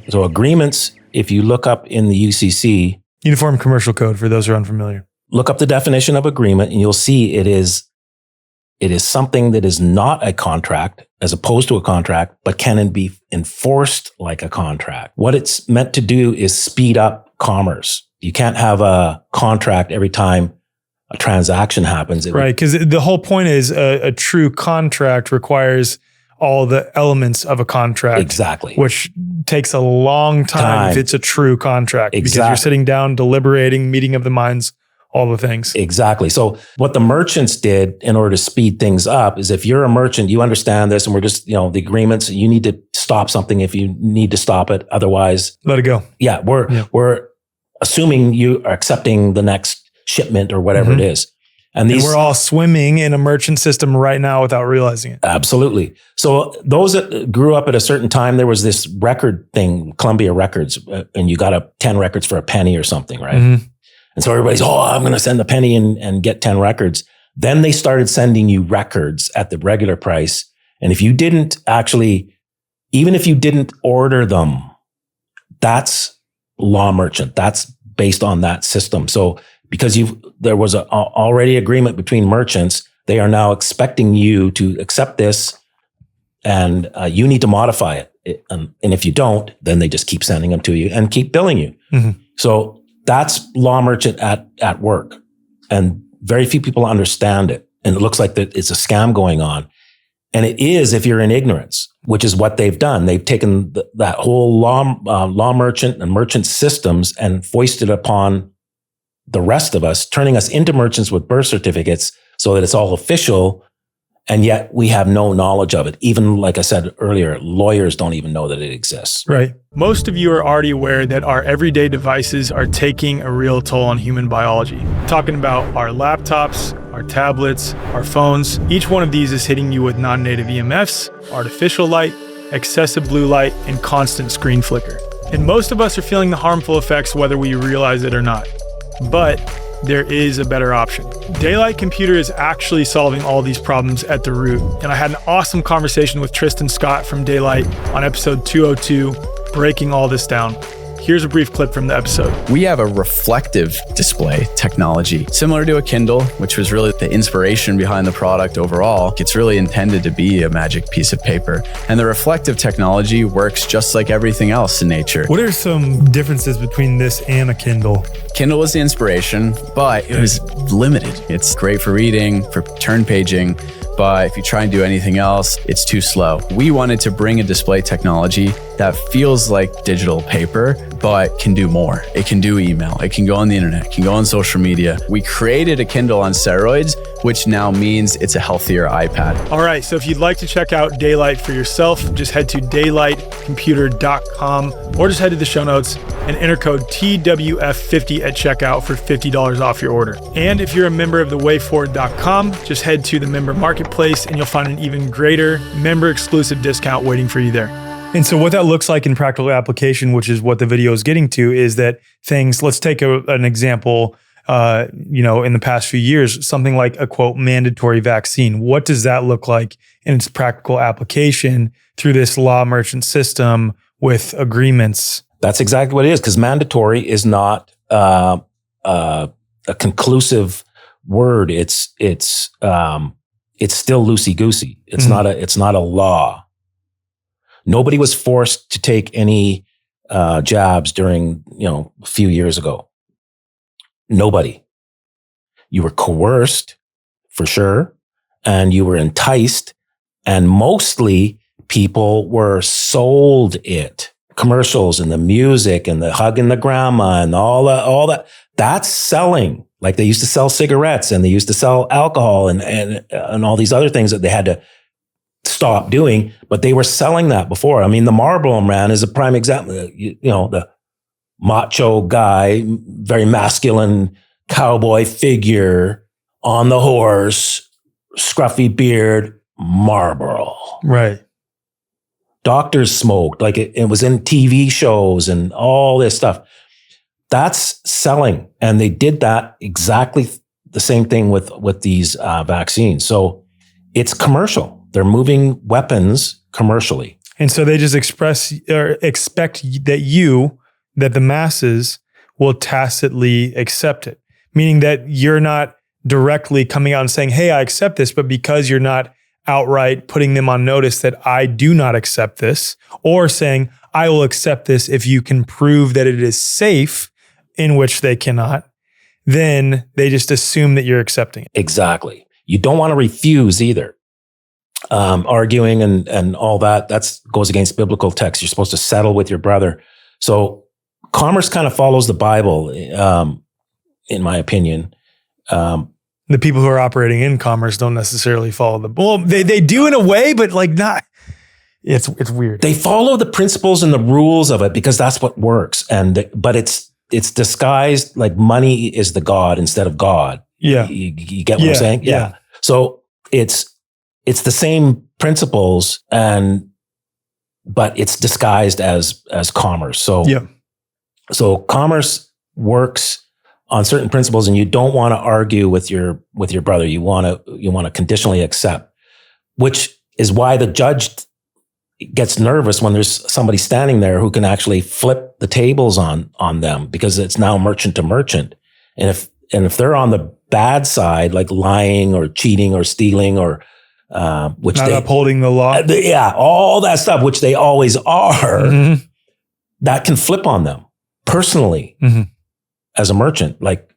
So agreements, if you look up in the UCC, Uniform Commercial Code, for those who are unfamiliar. Look up the definition of agreement and you'll see it is something that is not a contract as opposed to a contract, but can be enforced like a contract. What it's meant to do is speed up commerce. You can't have a contract every time a transaction happens. Right, because the whole point is a true contract requires all the elements of a contract. Exactly. Which takes a long time if it's a true contract. Exactly. Because you're sitting down, deliberating, meeting of the minds, all the things. Exactly. So what the merchants did in order to speed things up is if you're a merchant, you understand this and we're just, the agreements, you need to stop something if you need to stop it. Otherwise, let it go. Yeah. We're assuming you are accepting the next shipment or whatever it is. And we're all swimming in a merchant system right now without realizing it. Absolutely. So those that grew up at a certain time, there was this record thing, Columbia Records, and you got 10 records for a penny or something, right? Mm-hmm. And so everybody's, I'm going to send a penny and get 10 records. Then they started sending you records at the regular price. And if you didn't even if you didn't order them, that's law merchant. That's based on that system. So because there was already agreement between merchants, they are now expecting you to accept this and you need to modify it. And if you don't, then they just keep sending them to you and keep billing you. Mm-hmm. So that's law merchant at work. And very few people understand it. And it looks like that it's a scam going on. And it is if you're in ignorance, which is what they've done. They've taken that whole law merchant and merchant systems and foisted upon the rest of us, turning us into merchants with birth certificates so that it's all official. And yet we have no knowledge of it. Even like I said earlier, lawyers don't even know that it exists. Right. Most of you are already aware that our everyday devices are taking a real toll on human biology. Talking about our laptops, our tablets, our phones. Each one of these is hitting you with non-native EMFs, artificial light, excessive blue light, and constant screen flicker. And most of us are feeling the harmful effects whether we realize it or not. But there is a better option. Daylight Computer is actually solving all these problems at the root. And I had an awesome conversation with Tristan Scott from Daylight on episode 202, breaking all this down. Here's a brief clip from the episode. We have a reflective display technology, similar to a Kindle, which was really the inspiration behind the product overall. It's really intended to be a magic piece of paper. And the reflective technology works just like everything else in nature. What are some differences between this and a Kindle? Kindle was the inspiration, but it was limited. It's great for reading, for turn paging, but if you try and do anything else, it's too slow. We wanted to bring a display technology that feels like digital paper, but can do more. It can do email, it can go on the internet, it can go on social media. We created a Kindle on steroids, which now means it's a healthier iPad. All right, so if you'd like to check out Daylight for yourself, just head to daylightcomputer.com or just head to the show notes and enter code TWF50 at checkout for $50 off your order. And if you're a member of the wayforward.com, just head to the member marketplace and you'll find an even greater member exclusive discount waiting for you there. And so what that looks like in practical application, which is what the video is getting to, is that things, let's take an example, in the past few years, something like a quote, mandatory vaccine. What does that look like in its practical application through this law merchant system with agreements? That's exactly what it is, because mandatory is not a conclusive word. It's still loosey-goosey. It's not a law. Nobody was forced to take any jabs during, a few years ago. Nobody. You were coerced, for sure, and you were enticed, and mostly people were sold it. Commercials and the music and the hugging the grandma and all that. That's selling. Like they used to sell cigarettes and they used to sell alcohol and all these other things that they had to stop doing, but they were selling that before. I mean, the Marlboro Man is a prime example. The macho guy, very masculine cowboy figure on the horse, scruffy beard, Marlboro. Right. Doctors smoked, like it was in TV shows and all this stuff. That's selling. And they did that exactly the same thing with these vaccines. So it's commercial. They're moving weapons commercially. And so they just expect that the masses will tacitly accept it, meaning that you're not directly coming out and saying, hey, I accept this, but because you're not outright putting them on notice that I do not accept this, or saying, I will accept this if you can prove that it is safe, in which they cannot, then they just assume that you're accepting it. Exactly. You don't want to refuse either. Arguing and all that goes against biblical text. You're supposed to settle with your brother. So commerce kind of follows the Bible, in my opinion. The people who are operating in commerce don't necessarily follow they do in a way, but like not. It's weird. They follow the principles and the rules of it because that's what works. But it's disguised like money is the God instead of God. Yeah, you get what I'm saying? Yeah. So it's the same principles but it's disguised as commerce. So So commerce works on certain principles, and you don't want to argue with your brother. You want to conditionally accept, which is why the judge gets nervous when there's somebody standing there who can actually flip the tables on them, because it's now merchant to merchant. And if they're on the bad side, like lying or cheating or stealing or which not upholding the law, all that stuff, which they always are, that can flip on them personally as a merchant. Like,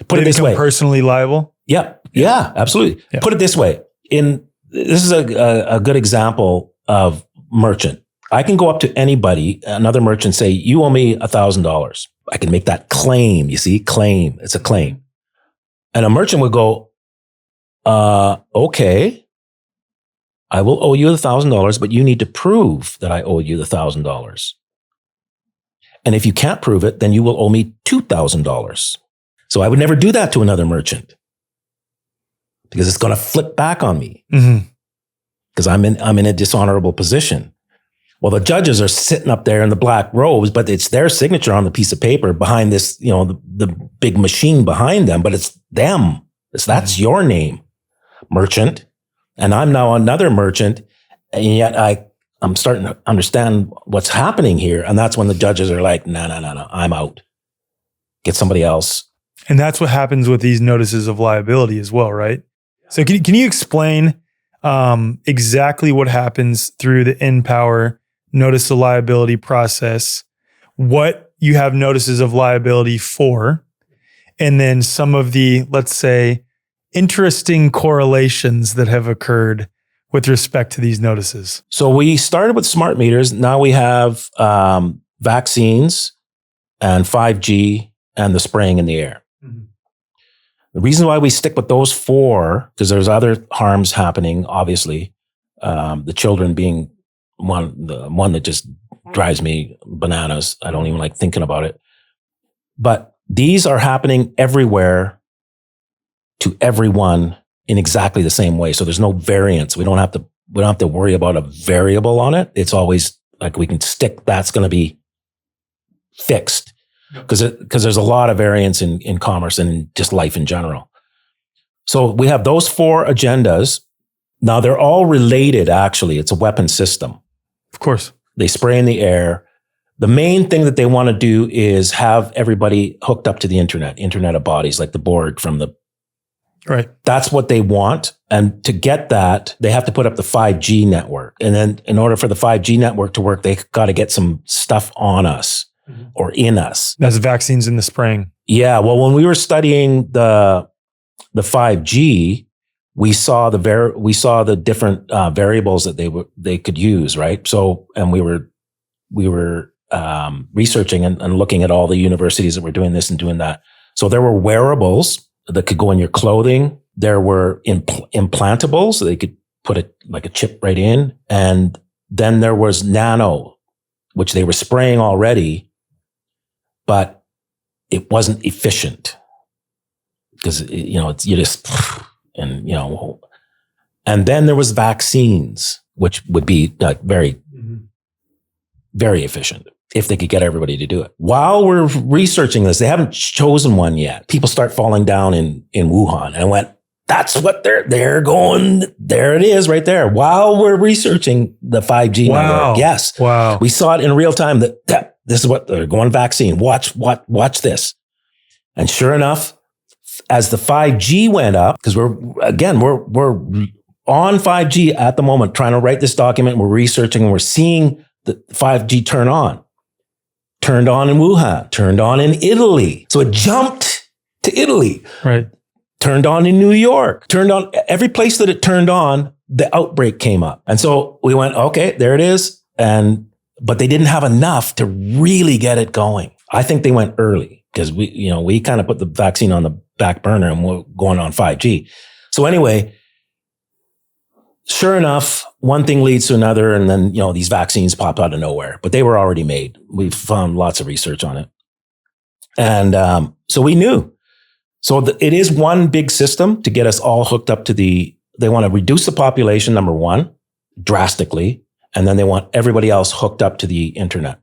put it this way, personally liable. Yeah, absolutely. Yeah. Put it this way. This is a good example of merchant. I can go up to anybody, another merchant, say, you owe me $1,000. I can make that claim. You see, claim. It's a claim. And a merchant would go, okay, I will owe you $1,000, but you need to prove that I owe you the $1,000. And if you can't prove it, then you will owe me $2,000. So I would never do that to another merchant, because it's going to flip back on me, because I'm in a dishonorable position. Well, the judges are sitting up there in the black robes, but it's their signature on the piece of paper behind this, the big machine behind them, but it's them. That's your name, merchant. And I'm now another merchant. And yet I'm starting to understand what's happening here. And that's when the judges are like, no, I'm out. Get somebody else. And that's what happens with these notices of liability as well, right? So can you explain exactly what happens through the InPower notice of liability process, what you have notices of liability for, and then some of the, let's say, interesting correlations that have occurred with respect to these notices? So we started with smart meters. Now we have vaccines and 5G and the spraying in the air. Mm-hmm. The reason why we stick with those four, because there's other harms happening, obviously, the children being the one that just drives me bananas. I don't even like thinking about it. But these are happening everywhere to everyone in exactly the same way. So there's no variance. We don't have to worry about a variable on it. It's always like we can stick, that's going to be fixed, because there's a lot of variance in commerce and in just life in general. So we have those four agendas. Now they're all related, actually. It's a weapon system. Of course. They spray in the air. The main thing that they want to do is have everybody hooked up to the Internet of Bodies, like the board from the... Right. That's what they want. And to get that, they have to put up the 5G network. And then in order for the 5G network to work, they got to get some stuff on us or in us. That's vaccines in the spraying. Yeah. Well, when we were studying the 5G, we saw the different variables that they could use, right? So, and we were researching and looking at all the universities that were doing this and doing that. So there were wearables that could go in your clothing. There were implantables, so they could put a chip right in. And then there was nano, which they were spraying already, but it wasn't efficient because, you just, and then there was vaccines, which would be very, very efficient if they could get everybody to do it. While we're researching this, they haven't chosen one yet. People start falling down in Wuhan, and I went, that's what they're going. There it is right there. While we're researching the 5G network. Yes. Wow. We saw it in real time that this is what they're going vaccine. Watch this. And sure enough, as the 5G went up, because we're on 5G at the moment, trying to write this document, we're researching and we're seeing the 5G turn on. Turned on in Wuhan, turned on in Italy. So it jumped to Italy. Right. Turned on in New York, turned on every place that it turned on, the outbreak came up. And so we went, okay, there it is. But they didn't have enough to really get it going. I think they went early because we kind of put the vaccine on the back burner and we're going on 5G. So anyway, sure enough, one thing leads to another, and then, these vaccines popped out of nowhere, but they were already made. We've found lots of research on it. And so we knew. So it is one big system to get us all hooked up to they want to reduce the population, number one, drastically, and then they want everybody else hooked up to the internet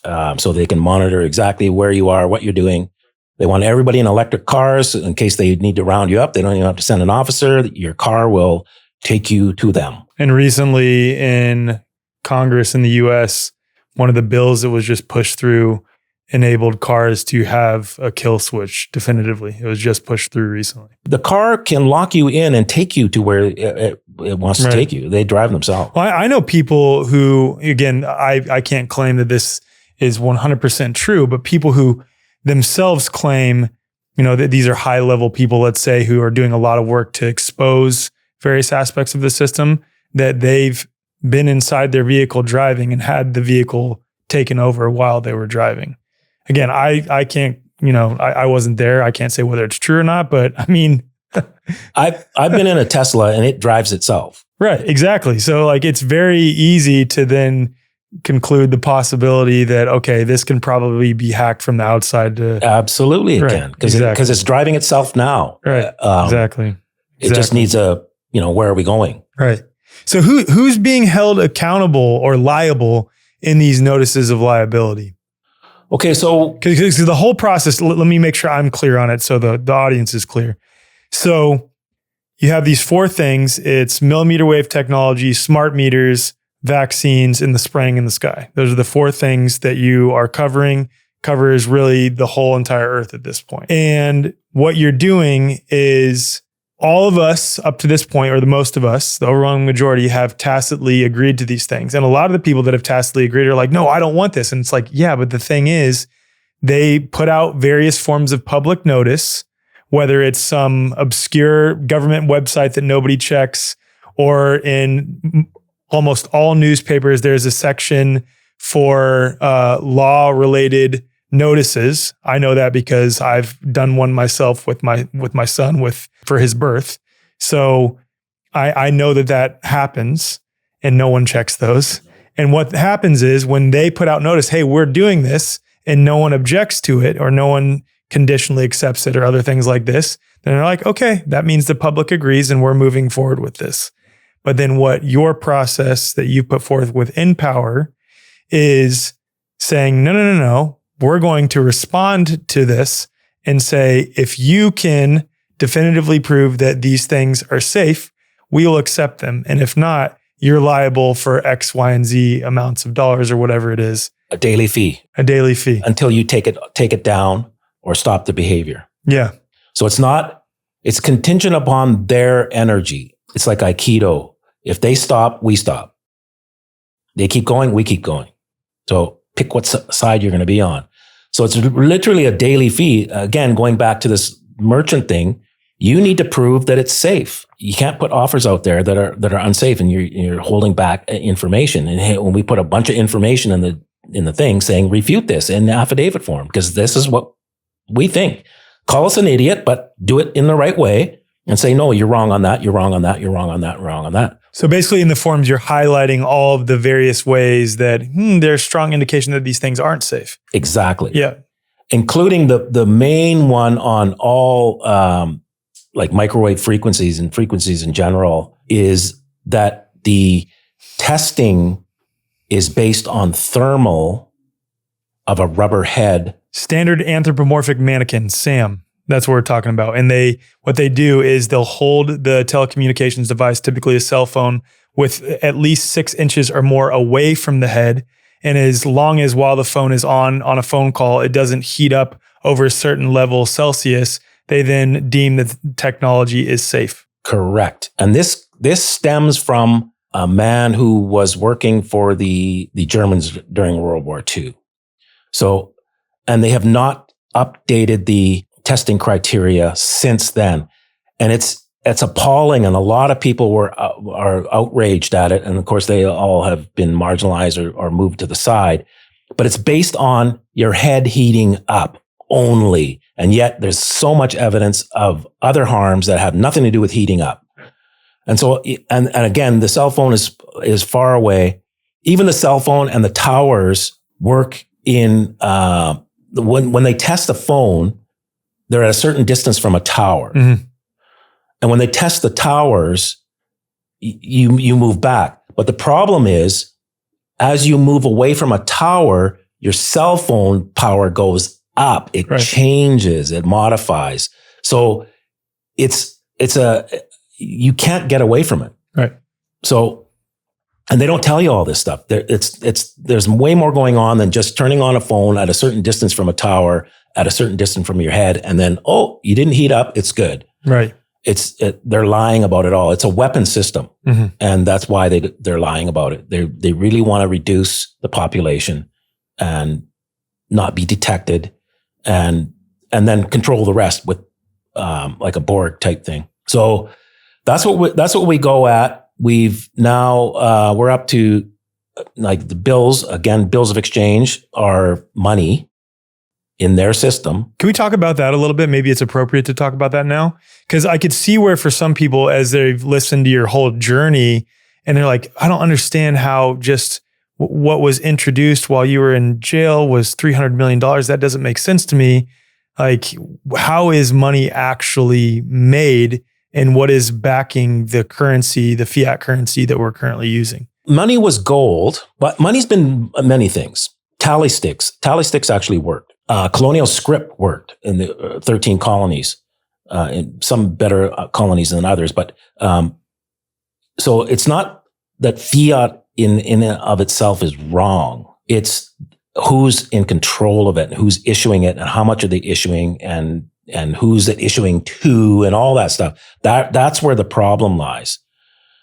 so they can monitor exactly where you are, what you're doing. They want everybody in electric cars in case they need to round you up. They don't even have to send an officer. Your car will take you to them. And recently in Congress in the US, one of the bills that was just pushed through enabled cars to have a kill switch definitively. It was just pushed through recently. The car can lock you in and take you to where it wants to take you. They drive themselves. Well, I know people who, again, I can't claim that this is 100% true, but people who themselves claim, that these are high level people, let's say, who are doing a lot of work to expose various aspects of the system, that they've been inside their vehicle driving and had the vehicle taken over while they were driving. Again, I can't, I wasn't there. I can't say whether it's true or not, but I mean, I've been in a Tesla and it drives itself. Right. Exactly. So it's very easy to then conclude the possibility that, okay, this can probably be hacked from the outside to. Absolutely it can. Because it's driving itself now. Right. Exactly. It just needs where are we going? Right. So who's being held accountable or liable in these notices of liability? Okay, so because the whole process, let me make sure I'm clear on it so the audience is clear. So you have these four things. It's millimeter wave technology, smart meters, vaccines, and the spraying in the sky. Those are the four things that you are covering. Covers really the whole entire earth at this point. And what you're doing is all of us up to this point, or the most of us, the overwhelming majority, have tacitly agreed to these things. And a lot of the people that have tacitly agreed are like, no, I don't want this. And it's like, yeah, but the thing is, they put out various forms of public notice whether it's some obscure government website that nobody checks, or in almost all newspapers, there's a section for law-related notices. I know that because I've done one myself with my son for his birth. So I know that happens, and no one checks those. And what happens is when they put out notice, hey, we're doing this, and no one objects to it, or no one conditionally accepts it, or other things like this, then they're like, okay, that means the public agrees and we're moving forward with this. But then what your process that you put forth with Empower is saying, no, we're going to respond to this and say, if you can definitively prove that these things are safe, we will accept them. And if not, you're liable for X, Y, and Z amounts of dollars or whatever it is. A daily fee. Until you take it down or stop the behavior. Yeah. So it's contingent upon their energy. It's like Aikido. If they stop, we stop. They keep going, we keep going. So pick what side you're going to be on. So it's literally a daily fee. Again, going back to this merchant thing, you need to prove that it's safe. You can't put offers out there that are unsafe, and you're holding back information. And when we put a bunch of information in the thing saying refute this in affidavit form, because this is what we think. Call us an idiot, but do it in the right way and say, no, you're wrong on that, you're wrong on that, you're wrong on that, wrong on that. So basically in the forms, you're highlighting all of the various ways that there's strong indication that these things aren't safe. Exactly. Yeah. Including the main one on all like microwave frequencies and frequencies in general is that the testing is based on thermal of a rubber head. Standard anthropomorphic mannequin, SAM. That's what we're talking about. And what they do is they'll hold the telecommunications device, typically a cell phone, with at least 6 inches or more away from the head. And as long as while the phone is on a phone call, it doesn't heat up over a certain level Celsius, they then deem that the technology is safe. Correct. And this stems from a man who was working for the Germans during World War II. So, and they have not updated the testing criteria since then. And it's appalling. And a lot of people are outraged at it. And of course, they all have been marginalized or moved to the side. But it's based on your head heating up only. And yet there's so much evidence of other harms that have nothing to do with heating up. And so, and again, the cell phone is far away. Even the cell phone and the towers work in, when they test the phone, they're at a certain distance from a tower. Mm-hmm. And when they test the towers, you move back. But the problem is, as you move away from a tower, your cell phone power goes up. It changes, it modifies. So you can't get away from it. Right. So, and they don't tell you all this stuff. There's way more going on than just turning on a phone at a certain distance from a tower, at a certain distance from your head, and then, oh, you didn't heat up, it's good. Right. They're lying about it all. It's a weapon system. Mm-hmm. And that's why they're lying about it. They really want to reduce the population and not be detected, and then control the rest with like a Borg type thing. So that's what we go at. We've now we're up to like the bills of exchange are money in their system. Can we talk about that a little bit? Maybe it's appropriate to talk about that now, because I could see where for some people, as they've listened to your whole journey, and they're like, I don't understand how just what was introduced while you were in jail was $300 million. That doesn't make sense to me. Like, how is money actually made, and what is backing the currency, the fiat currency that we're currently using? Money was gold, but money's been many things. Tally sticks actually worked. Colonial script worked in the 13 colonies, in some better colonies than others. But so it's not that fiat in and of itself is wrong. It's who's in control of it, and who's issuing it, and how much are they issuing, and who's it issuing to, and all that stuff. That's where the problem lies.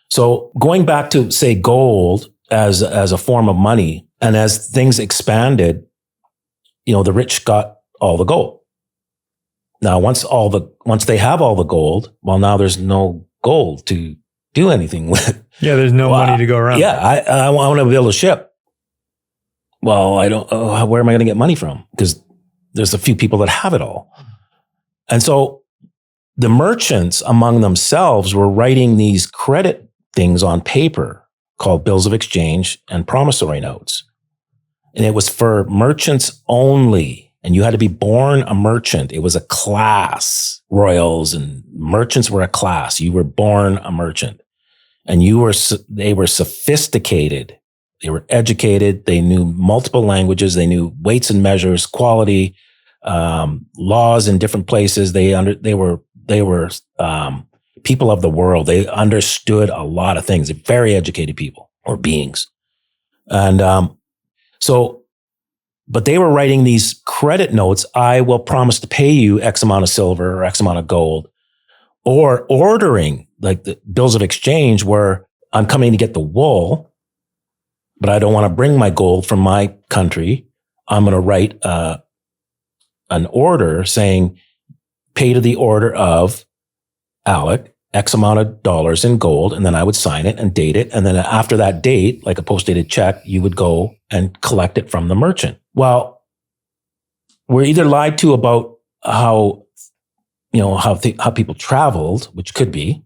So going back to, say, gold as a form of money, and as things expanded, the rich got all the gold. Now, once they have all the gold, well, now there's no gold to do anything with. Yeah, there's no money to go around. Yeah, I want to build a ship. Well, I don't. Where am I going to get money from? Because there's a few people that have it all, and so the merchants among themselves were writing these credit things on paper called bills of exchange and promissory notes, and it was for merchants only. And you had to be born a merchant. It was a class. Royals and merchants were a class. You were born a merchant. And they were sophisticated. They were educated. They knew multiple languages. They knew weights and measures, quality, laws in different places. They were people of the world. They understood a lot of things. They're very educated people or beings. And but they were writing these credit notes. I will promise to pay you X amount of silver or X amount of gold, or ordering like the bills of exchange where I'm coming to get the wool, but I don't want to bring my gold from my country. I'm going to write an order saying, pay to the order of Alec, X amount of dollars in gold. And then I would sign it and date it. And then after that date, like a post-dated check, you would go and collect it from the merchant. Well, we're either lied to about how people traveled, which could be.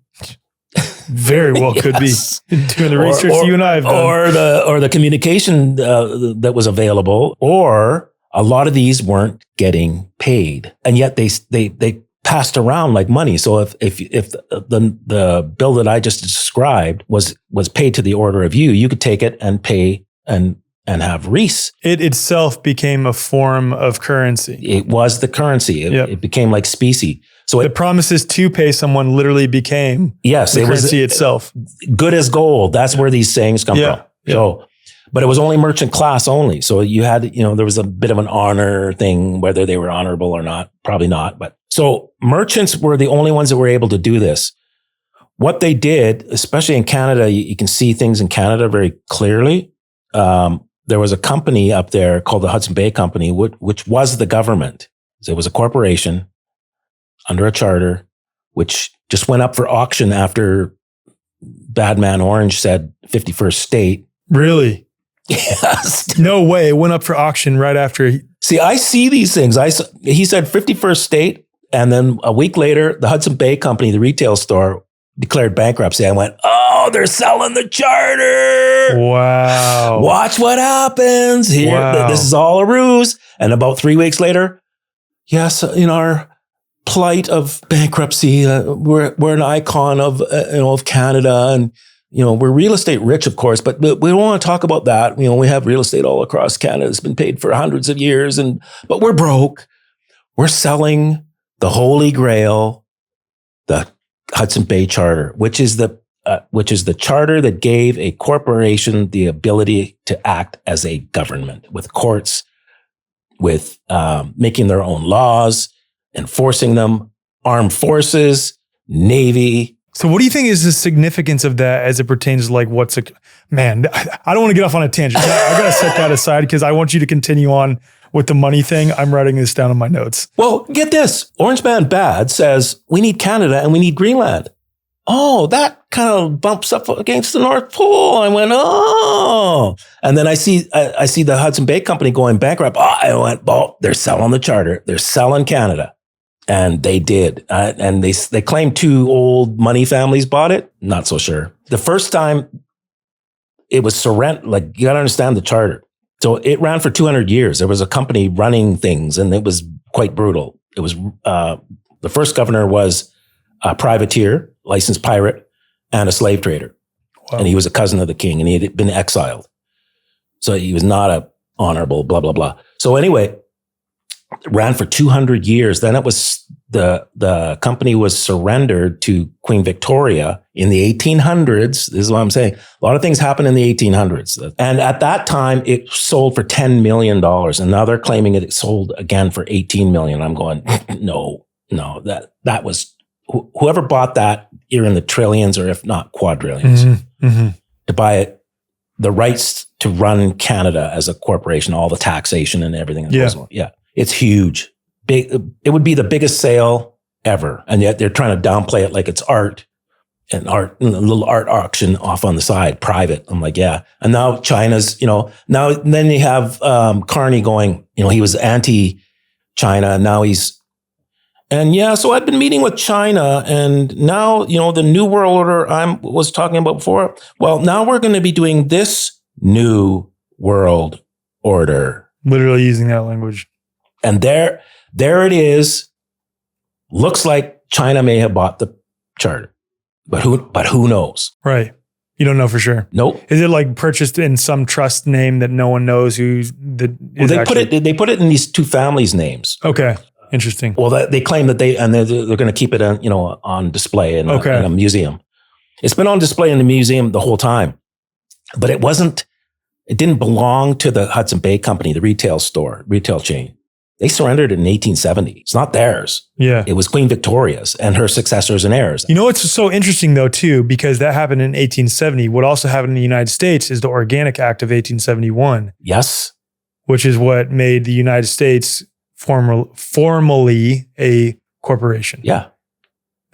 Very well could be. Doing the research you and I have done. Or the communication that was available, or a lot of these weren't getting paid. And yet they passed around like money. So if the bill that I just described was paid to the order of you could take it and pay and have Reese. It itself became a form of currency. It was the currency. It became like specie. So the promises to pay someone literally became the currency itself. Good as gold. That's where these sayings come from. Yeah. So, but it was only merchant class only. So you had, there was a bit of an honor thing, whether they were honorable or not, probably not. But so merchants were the only ones that were able to do this. What they did, especially in Canada, you can see things in Canada very clearly. There was a company up there called the Hudson Bay Company, which was the government. So it was a corporation under a charter, which just went up for auction after Badman Orange said 51st state. Really? Yes. No way. It went up for auction right after. See, I see these things. He said 51st state. And then a week later, the Hudson Bay Company, the retail store, declared bankruptcy. I went, oh, they're selling the charter. Wow. Watch what happens here. Wow. This is all a ruse. And about 3 weeks later, yes, in our plight of bankruptcy, we're an icon of Canada, and we're real estate rich, of course, but we don't want to talk about that. We have real estate all across Canada. It's been paid for hundreds of years, but we're broke. We're selling the Holy Grail, the Hudson Bay Charter, which is the charter that gave a corporation the ability to act as a government with courts, with making their own laws, enforcing them, armed forces, Navy. So what do you think is the significance of that as it pertains to I don't want to get off on a tangent. I got to set that aside because I want you to continue on with the money thing. I'm writing this down in my notes. Well, get this. Orange Man Bad says, we need Canada and we need Greenland. Oh, that kind of bumps up against the North Pole. I went, oh. And then I see the Hudson Bay Company going bankrupt. Oh, I went, oh, they're selling the charter. They're selling Canada. And they did. And they claim 2 old money families bought it. Not so sure. The first time it was surrendered, you got to understand the charter. So it ran for 200 years. There was a company running things, and it was quite brutal. It was the first governor was a privateer, licensed pirate, and a slave trader. Wow. And he was a cousin of the king, and he had been exiled. So he was not a honorable, blah, blah, blah. So anyway, it ran for 200 years. Then it was the company was surrendered to Queen Victoria in the 1800s. This is what I'm saying. A lot of things happened in the 1800s. And at that time, it sold for $10 million. And now they're claiming it sold again for $18 million. I'm going, no, that was, whoever bought that, you're in the trillions, or if not quadrillions, to buy it, the rights to run Canada as a corporation, all the taxation and everything. Yeah. It's huge. it would be the biggest sale ever. And yet they're trying to downplay it like it's art and a little art auction off on the side, private. I'm like, yeah. And now China's, then you have Carney going, he was anti-China, and now so I've been meeting with China, and now, the New World Order I was talking about before. Well, now we're going to be doing this New World Order. Literally using that language. And there it is. Looks like China may have bought the charter, but who knows? Right. You don't know for sure. Nope. Is it like purchased in some trust name that no one knows who they put it in these two families' names. Okay. Interesting. Well, they claim that they're going to keep it on display in a museum. It's been on display in the museum the whole time, but it didn't belong to the Hudson Bay Company, the retail chain. They surrendered it in 1870. It's not theirs. Yeah. It was Queen Victoria's and her successors and heirs. It's so interesting though, too, because that happened in 1870. What also happened in the United States is the Organic Act of 1871. Yes. Which is what made the United States formally a corporation. Yeah.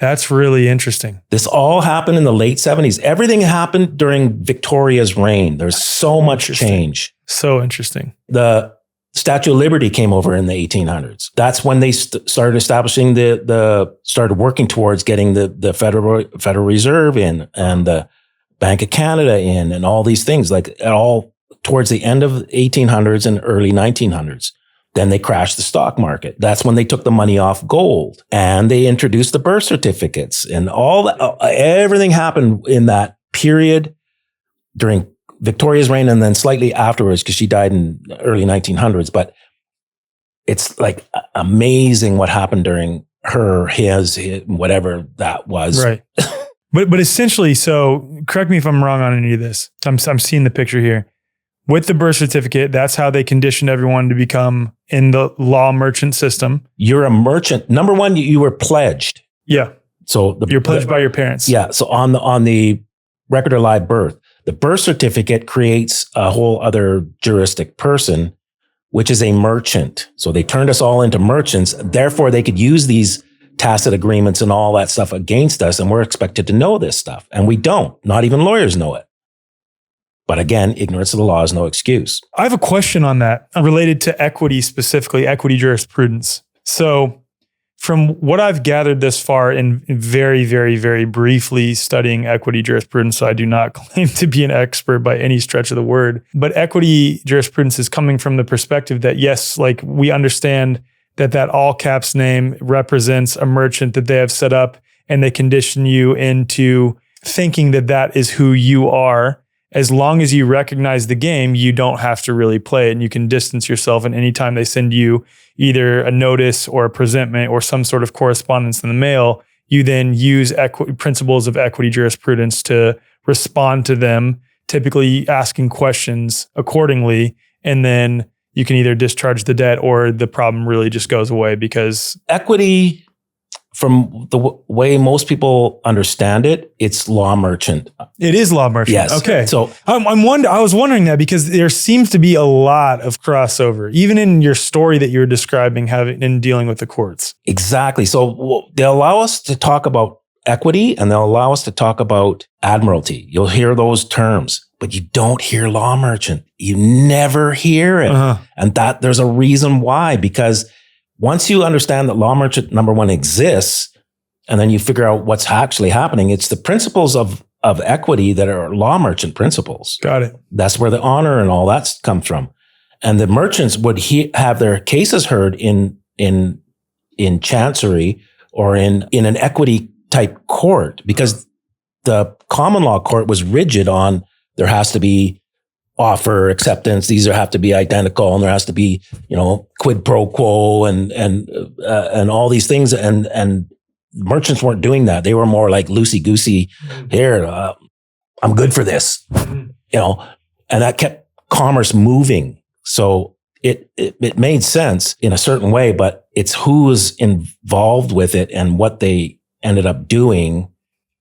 That's really interesting. This all happened in the late 70s. Everything happened during Victoria's reign. There's so much change. So interesting. The Statue of Liberty came over in the 1800s. That's when they started establishing started working towards getting the Federal Reserve in and the Bank of Canada in and all these things, like all towards the end of 1800s and early 1900s. Then they crashed the stock market. That's when they took the money off gold, and they introduced the birth certificates, and all that. Everything happened in that period during Victoria's reign, and then slightly afterwards, because she died in the early 1900s. But it's like amazing what happened during his, whatever that was. Right. But essentially, so correct me if I'm wrong on any of this. I'm seeing the picture here. With the birth certificate, that's how they conditioned everyone to become in the law merchant system. You're a merchant. Number one, you were pledged. Yeah. So you're pledged by your parents. Yeah. So on the record of live birth, the birth certificate creates a whole other juristic person, which is a merchant. So they turned us all into merchants. Therefore, they could use these tacit agreements and all that stuff against us. And we're expected to know this stuff. And we don't. Not even lawyers know it. But again, ignorance of the law is no excuse. I have a question on that related to equity, specifically equity jurisprudence. So from what I've gathered this far in very, very, very briefly studying equity jurisprudence, so I do not claim to be an expert by any stretch of the word, but equity jurisprudence is coming from the perspective that, yes, like we understand that all caps name represents a merchant that they have set up, and they condition you into thinking that is who you are. As long as you recognize the game, you don't have to really play it, and you can distance yourself. And anytime they send you either a notice or a presentment or some sort of correspondence in the mail, you then use principles of equity jurisprudence to respond to them, typically asking questions accordingly. And then you can either discharge the debt or the problem really just goes away, because equity, from the way most people understand it, it's law merchant. It is law merchant. Yes. Okay. So I was wondering that because there seems to be a lot of crossover, even in your story that you were describing, in dealing with the courts. Exactly. So they'll allow us to talk about equity, and they'll allow us to talk about admiralty. You'll hear those terms, but you don't hear law merchant. You never hear it. Uh-huh. And that there's a reason why, because once you understand that law merchant, number one, exists, and then you figure out what's actually happening, it's the principles of equity that are law merchant principles. Got it. That's where the honor and all that comes from. And the merchants would have their cases heard in chancery or in an equity type court, because the common law court was rigid on there has to be offer, acceptance, these have to be identical, and there has to be, quid pro quo and all these things. And merchants weren't doing that. They were more like loosey-goosey. Here, I'm good for this, and that kept commerce moving. So it made sense in a certain way, but it's who was involved with it and what they ended up doing,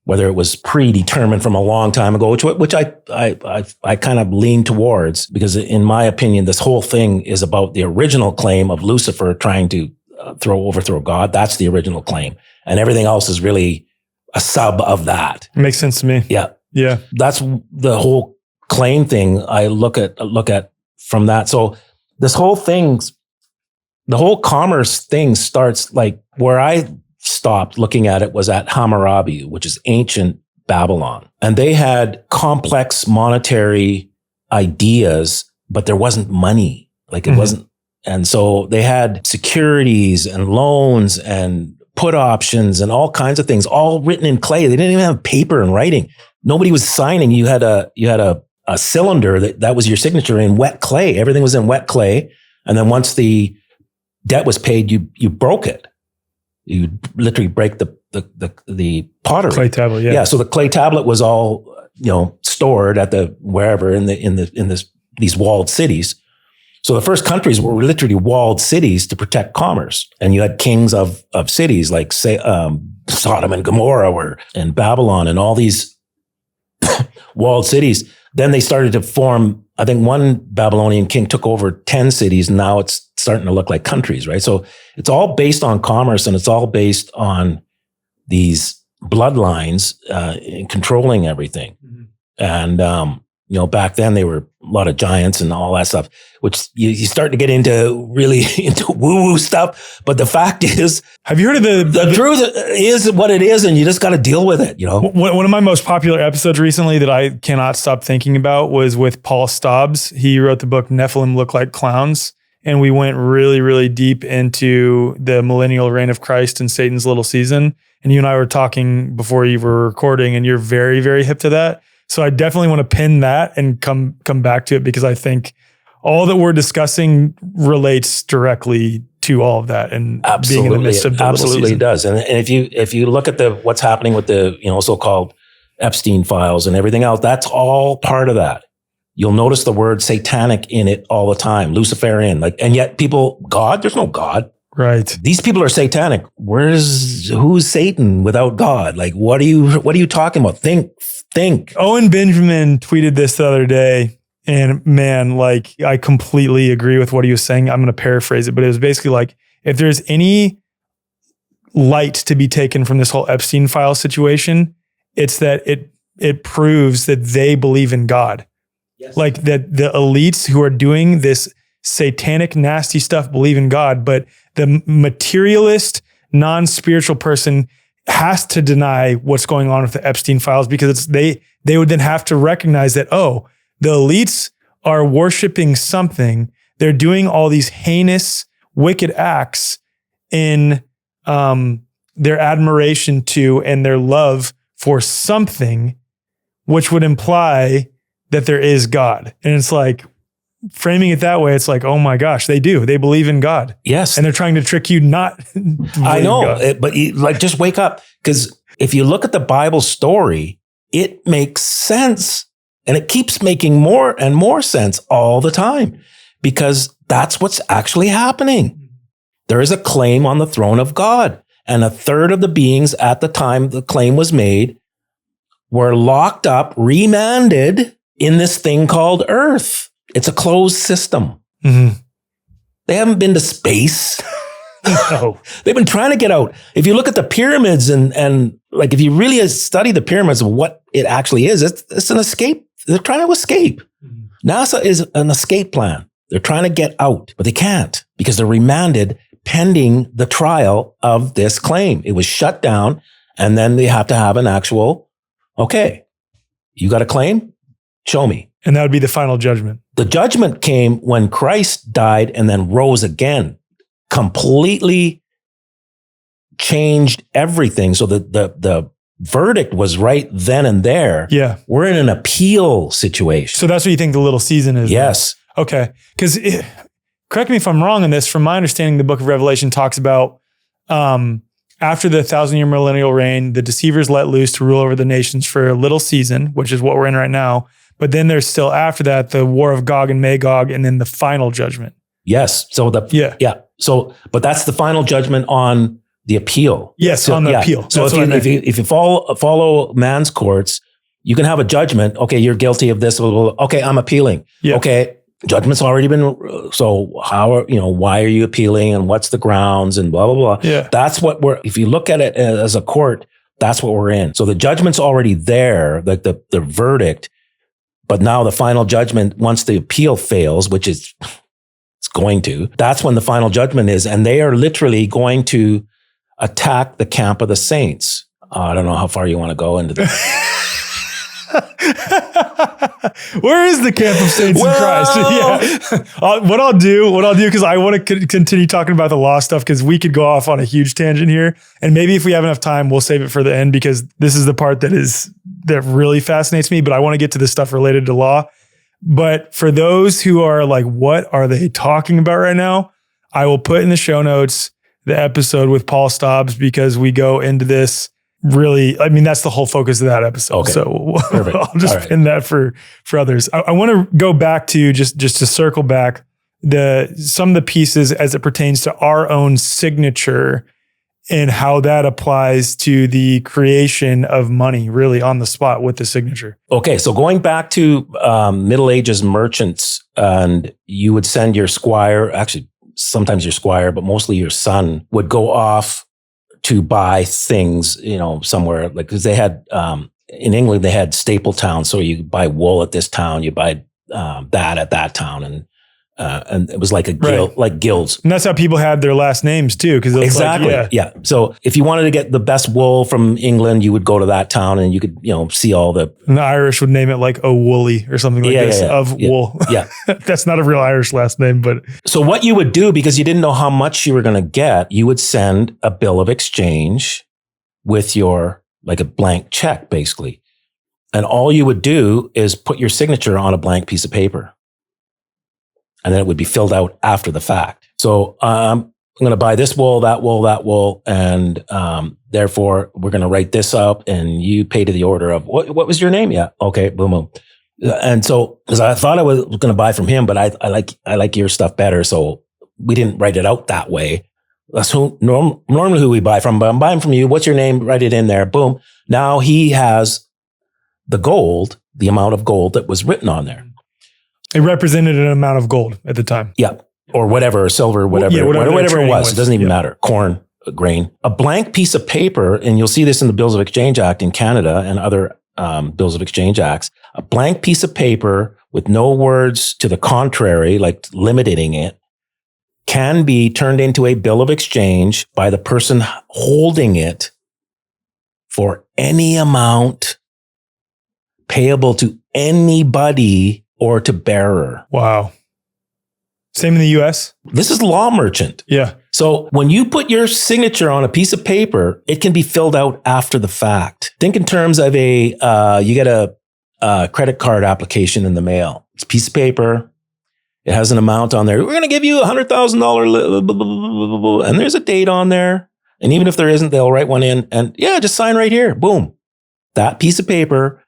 whether it was predetermined from a long time ago, which I kind of lean towards, because in my opinion, this whole thing is about the original claim of Lucifer trying to overthrow God. That's the original claim. And everything else is really a sub of that. Makes sense to me. Yeah. Yeah. That's the whole claim thing I look at from that. So this whole thing's, the whole commerce thing starts like where I stopped looking at it was at Hammurabi, which is ancient Babylon. And they had complex monetary ideas, but there wasn't money. Like it wasn't. And so they had securities and loans and put options and all kinds of things, all written in clay. They didn't even have paper and writing. Nobody was signing. You had a cylinder that was your signature in wet clay. Everything was in wet clay. And then once the debt was paid, you broke it. You literally break the pottery. Clay tablet, yeah. Yeah. So the clay tablet was all, stored at the wherever in these walled cities. So the first countries were literally walled cities to protect commerce. And you had kings of cities like Sodom and Gomorrah and Babylon and all these walled cities. Then they started to form, I think one Babylonian king took over 10 cities. And now it's starting to look like countries, right? So it's all based on commerce and it's all based on these bloodlines in controlling everything. And, back then they were a lot of giants and all that stuff, which you start to get into really into woo-woo stuff. But the fact is, have you heard of the truth is what it is, and you just got to deal with it, One of my most popular episodes recently that I cannot stop thinking about was with Paul Stobbs. He wrote the book Nephilim Look Like Clowns. And we went really, really deep into the millennial reign of Christ and Satan's little season. And you and I were talking before you were recording, and you're very, very hip to that. So I definitely want to pin that and come back to it, because I think all that we're discussing relates directly to all of that. And being in the midst of the absolutely it does. And if you look at what's happening with the so-called Epstein files and everything else, that's all part of that. You'll notice the word satanic in it all the time, Luciferian, and yet God, there's no God. Right. These people are satanic. Who's Satan without God? Like, what are you talking about? Think. Owen Benjamin tweeted this the other day, and man, I completely agree with what he was saying. I'm going to paraphrase it, but it was basically like, if there's any light to be taken from this whole Epstein file situation, it's that it proves that they believe in God. Yes. Like that the elites who are doing this satanic, nasty stuff believe in God, but the materialist, non-spiritual person has to deny what's going on with the Epstein files, because they would then have to recognize that, the elites are worshiping something. They're doing all these heinous, wicked acts in their admiration to and their love for something, which would imply that there is God. And it's like, framing it that way, it's like, oh my gosh, they do. They believe in God. Yes. And they're trying to trick you not to I know, but just wake up. Because if you look at the Bible story, it makes sense. And it keeps making more and more sense all the time, because that's what's actually happening. There is a claim on the throne of God. And a third of the beings at the time the claim was made were locked up, remanded in this thing called Earth. It's a closed system. Mm-hmm. They haven't been to space. No. They've been trying to get out. If you look at the pyramids and if you really study the pyramids of what it actually is, it's an escape. They're trying to escape. Mm-hmm. NASA is an escape plan. They're trying to get out, but they can't, because they're remanded pending the trial of this claim. It was shut down, and then they have to have an actual, okay, you got a claim? Show me. And that would be the final judgment. The judgment came when Christ died and then rose again, completely changed everything. So the verdict was right then and there. Yeah. We're in an appeal situation. So that's what you think the little season is? Yes. Then? Okay. Because correct me if I'm wrong on this. From my understanding, the book of Revelation talks about after the 1,000-year millennial reign, the deceivers let loose to rule over the nations for a little season, which is what we're in right now. But then there's still after that, the war of Gog and Magog, and then the final judgment. Yes. So but that's the final judgment on the appeal. Yes, so, on the appeal. So if you follow man's courts, you can have a judgment. Okay, you're guilty of this. Okay, I'm appealing. Yeah. Okay, judgment's already been, so why are you appealing and what's the grounds and blah, blah, blah. Yeah. That's what if you look at it as a court, that's what we're in. So the judgment's already there, like the verdict, but now the final judgment, once the appeal fails, which it's going to, that's when the final judgment is. And they are literally going to attack the camp of the saints. I don't know how far you want to go into that. Where is the camp of saints in Christ? Yeah. What I'll do, because I want to continue talking about the law stuff, because we could go off on a huge tangent here. And maybe if we have enough time, we'll save it for the end, because this is the part that really fascinates me. But I want to get to the stuff related to law. But for those who are like, what are they talking about right now? I will put in the show notes the episode with Paul Stobbs, because we go into this. Really, I mean, that's the whole focus of that episode. Okay. So I'll just pin that for others. I want to go back to just to circle back some of the pieces as it pertains to our own signature and how that applies to the creation of money really on the spot with the signature. Okay. So going back to Middle Ages merchants, and you would send your squire, actually sometimes your squire, but mostly your son would go off to buy things, somewhere, like, because they had, in England, they had staple towns. So you buy wool at this town, you buy that at that town. And it was like a guild, like guilds. And that's how people had their last names too. Cause exactly. Yeah. So if you wanted to get the best wool from England, you would go to that town and you could, see all the. And the Irish would name it like a woolly or something like this of wool. Yeah. That's not a real Irish last name, but. So what you would do, because you didn't know how much you were going to get, you would send a bill of exchange with like a blank check, basically. And all you would do is put your signature on a blank piece of paper. And then it would be filled out after the fact. So I'm going to buy this wool, that wool, and therefore we're going to write this up, and you pay to the order of what was your name? Yeah, okay, boom, boom. And so because I thought I was going to buy from him, but I like your stuff better, so we didn't write it out that way. That's normally who we buy from, but I'm buying from you. What's your name? Write it in there. Boom. Now he has the gold, the amount of gold that was written on there. It represented an amount of gold at the time. Yeah. Or whatever, silver, whatever it was. It doesn't even matter. Corn, grain. A blank piece of paper, and you'll see this in the Bills of Exchange Act in Canada and other Bills of Exchange Acts, a blank piece of paper with no words to the contrary, like limiting it, can be turned into a bill of exchange by the person holding it for any amount payable to anybody or to bearer. Wow. Same in the US? This is law merchant. Yeah. So when you put your signature on a piece of paper, it can be filled out after the fact. Think in terms of you get a credit card application in the mail. It's a piece of paper. It has an amount on there. We're going to give you $100,000, and there's a date on there. And even if there isn't, they'll write one in, and just sign right here. Boom. That piece of paper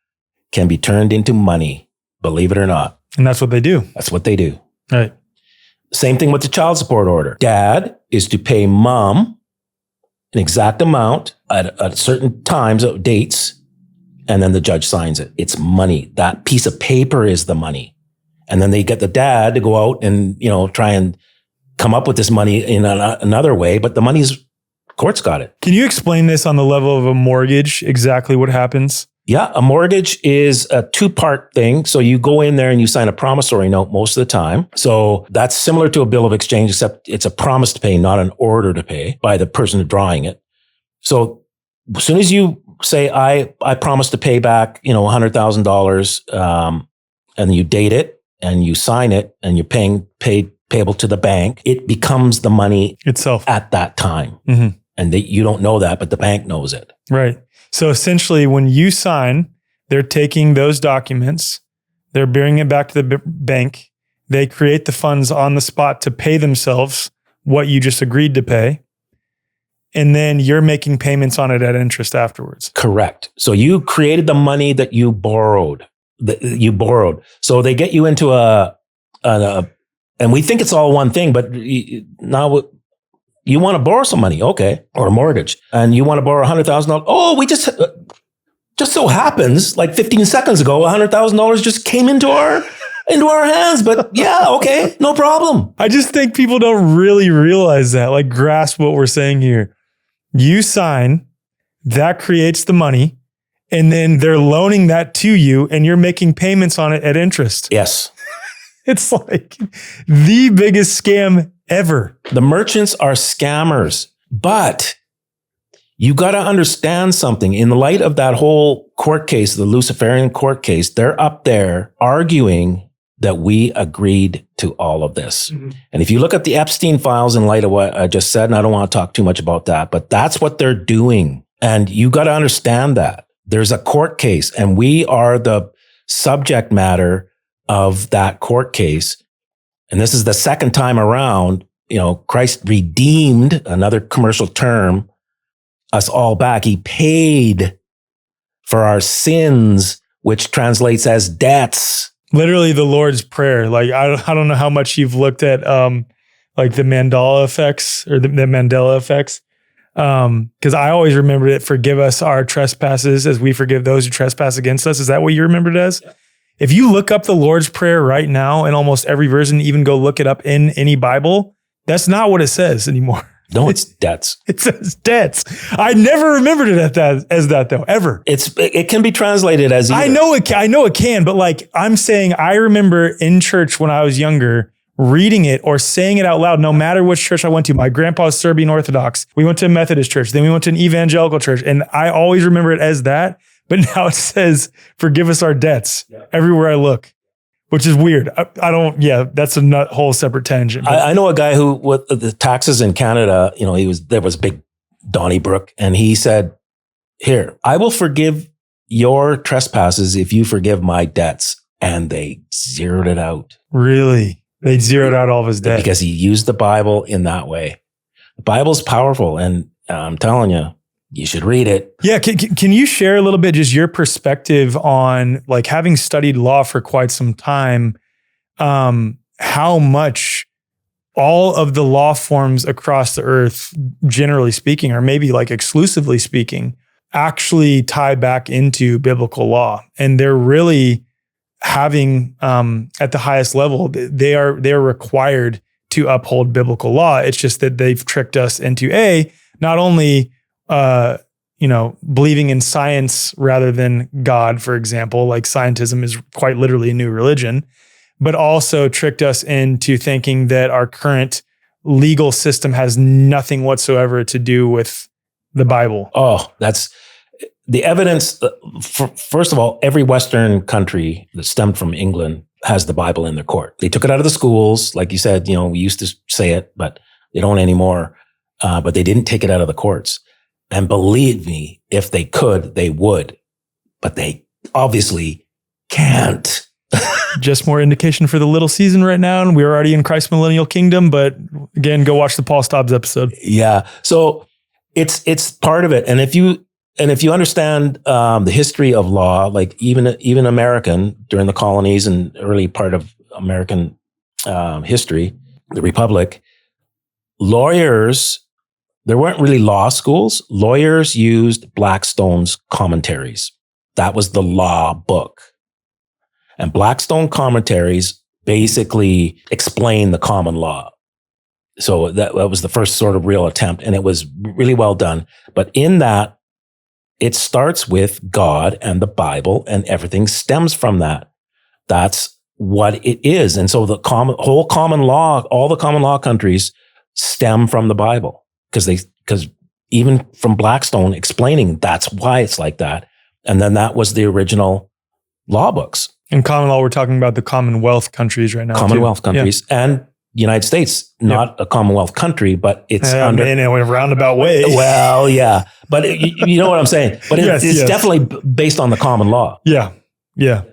can be turned into money, believe it or not. And that's what they do. That's what they do. Right. Same thing with the child support order. Dad is to pay mom an exact amount at certain times, dates, and then the judge signs it. It's money. That piece of paper is the money. And then they get the dad to go out and, try and come up with this money in another way, but the money's, court's got it. Can you explain this on the level of a mortgage, exactly what happens? Yeah, a mortgage is a two-part thing. So you go in there and you sign a promissory note most of the time. So that's similar to a bill of exchange, except it's a promise to pay, not an order to pay by the person drawing it. So as soon as you say, I promise to pay back, $100,000, and you date it and you sign it and you're payable to the bank, it becomes the money itself at that time. Mm-hmm. And you don't know that, but the bank knows it. Right. So essentially, when you sign, they're taking those documents, they're bearing it back to the bank. They create the funds on the spot to pay themselves what you just agreed to pay. And then you're making payments on it at interest afterwards. Correct. So you created the money that you borrowed. So they get you into and we think it's all one thing, but now you want to borrow some money, okay, or a mortgage, and you want to borrow $100,000. Oh, we just so happens, like 15 seconds ago, $100,000 just came into our into our hands. But yeah, okay, no problem. I just think people don't really realize that, like grasp what we're saying here. You sign, that creates the money, and then they're loaning that to you and you're making payments on it at interest. Yes. It's like the biggest scam ever. The merchants are scammers, but you got to understand something. In the light of that whole court case, the Luciferian court case, they're up there arguing that we agreed to all of this. Mm-hmm. And if you look at the Epstein files in light of what I just said, and I don't want to talk too much about that, but that's what they're doing. And you got to understand that there's a court case and we are the subject matter of that court case. And this is the second time around, Christ redeemed, another commercial term, us all back. He paid for our sins, which translates as debts. Literally the Lord's Prayer. Like, I don't know how much you've looked at, like the Mandela effects or the Mandela effects. Cause I always remembered it. Forgive us our trespasses as we forgive those who trespass against us. Is that what you remembered as? Yeah. If you look up the Lord's Prayer right now in almost every version, even go look it up in any Bible, that's not what it says anymore. No, it's debts. It says debts. I never remembered it as that though, ever. It can be translated as either. I know it can, but like I'm saying, I remember in church when I was younger, reading it or saying it out loud, no matter which church I went to. My grandpa's Serbian Orthodox. We went to a Methodist church. Then we went to an evangelical church. And I always remember it as that. But now it says, forgive us our debts everywhere I look, which is weird. That's a whole separate tangent. I know a guy who, with the taxes in Canada, there was big Donnybrook, and he said, here, I will forgive your trespasses if you forgive my debts. And they zeroed it out. Really? They zeroed out all of his debt? Because he used the Bible in that way. The Bible's powerful, and I'm telling you, you should read it. Yeah. Can you share a little bit just your perspective on, like, having studied law for quite some time, how much all of the law forms across the earth, generally speaking, or maybe like exclusively speaking, actually tie back into biblical law? And they're really having, at the highest level, they're required to uphold biblical law. It's just that they've tricked us into not only believing in science rather than God, for example, like scientism is quite literally a new religion, but also tricked us into thinking that our current legal system has nothing whatsoever to do with the Bible. Oh, that's the evidence. First of all, every Western country that stemmed from England has the Bible in their court. They took it out of the schools. Like you said, we used to say it, but they don't anymore. But they didn't take it out of the courts. And believe me, if they could, they would, but they obviously can't. Just more indication for the little season right now. And we're already in Christ's millennial kingdom, but again, go watch the Paul Stobbs episode. Yeah. So it's part of it. And if you understand, the history of law, like even American during the colonies and early part of American, history, the Republic, lawyers, there weren't really law schools. Lawyers used Blackstone's commentaries. That was the law book. And Blackstone commentaries basically explain the common law. So that was the first sort of real attempt, and it was really well done. But in that, it starts with God and the Bible, and everything stems from that. That's what it is. And so the whole common law, all the common law countries stem from the Bible. Because even from Blackstone explaining that's why it's like that. And then that was the original law books. In common law, we're talking about the Commonwealth countries right now. Commonwealth countries and United States, not a Commonwealth country, but it's in a roundabout way. Well, yeah, but you know what I'm saying. But it's definitely based on the common law. Yeah, yeah.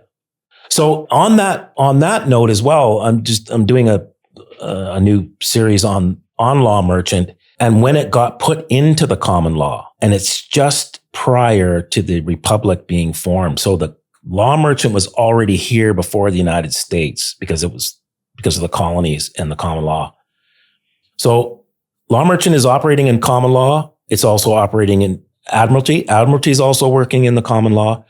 So on that note as well, I'm doing a new series on Law Merchant. And when it got put into the common law, and it's just prior to the Republic being formed. So the Law Merchant was already here before the United States because of the colonies and the common law. So Law Merchant is operating in common law. It's also operating in Admiralty. Admiralty is also working in the common law.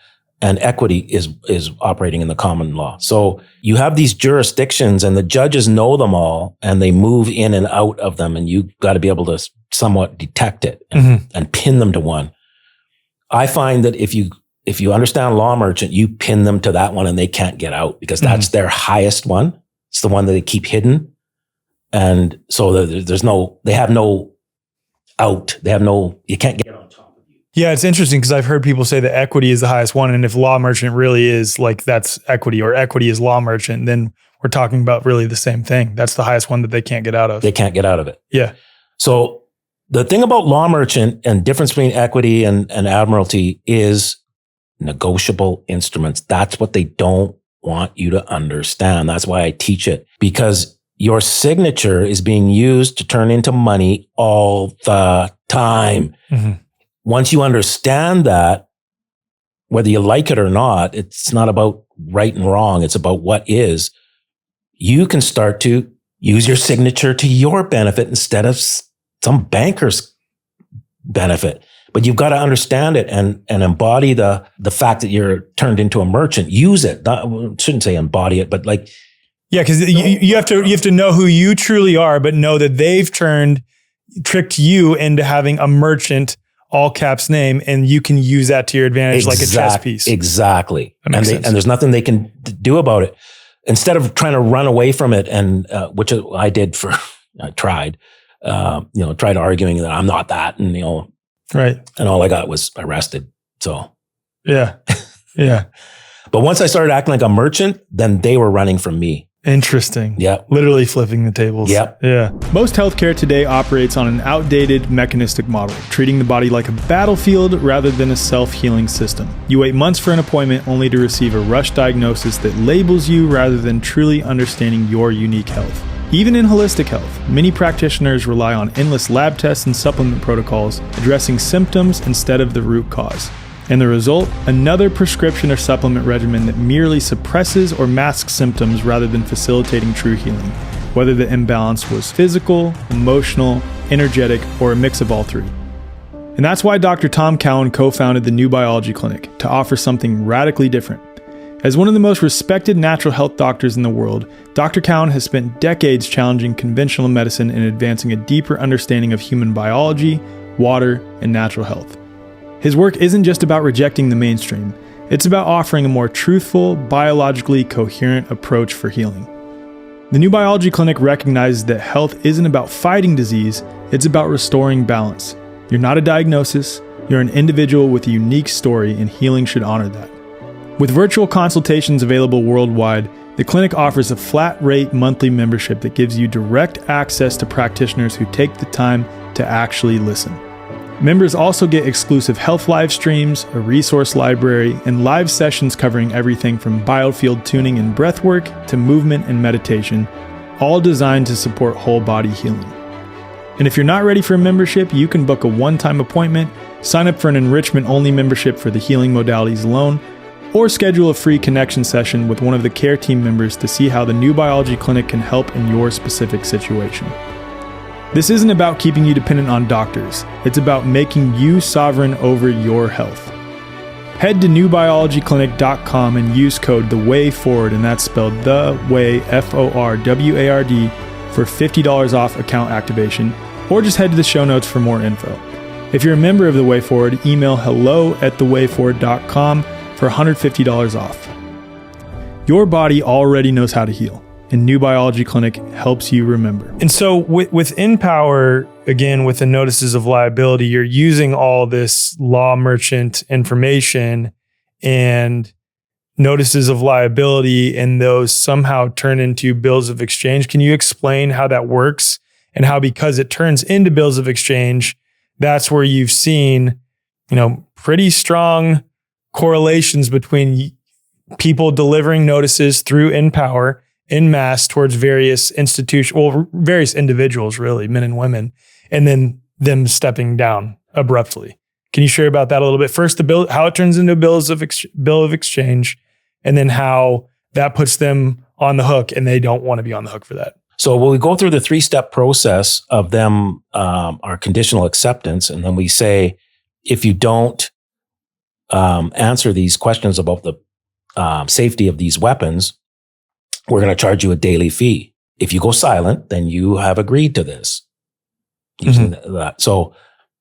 and equity is operating in the common law. So you have these jurisdictions and the judges know them all and they move in and out of them, and you got to be able to somewhat detect it and pin them to one. I find that if you understand law merchant, you pin them to that one and they can't get out because that's their highest one. It's the one that they keep hidden. And so they have no out. You can't get on top of you. Yeah, it's interesting because I've heard people say that equity is the highest one. And if law merchant really is like that's equity, or equity is law merchant, then we're talking about really the same thing. That's the highest one that they can't get out of. They can't get out of it. Yeah. So the thing about law merchant and difference between equity and admiralty is negotiable instruments. That's what they don't want you to understand. That's why I teach it, because your signature is being used to turn into money all the time. Once you understand that, whether you like it or not, it's not about right and wrong. It's about what is. You can start to use your signature to your benefit instead of some banker's benefit. But you've got to understand it and embody the fact that you're turned into a merchant. Use it. Shouldn't say embody it, but like. Yeah, because you have to know who you truly are, but know that they've tricked you into having a merchant all caps name, and you can use that to your advantage like a chess piece. Exactly. And there's nothing they can do about it. Instead of trying to run away from it, and which I did I tried arguing that I'm not that, and right. And all I got was arrested. So yeah. But once I started acting like a merchant, then they were running from me. Interesting. Yeah. Literally flipping the tables. Yep. Yeah. Most healthcare today operates on an outdated mechanistic model, treating the body like a battlefield rather than a self-healing system. You wait months for an appointment only to receive a rushed diagnosis that labels you rather than truly understanding your unique health. Even in holistic health, many practitioners rely on endless lab tests and supplement protocols, addressing symptoms instead of the root cause. And the result, another prescription or supplement regimen that merely suppresses or masks symptoms rather than facilitating true healing, whether the imbalance was physical, emotional, energetic, or a mix of all three. And that's why Dr. Tom Cowan co-founded the New Biology Clinic, to offer something radically different. As one of the most respected natural health doctors in the world, Dr. Cowan has spent decades challenging conventional medicine and advancing a deeper understanding of human biology, water, and natural health. His work isn't just about rejecting the mainstream. It's about offering a more truthful, biologically coherent approach for healing. The New Biology Clinic recognizes that health isn't about fighting disease, it's about restoring balance. You're not a diagnosis, you're an individual with a unique story, and healing should honor that. With virtual consultations available worldwide, the clinic offers a flat-rate monthly membership that gives you direct access to practitioners who take the time to actually listen. Members also get exclusive health live streams, a resource library, and live sessions covering everything from biofield tuning and breathwork to movement and meditation, all designed to support whole body healing. And if you're not ready for a membership, you can book a one-time appointment, sign up for an enrichment-only membership for the healing modalities alone, or schedule a free connection session with one of the care team members to see how the New Biology Clinic can help in your specific situation. This isn't about keeping you dependent on doctors. It's about making you sovereign over your health. Head to newbiologyclinic.com and use code THEWAYFORWARD, and that's spelled The Way, FORWARD, for $50 off account activation, or just head to the show notes for more info. If you're a member of The Way Forward, email hello@thewayforward.com for $150 off. Your body already knows how to heal, and New Biology Clinic helps you remember. And so with InPower, again, with the notices of liability, you're using all this law merchant information and notices of liability, and those somehow turn into bills of exchange. Can you explain how that works, and how, because it turns into bills of exchange, that's where you've seen, pretty strong correlations between people delivering notices through InPower en masse towards various institutions, various individuals, really, men and women, and then them stepping down abruptly. Can you share about that a little bit? First, the bill, how it turns into bill of exchange, and then how that puts them on the hook, and they don't want to be on the hook for that. So we go through the 3-step process of them, our conditional acceptance, and then we say, if you don't answer these questions about the safety of these weapons, we're going to charge you a daily fee. If you go silent, then you have agreed to this. Using that. So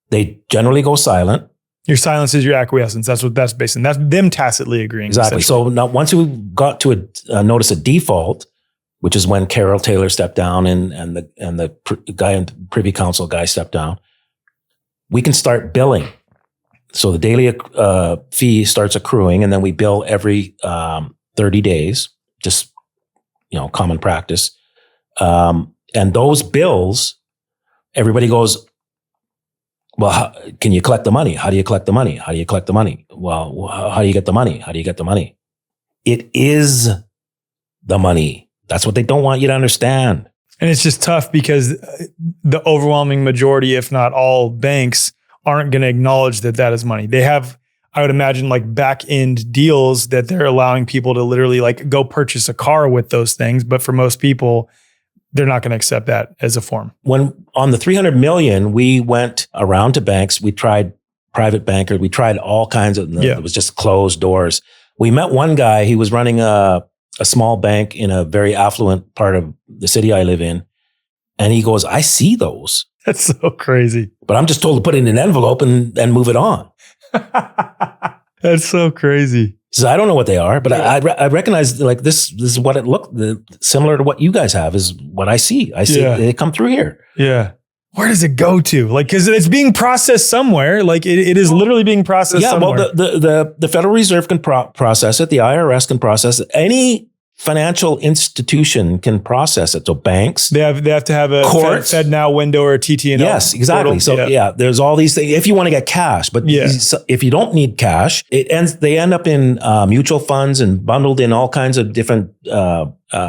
they generally go silent. Your silence is your acquiescence. That's what that's based on. That's them tacitly agreeing. Exactly. So now once we got to a notice of default, which is when Carol Taylor stepped down and the guy in Privy Council guy stepped down, we can start billing. So the daily fee starts accruing, and then we bill every 30 days, just, common practice. And those bills, everybody goes, well, can you collect the money? How do you collect the money? How do you collect the money? Well, how do you get the money? How do you get the money? It is the money. That's what they don't want you to understand. And it's just tough because the overwhelming majority, if not all banks, aren't going to acknowledge that that is money. They have, I would imagine, like back end deals that they're allowing people to literally like go purchase a car with those things. But for most people, they're not going to accept that as a form. When on the 300 million, we went around to banks. We tried private bankers. We tried all kinds of, it was just closed doors. We met one guy. He was running a small bank in a very affluent part of the city I live in. And he goes, I see those. That's so crazy. But I'm just told to put it in an envelope and move it on. That's so crazy. So I don't know what they are, but I recognize like this is what it looked similar to what you guys have is what I see. I see they come through here. Yeah. Where does it go to? Like, because it's being processed somewhere. Like it is literally being processed somewhere. Well, the Federal Reserve can process it. The IRS can process it. Any financial institution can process it. So banks, they have to have a Fed Now window or a TTNO. Yes, exactly. Portal. So there's all these things if you want to get cash, but if you don't need cash, they end up in mutual funds and bundled in all kinds of different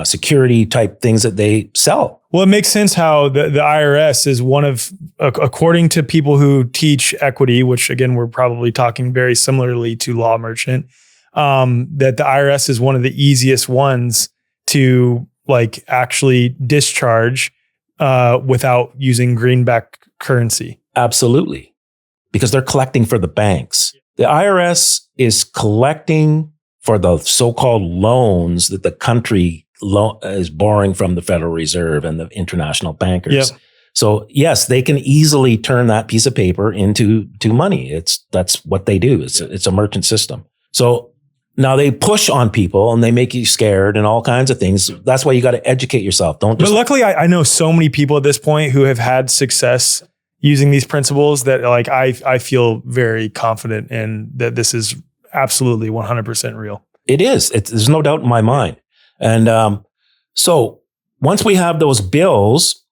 security type things that they sell. Well, it makes sense how the IRS is one of, according to people who teach equity, which again, we're probably talking very similarly to Law Merchant, that the IRS is one of the easiest ones to like actually discharge without using greenback currency. Absolutely. Because they're collecting for the banks. The IRS is collecting for the so-called loans that the country is borrowing from the Federal Reserve and the international bankers. Yep. So yes, they can easily turn that piece of paper into money. That's what they do. It's a merchant system. So now they push on people and they make you scared and all kinds of things. That's why you got to educate yourself. But luckily I know so many people at this point who have had success using these principles that like I feel very confident in that this is absolutely 100% real. It is. There's no doubt in my mind. And so once we have those bills,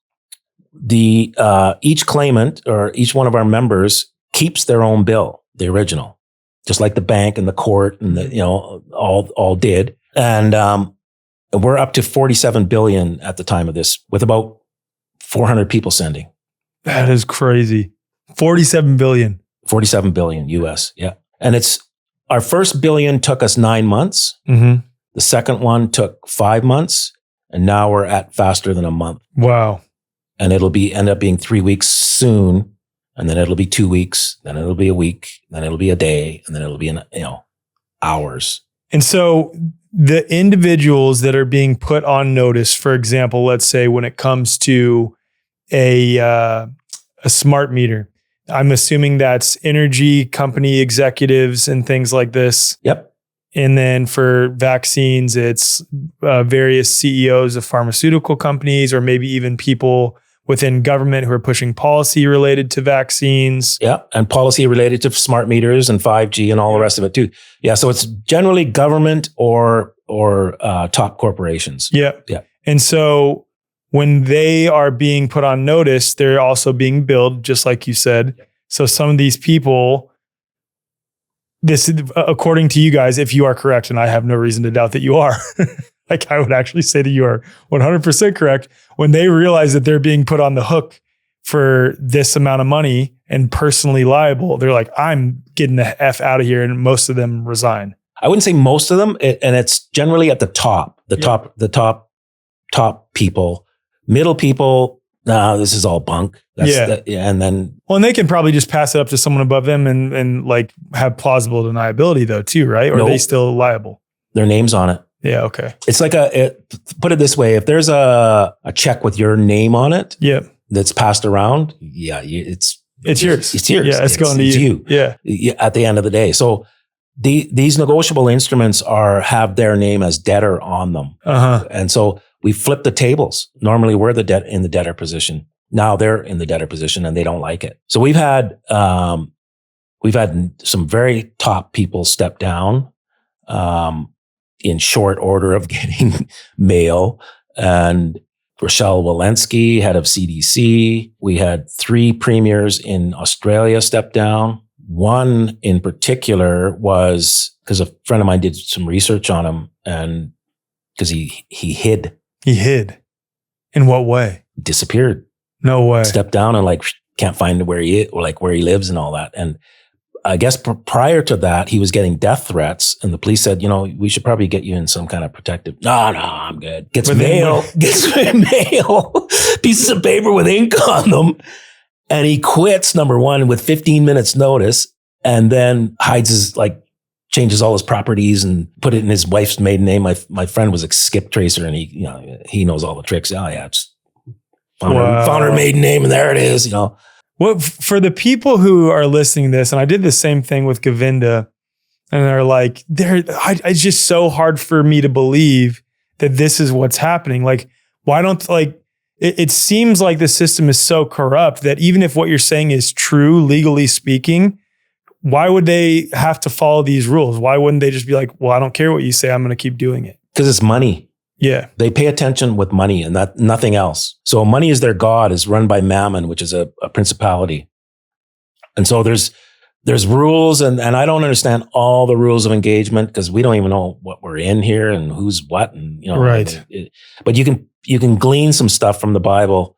each claimant or each one of our members keeps their own bill, the original. Just like the bank and the court and all did. And we're up to 47 billion at the time of this with about 400 people sending. That is crazy. 47 billion. 47 billion US. Yeah. And our first billion took us 9 months. Mm-hmm. The second one took 5 months. And now we're at faster than a month. Wow. And it'll end up being 3 weeks soon. And then it'll be 2 weeks, then it'll be a week, then it'll be a day, and then it'll be hours. And so the individuals that are being put on notice, for example, let's say when it comes to a smart meter, I'm assuming that's energy company executives and things like this. Yep. And then for vaccines, it's various CEOs of pharmaceutical companies or maybe even people within government who are pushing policy related to vaccines. Yeah. And policy related to smart meters and 5G and all the rest of it too. Yeah. So it's generally government or top corporations. Yeah. Yeah. And so when they are being put on notice, they're also being billed, just like you said. So some of these people, this, according to you guys, if you are correct, and I have no reason to doubt that you are, like I would actually say that you are 100% correct. When they realize that they're being put on the hook for this amount of money and personally liable, they're like, I'm getting the F out of here. And most of them resign. I wouldn't say most of them. And it's generally at the top, top people, middle people, no, this is all bunk. And then. Well, and they can probably just pass it up to someone above them and like have plausible deniability though too, right? Or are they still liable? Their name's on it. Yeah. Okay. It's like put it this way. If there's a check with your name on it. Yeah. That's passed around. Yeah. It's yours. It's yours. Yeah. It's going to you. Yeah. At the end of the day. So these negotiable instruments have their name as debtor on them. And so we flip the tables. Normally we're in the debtor position. Now they're in the debtor position and they don't like it. So we've had some very top people step down, in short order of getting mail. And Rochelle Walensky, head of CDC. We had 3 premiers in Australia step down. One in particular was because a friend of mine did some research on him, and because he hid. He hid. In what way? Disappeared. No way. Stepped down and like can't find where he lives and all that. And I guess prior to that, he was getting death threats, and the police said, we should probably get you in some kind of protective. No, I'm good. Gets mail, pieces of paper with ink on them. And he quits, number one, with 15 minutes notice, and then changes all his properties and put it in his wife's maiden name. My friend was a skip tracer, and he knows all the tricks. Oh yeah, just found her maiden name, and there it is, Well, for the people who are listening to this, and I did the same thing with Govinda, and they're like, it's just so hard for me to believe that this is what's happening. Like, why don't, it seems like the system is so corrupt that even if what you're saying is true, legally speaking, why would they have to follow these rules? Why wouldn't they just be like, well, I don't care what you say, I'm going to keep doing it? Because it's money. Yeah. They pay attention with money and nothing else. So money is their god, is run by Mammon, which is a principality. And so there's rules, and I don't understand all the rules of engagement because we don't even know what we're in here and who's what. And, right. But you can glean some stuff from the Bible.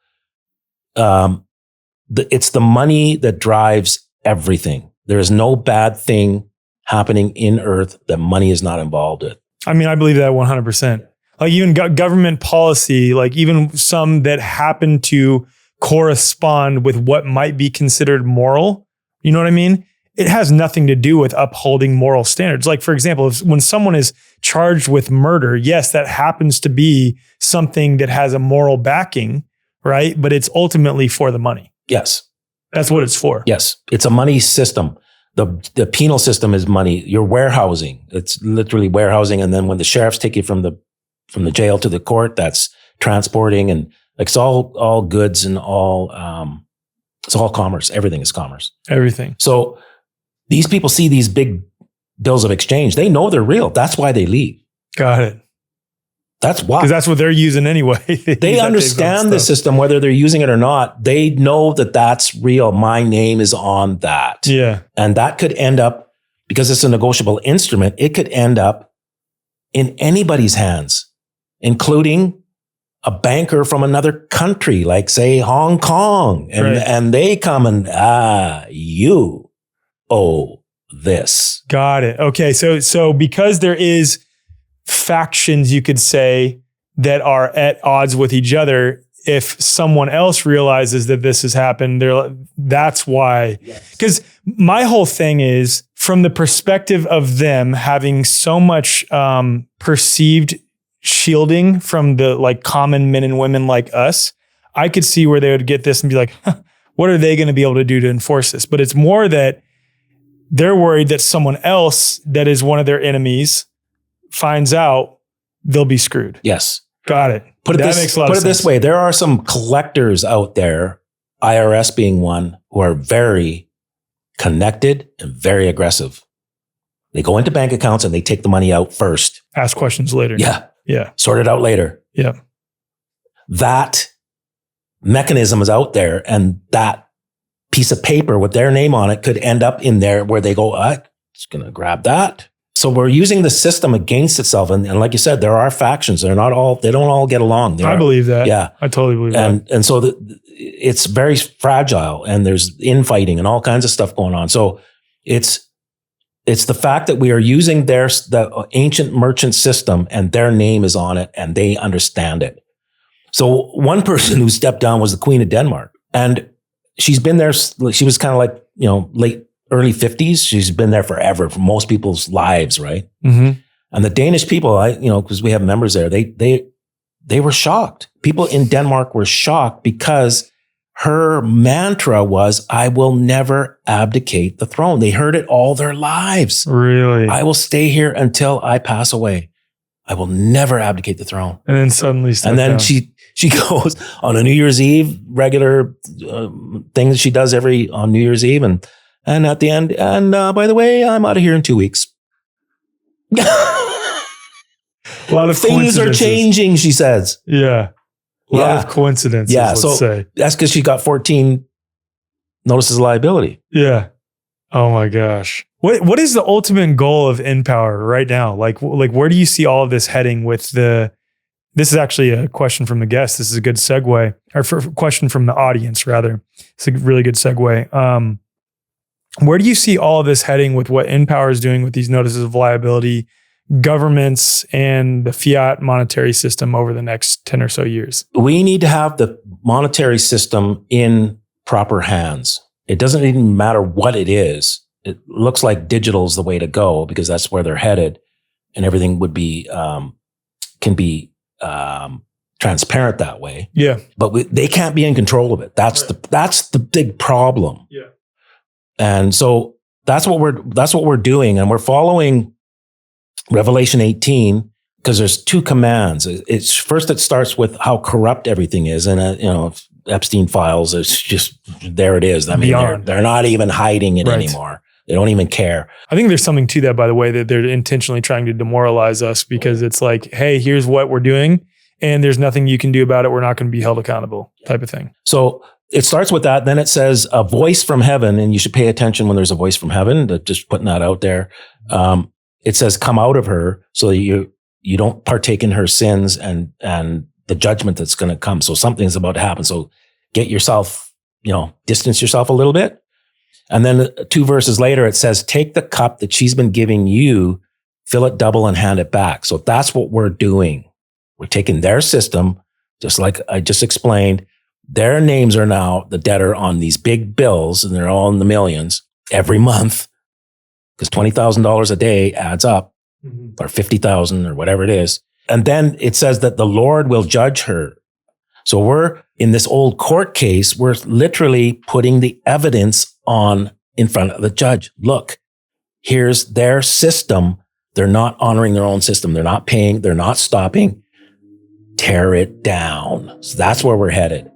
It's the money that drives everything. There is no bad thing happening in earth that money is not involved with. I mean, I believe that 100%. Like even government policy, like even some that happen to correspond with what might be considered moral. You know what I mean? It has nothing to do with upholding moral standards. Like, for example, when someone is charged with murder, yes, that happens to be something that has a moral backing, right? But it's ultimately for the money. Yes. That's what it's for. Yes. It's a money system. The penal system is money. You're warehousing. It's literally warehousing. And then when the sheriffs take you from the jail to the court, that's transporting, and like it's all goods and it's all commerce. Everything is commerce. Everything. So these people see these big bills of exchange. They know they're real. That's why they leave. Got it. That's why. Because that's what they're using anyway. They understand the system, whether they're using it or not. They know that that's real. My name is on that. Yeah. And that could end up, because it's a negotiable instrument, it could end up in anybody's hands, including a banker from another country, like say Hong Kong. And they come and, you owe this. Got it. Okay. So because there is factions, you could say, that are at odds with each other, if someone else realizes that this has happened, that's why. Because my whole thing is, from the perspective of them having so much perceived shielding from the common men and women like us, I could see where they would get this and be like, what are they going to be able to do to enforce this? But it's more that they're worried that someone else that is one of their enemies finds out, they'll be screwed. Yes. Got it. Put it this way. There are some collectors out there, IRS being one, who are very connected and very aggressive. They go into bank accounts and they take the money out first. Ask questions later. Yeah. Yeah. Sort it out later. Yeah. That mechanism is out there, and that piece of paper with their name on it could end up in there where they go, I'm just going to grab that. So we're using the system against itself. And like you said, there are factions. They don't all get along. I believe that. Yeah. I totally believe that. And so it's very fragile, and there's infighting and all kinds of stuff going on. So it's the fact that we are using the ancient merchant system, and their name is on it, and they understand it. So one person who stepped down was the Queen of Denmark. And she's been there. She was kind of like, early 50s. She's been there forever, for most people's lives, right? Mm-hmm. And the Danish people, because we have members there, they were shocked. People in Denmark were shocked because her mantra was, I will never abdicate the throne. They heard it all their lives. Really? I will stay here until I pass away. I will never abdicate the throne. And then suddenly and then she goes on a New Year's Eve, regular thing that she does on New Year's Eve. And at the end, and by the way, I'm out of here in 2 weeks. A lot of things are changing, she says. Yeah. A lot of coincidences, let's say. That's because she got 14 notices of liability. Yeah. Oh my gosh. What is the ultimate goal of InPower right now? Like where do you see all of this heading with this is actually a question from the guest. This is a good segue, or question from the audience, rather. It's a really good segue. Where do you see all of this heading with what InPower is doing with these notices of liability, governments, and the fiat monetary system over the next 10 or so years? We need to have the monetary system in proper hands. It doesn't even matter what it is. It looks like digital is the way to go because that's where they're headed, and everything would be can be transparent that way. Yeah, but they can't be in control of it. That's the big problem. Yeah, and so that's what we're doing, and we're following Revelation 18 because there's two commands. It's first it starts with how corrupt everything is, and Epstein files. It's just there. It is. I mean, they're not even hiding it anymore. They don't even care. I think there's something to that, by the way, that they're intentionally trying to demoralize us because it's like, hey, here's what we're doing, and there's nothing you can do about it. We're not going to be held accountable, type of thing. So it starts with that. Then it says a voice from heaven, and you should pay attention when there's a voice from heaven. Just putting that out there. It says, "Come out of her," so that you don't partake in her sins and the judgment that's going to come. So something's about to happen. So get yourself, distance yourself a little bit. And then 2 verses later, it says, "Take the cup that she's been giving you, fill it double and hand it back." So that's what we're doing. We're taking their system, just like I just explained. Their names are now the debtor on these big bills, and they're all in the millions every month because $20,000 a day adds up, or 50,000 or whatever it is. And then it says that the Lord will judge her. So we're in this old court case, we're literally putting the evidence in front of the judge. Look, here's their system. They're not honoring their own system. They're not paying. They're not stopping. Tear it down. So that's where we're headed.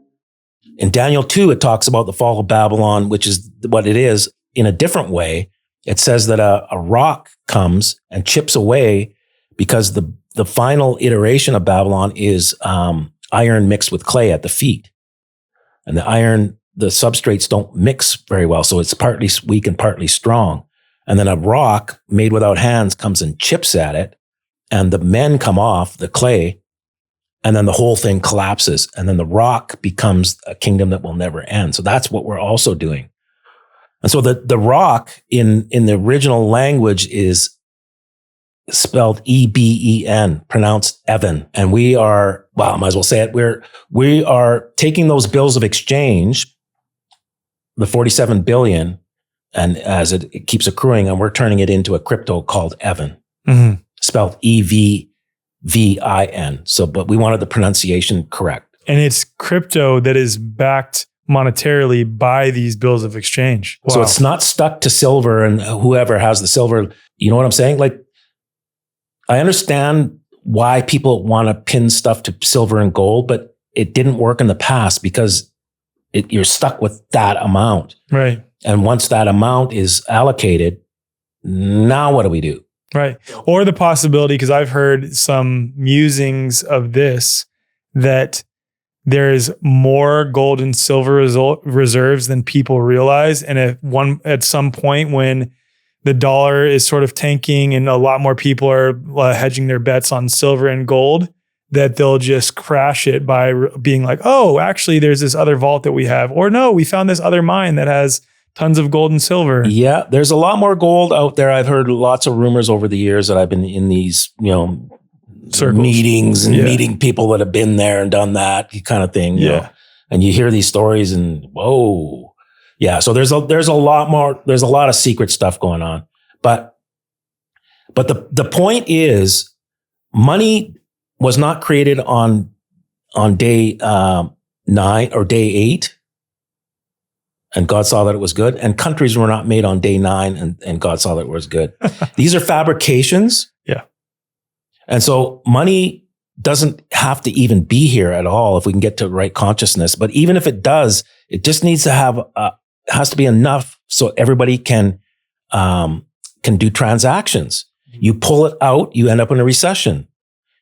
In Daniel 2, it talks about the fall of Babylon, which is what it is in a different way. It says that a rock comes and chips away because the final iteration of Babylon is iron mixed with clay at the feet. And the substrates don't mix very well. So it's partly weak and partly strong. And then a rock made without hands comes and chips at it. And the men come off the clay. And then the whole thing collapses. And then the rock becomes a kingdom that will never end. So that's what we're also doing. And so the rock in the original language is spelled E-B-E-N, pronounced Evan. And we are, I might as well say it. We are taking those bills of exchange, the 47 billion, and as it keeps accruing, and we're turning it into a crypto called Evan, spelled E-V-V-I-N. So, but we wanted the pronunciation correct. And it's crypto that is backed monetarily by these bills of exchange. Wow. So it's not stuck to silver and whoever has the silver. You know what I'm saying? Like, I understand why people want to pin stuff to silver and gold, but it didn't work in the past because you're stuck with that amount. Right. And once that amount is allocated, now what do we do? Right. Or the possibility, because I've heard some musings of this, that there's more gold and silver reserves than people realize. And at some point when the dollar is sort of tanking and a lot more people are hedging their bets on silver and gold, that they'll just crash it by being like, oh, actually, there's this other vault that we have. Or no, we found this other mine that has tons of gold and silver. Yeah, there's a lot more gold out there. I've heard lots of rumors over the years that I've been in these, circles, meetings and meeting people that have been there and done that kind of thing. You know? And you hear these stories and whoa. Yeah. So there's a lot of secret stuff going on. But the point is, money was not created on day 9 or day 8. And God saw that it was good. And countries were not made on day 9 and God saw that it was good. These are fabrications. Yeah. And so money doesn't have to even be here at all if we can get to right consciousness. But even if it does, it just needs to has to be enough so everybody can do transactions. You pull it out, you end up in a recession.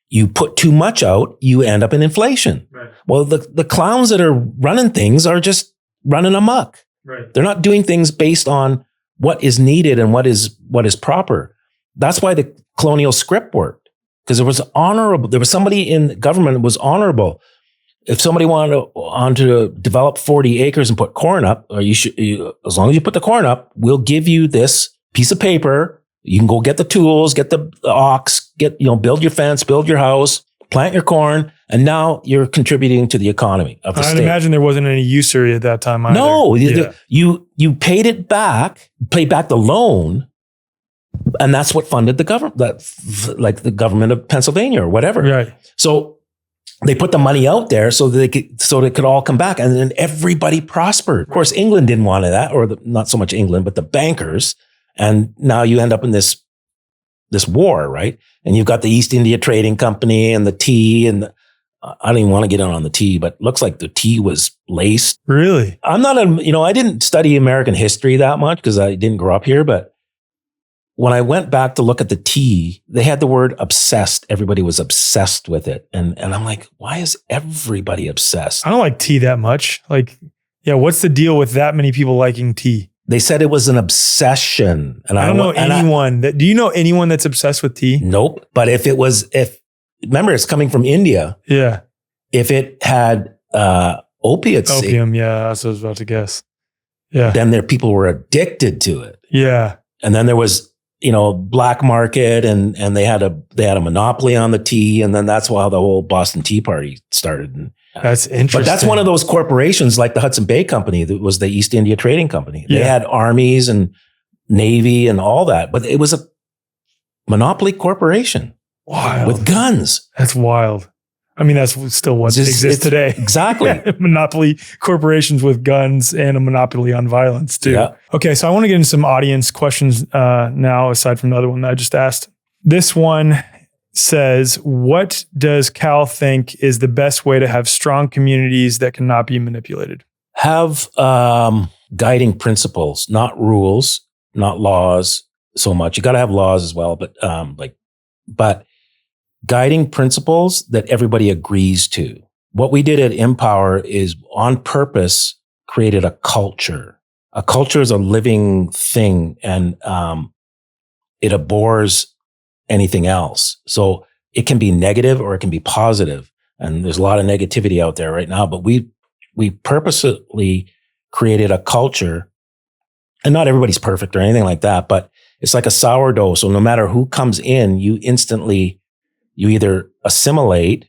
You put too much out, you end up in inflation. Right. Well, the clowns that are running things are just running amok. Right. They're not doing things based on what is needed and what is proper. That's why the colonial script worked, because it was honorable. There was somebody in the government that was honorable. If somebody wanted to develop 40 acres and put corn up, or as long as you put the corn up, we'll give you this piece of paper. You can go get the tools, get the ox, build your fence, build your house, plant your corn, and now you're contributing to the economy of the state. I'd imagine there wasn't any usury at that time either. No, you paid it back, paid back the loan, and that's what funded the government, like the government of Pennsylvania or whatever. Right. So they put the money out there so it could all come back, and then everybody prospered. Of course, England didn't want that, or not so much England, but the bankers. And now you end up in this war, right? And you've got the East India Trading Company and the tea, and I don't even want to get on the tea, but it looks like the tea was laced. Really? I'm not I didn't study American history that much because I didn't grow up here, but when I went back to look at the tea, they had the word obsessed. Everybody was obsessed with it. And I'm like, why is everybody obsessed? I don't like tea that much. What's the deal with that many people liking tea? They said it was an obsession. And I don't know anyone do you know anyone that's obsessed with tea? Nope. But remember, it's coming from India. Yeah. If it had opiates. Opium, yeah, that's what I was about to guess. Yeah. Then people were addicted to it. Yeah. And then there was, black market and they had a monopoly on the tea. And then that's how the whole Boston Tea Party started. And that's interesting. But that's one of those corporations like the Hudson Bay Company that was the East India Trading Company. They had armies and navy and all that, but it was a monopoly corporation. Wild. With guns. That's wild. I mean, that's still what exists today. Exactly. Monopoly corporations with guns and a monopoly on violence too. Yeah. Okay, so I want to get into some audience questions now, aside from the other one that I just asked. This one says, what does Cal think is the best way to have strong communities that cannot be manipulated? Have guiding principles, not rules, not laws so much. You got to have laws as well, but guiding principles that everybody agrees to. What we did at Empower is on purpose created a culture. A culture is a living thing, and it abhors anything else. So it can be negative or it can be positive. And there's a lot of negativity out there right now, but we purposely created a culture, and not everybody's perfect or anything like that, but it's like a sourdough. So no matter who comes in, you either assimilate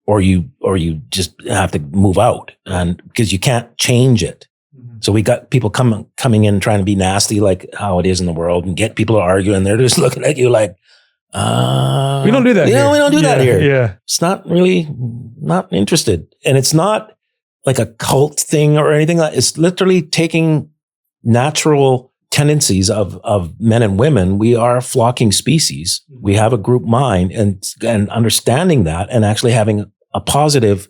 or you just have to move out, and because you can't change it. So we got people coming in trying to be nasty, like how it is in the world, and get people to argue, and they're just looking at you like, we don't do that here. We don't do that here. Yeah. It's not interested. And it's not like a cult thing or anything like that. It's literally taking natural tendencies of men and women. We are a flocking species. We have a group mind, and understanding that and actually having a positive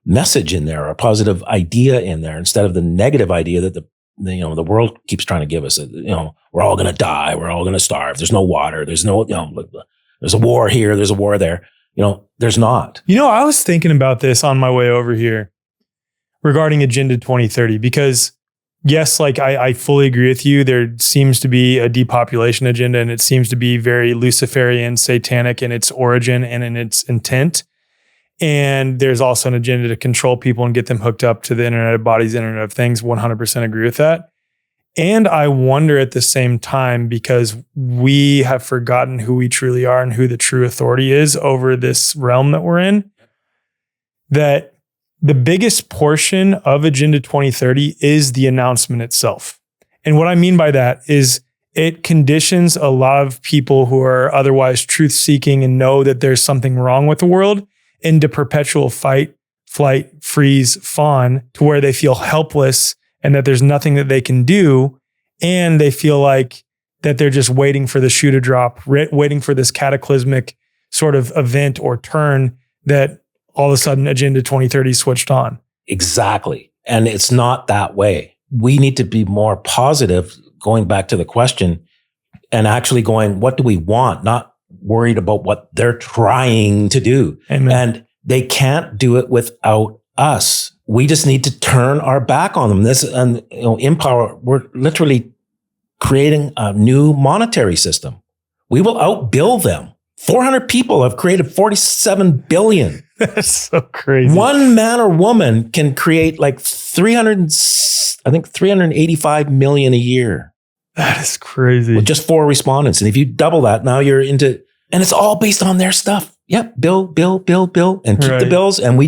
message in there, or a positive idea in there, instead of the negative idea that the world keeps trying to give us. We're all going to die. We're all going to starve. There's no water. There's no, there's a war here. There's a war there. There's not. I was thinking about this on my way over here regarding Agenda 2030, because yes, I fully agree with you. There seems to be a depopulation agenda, and it seems to be very Luciferian, satanic in its origin and in its intent. And there's also an agenda to control people and get them hooked up to the Internet of Bodies, Internet of Things. 100% agree with that. And I wonder at the same time, because we have forgotten who we truly are and who the true authority is over this realm that we're in, that the biggest portion of Agenda 2030 is the announcement itself. And what I mean by that is it conditions a lot of people who are otherwise truth-seeking and know that there's something wrong with the world into perpetual fight, flight, freeze, fawn, to where they feel helpless and that there's nothing that they can do. And they feel like that they're just waiting for the shoe to drop, waiting for this cataclysmic sort of event or turn that all of a sudden Agenda 2030 switched on. Exactly. And it's not that way. We need to be more positive, going back to the question, and actually going, what do we want? Not worried about what they're trying to do. Amen. And they can't do it without us. We just need to turn our back on them. This, and Empower, we're literally creating a new monetary system. We will outbill them. 400 people have created 47 billion. That's so crazy. One man or woman can create like 385 million a year. That is crazy. With just 4 respondents. And if you double that, now you're into, and it's all based on their stuff. Yep. Bill, and keep the bills. And we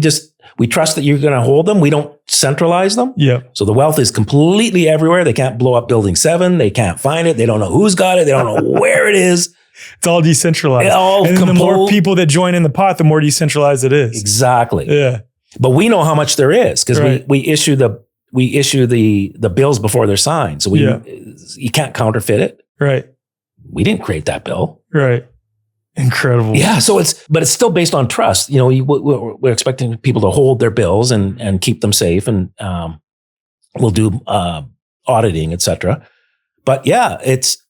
trust that you're going to hold them. We don't centralize them. Yeah. So the wealth is completely everywhere. They can't blow up building 7. They can't find it. They don't know who's got it. They don't know where it is. It's all decentralized. And the more people that join in the pot, the more decentralized it is. Exactly. Yeah. But we know how much there is because we issue the bills before they're signed. So you can't counterfeit it. Right. We didn't create that bill. Right. Incredible. Yeah. So but it's still based on trust. We're expecting people to hold their bills and keep them safe, and we'll do auditing, etc. But yeah,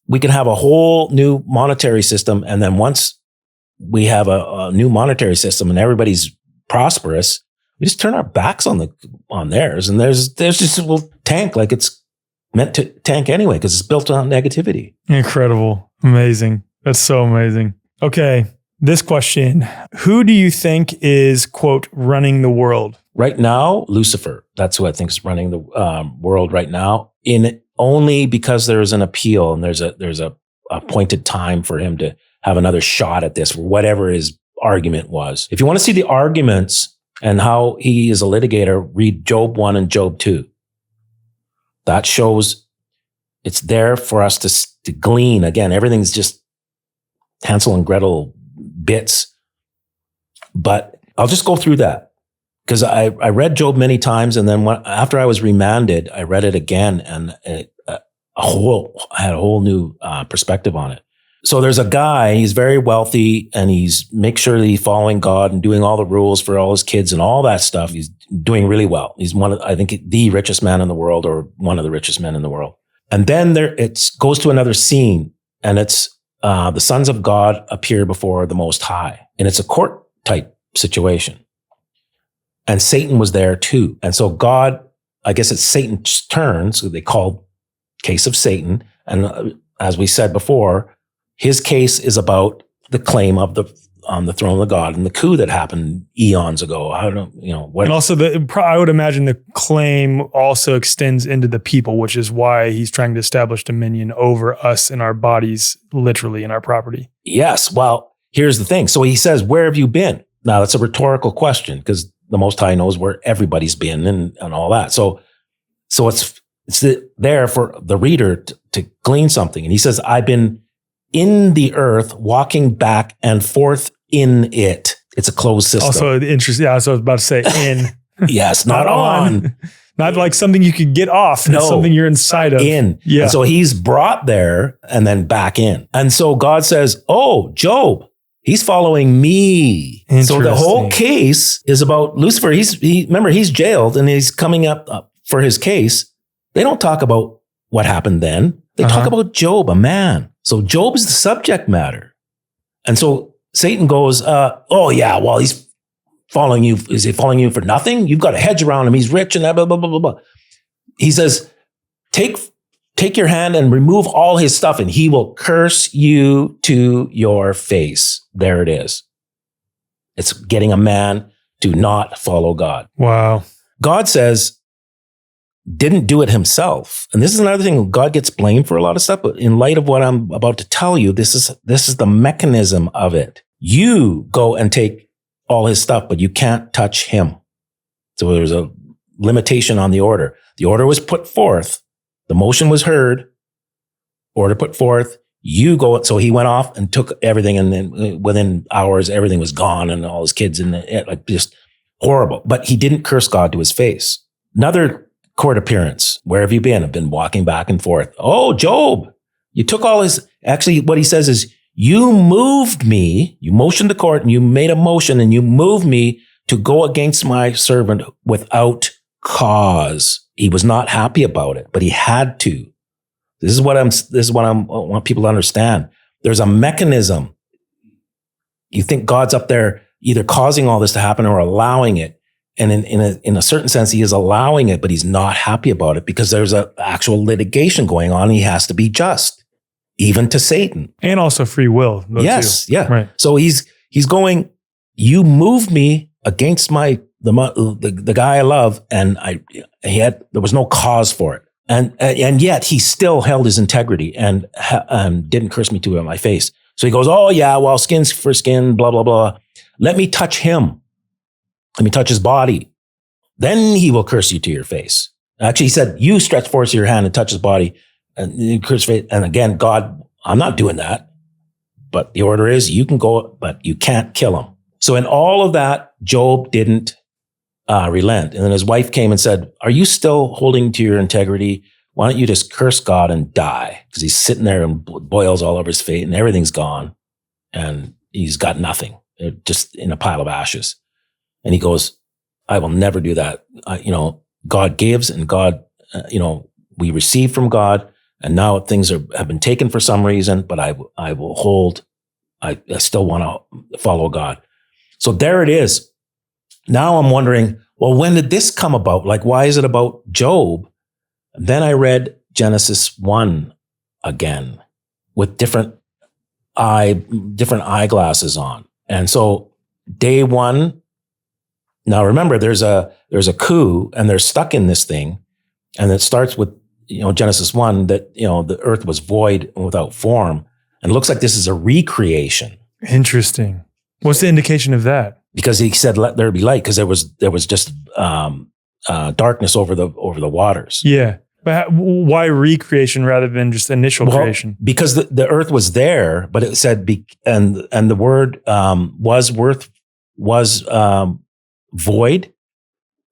we can have a whole new monetary system. And then once we have a new monetary system and everybody's prosperous, we just turn our backs on theirs. And there's just, we'll tank like it's meant to tank anyway, because it's built on negativity. Incredible. Amazing. That's so amazing. Okay. This question, who do you think is, quote, running the world? Right now, Lucifer. That's who I think is running the world right now. Only because there's an appeal and there's a appointed time for him to have another shot at this, whatever his argument was. If you want to see the arguments and how he is a litigator, read Job 1 and Job 2. That shows it's there for us to glean. Again, everything's just Hansel and Gretel bits. But I'll just go through that. Because I read Job many times, and then after I was remanded, I read it again, and I had a whole new perspective on it. So there's a guy, he's very wealthy, and make sure that he's following God and doing all the rules for all his kids and all that stuff. He's doing really well. He's I think, the richest man in the world, or one of the richest men in the world. And then it goes to another scene, and it's the sons of God appear before the Most High, and it's a court type situation. And Satan was there too. And so God, I guess it's Satan's turn. So they called case of Satan. And as we said before, his case is about the claim on the throne of God and the coup that happened eons ago. I don't know, and also I would imagine the claim also extends into the people, which is why he's trying to establish dominion over us and our bodies, literally, in our property. Yes. Well, here's the thing. So he says, where have you been? Now that's a rhetorical question, because the Most High knows where everybody's been and all that. So it's there for the reader to glean something. And he says, I've been in the earth, walking back and forth in it. It's a closed system. Also interesting. Yeah, so I was about to say in. Yes, not on. Not like something you could get off. No, it's something you're inside of. In. Yeah. And so he's brought there and then back in. And so God says, oh, Job, he's following me. So the whole case is about Lucifer. Remember, he's jailed and he's coming up for his case. They don't talk about what happened then. They talk about Job, a man. So Job is the subject matter. And so Satan goes, oh yeah, well, he's following you. Is he following you for nothing? You've got a hedge around him. He's rich and blah, blah, blah, blah, blah. He says, take your hand and remove all his stuff and he will curse you to your face. There it is. It's getting a man to not follow God. Wow. God says, didn't do it himself. And this is another thing. God gets blamed for a lot of stuff, but in light of what I'm about to tell you, this is the mechanism of it. You go and take all his stuff, but you can't touch him. So there's a limitation on the order. The order was put forth. The motion was heard. Order put forth. You go. So he went off and took everything. And then within hours, everything was gone and all his kids and like just horrible. But he didn't curse God to his face. Another court appearance. Where have you been? I've been walking back and forth. Oh, Job, you took all his, actually what he says is, you moved me, you motioned the court and you made a motion and you moved me to go against my servant without cause. He was not happy about it, but he had to. This is what I want people to understand. There's a mechanism. You think God's up there either causing all this to happen or allowing it. And in a certain sense, he is allowing it, but he's not happy about it because there's an actual litigation going on. And he has to be just, even to Satan. And also free will. Yes. Too. Yeah. Right. So he's going, you moved me against the guy I love. And there was no cause for it. And yet he still held his integrity and didn't curse me to my face. So he goes, oh yeah, well, skin for skin, blah, blah, blah. Let me touch him. Let me touch his body. Then he will curse you to your face. Actually, he said, you stretch forth your hand and touch his body and you curse face. And again, God, I'm not doing that. But the order is you can go, but you can't kill him. So in all of that, Job didn't relent. And then his wife came and said, are you still holding to your integrity? Why don't you just curse God and die? Because he's sitting there and boils all over his face and everything's gone. And he's got nothing, just in a pile of ashes. And he goes, I will never do that. God gives and God, we receive from God. And now things have been taken for some reason, but I will hold. I still want to follow God. So there it is. Now I'm wondering, well, when did this come about? Like, why is it about Job? Then I read Genesis 1 again with different eyeglasses on. And so day one, now remember, there's a coup and they're stuck in this thing. And it starts with, Genesis 1 that, the earth was void and without form. And it looks like this is a recreation. Interesting. What's the indication of that? Because he said, let there be light, because there was just darkness over the waters. Yeah. But why recreation rather than just initial creation? Because the earth was there, but it said, and the word was void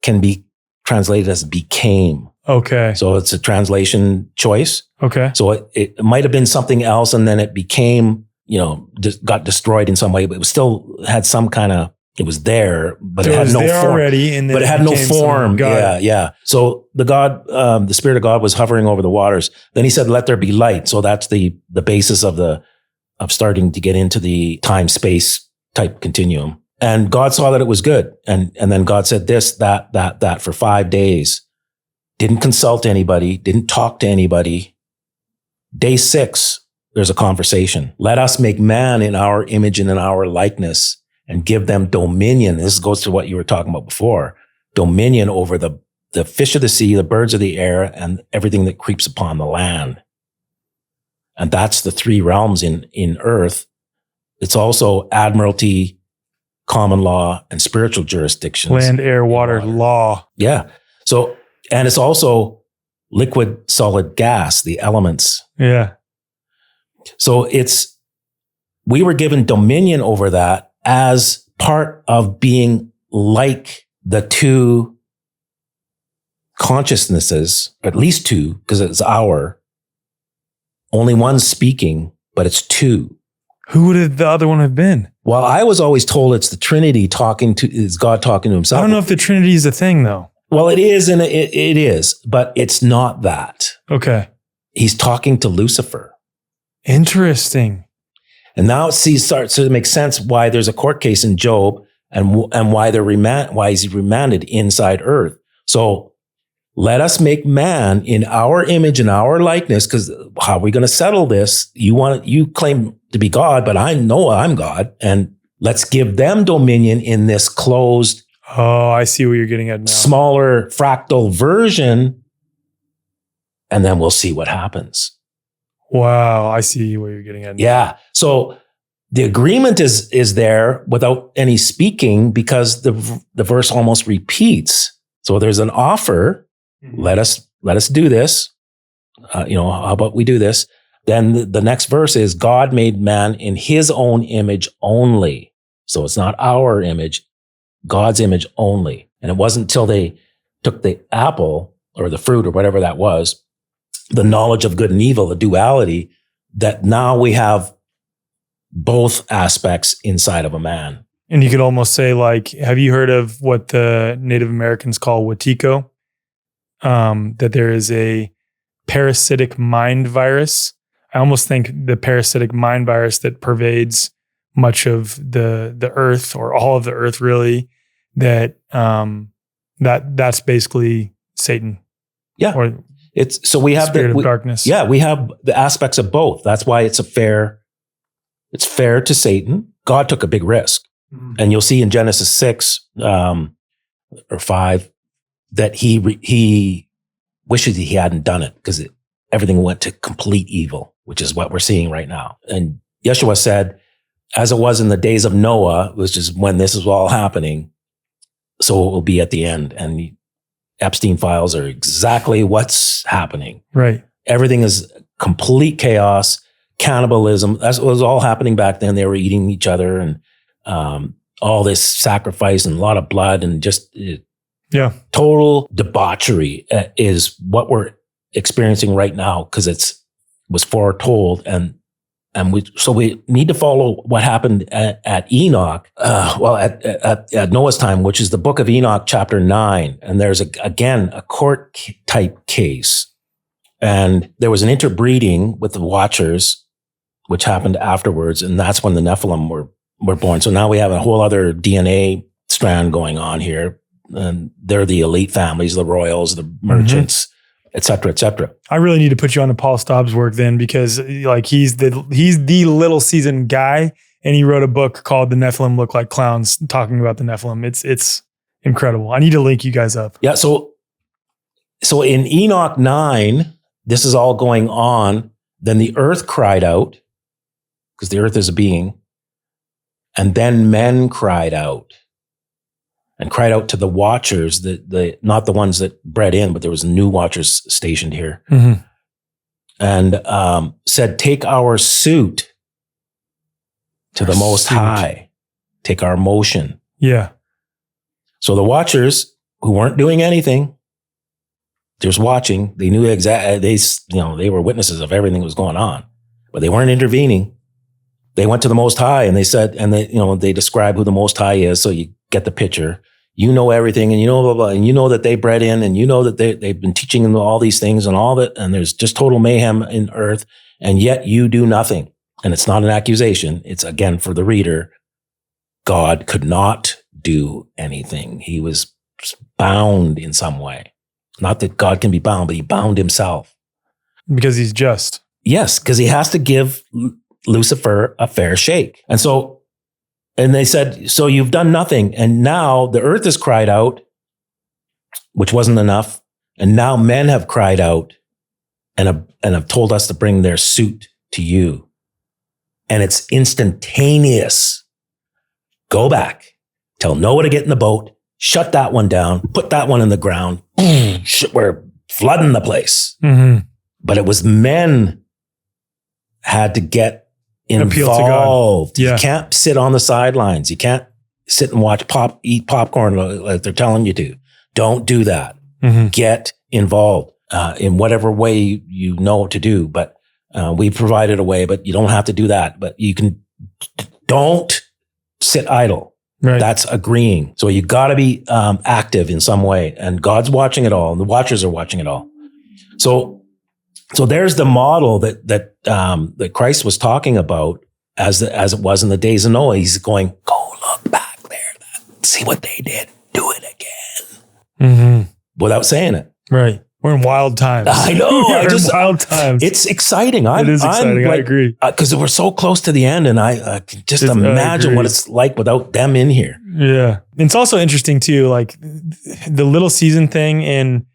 can be translated as became. Okay. So it's a translation choice. Okay. So it might have been something else and then it became, got destroyed in some way, but it was still had some kind of, it was there, but it had no form. Already, and then but it had no form. Yeah. So the Spirit of God was hovering over the waters. Then he said, let there be light. So that's the basis of starting to get into the time-space type continuum. And God saw that it was good. And then God said this, that for 5 days. Didn't consult anybody, didn't talk to anybody. Day 6, there's a conversation. Let us make man in our image and in our likeness and give them dominion. This goes to what you were talking about before. Dominion over the fish of the sea, the birds of the air, and everything that creeps upon the land. And that's the 3 realms in earth. It's also admiralty, common law, and spiritual jurisdictions. Land, air, water, law. Yeah. So, and it's also liquid, solid, gas, the elements. Yeah. So we were given dominion over that as part of being like the 2 consciousnesses, at least 2, because it's only one speaking, but it's 2. Who would the other one have been? Well, I was always told it's the Trinity it's God talking to himself. I don't know if the Trinity is a thing though. Well, it is, and it is, but it's not that. Okay. He's talking to Lucifer. Interesting. And now it starts to make sense why there's a court case in Job and why why he's remanded inside earth. So let us make man in our image and our likeness, because how are we going to settle this? You claim to be God, but I know I'm God, and let's give them dominion in this closed. Oh, I see what you're getting at now. Smaller fractal version and then we'll see what happens. Wow. I see where you're getting at. Yeah. So the agreement is there without any speaking because the verse almost repeats. So there's an offer. Let us do this. How about we do this? Then the next verse is God made man in his own image only. So it's not our image, God's image only. And it wasn't until they took the apple or the fruit or whatever that was, the knowledge of good and evil, the duality, that now we have both aspects inside of a man. And you could almost say, like, have you heard of what the Native Americans call Wetiko? That there is a parasitic mind virus. I almost think the parasitic mind virus that pervades much of the earth, or all of the earth really, that's basically Satan. Yeah. Or so we have spirit of darkness. Yeah, we have the aspects of both. That's why it's fair to Satan. God took a big risk. And you'll see in Genesis 6 or 5 that he wishes he hadn't done it because everything went to complete evil, which is what we're seeing right now. And Yeshua said, as it was in the days of Noah, which is when this is all happening, so it will be at the end. And the Epstein files are exactly what's happening. Right. Everything is complete chaos, cannibalism. That was all happening back then. They were eating each other and all this sacrifice and a lot of blood and just total debauchery is what we're experiencing right now because was foretold and we need to follow what happened at Enoch. At Noah's time, which is the book of Enoch, chapter 9, and there's again a court type case, and there was an interbreeding with the Watchers, which happened afterwards, and that's when the Nephilim were born. So now we have a whole other DNA strand going on here, and they're the elite families, the royals, the merchants. Et cetera, et cetera. I really need to put you on to Paul Staub's work then, because like he's the little seasoned guy, and he wrote a book called "The Nephilim Look Like Clowns," talking about the Nephilim. It's incredible. I need to link you guys up. Yeah. So in Enoch 9, this is all going on. Then the earth cried out, because the earth is a being, and then men cried out. And cried out to the Watchers, not the ones that bred in, but there was new Watchers stationed here, and said, "Take our suit to the Most High, take our motion." Yeah. So the Watchers, who weren't doing anything, just watching, they knew exactly. They were witnesses of everything that was going on, but they weren't intervening. They went to the Most High, and they said, and they describe who the Most High is, so you get the picture. You know everything, and you know blah, blah, and you know that they bred in, and you know that they've been teaching them all these things and all that, and there's just total mayhem in earth, and yet you do nothing. And it's not an accusation. It's, again, for the reader, God could not do anything. He was bound in some way. Not that God can be bound, but he bound himself. Because he's just. Yes, because he has to give Lucifer a fair shake. And they said, so you've done nothing. And now the earth has cried out, which wasn't enough. And now men have cried out and have told us to bring their suit to you. And it's instantaneous. Go back. Tell Noah to get in the boat. Shut that one down. Put that one in the ground. We're flooding the place. But it was men had to get involved. Yeah. You can't sit on the sidelines. You can't sit and eat popcorn like they're telling you to. Don't do that. Get involved in whatever way you know what to do. But we provided a way, but you don't have to do that. But don't sit idle. Right. That's agreeing. So you got to be active in some way. And God's watching it all, and the Watchers are watching it all. So there's the model that Christ was talking about as it was in the days of Noah. He's going, go look back there, see what they did, do it again, without saying it. Right. We're in wild times. I know. We're in wild times. It's exciting. It is exciting. I agree. Because we're so close to the end, and I can just imagine what it's like without them in here. Yeah. It's also interesting too, like the little season thing in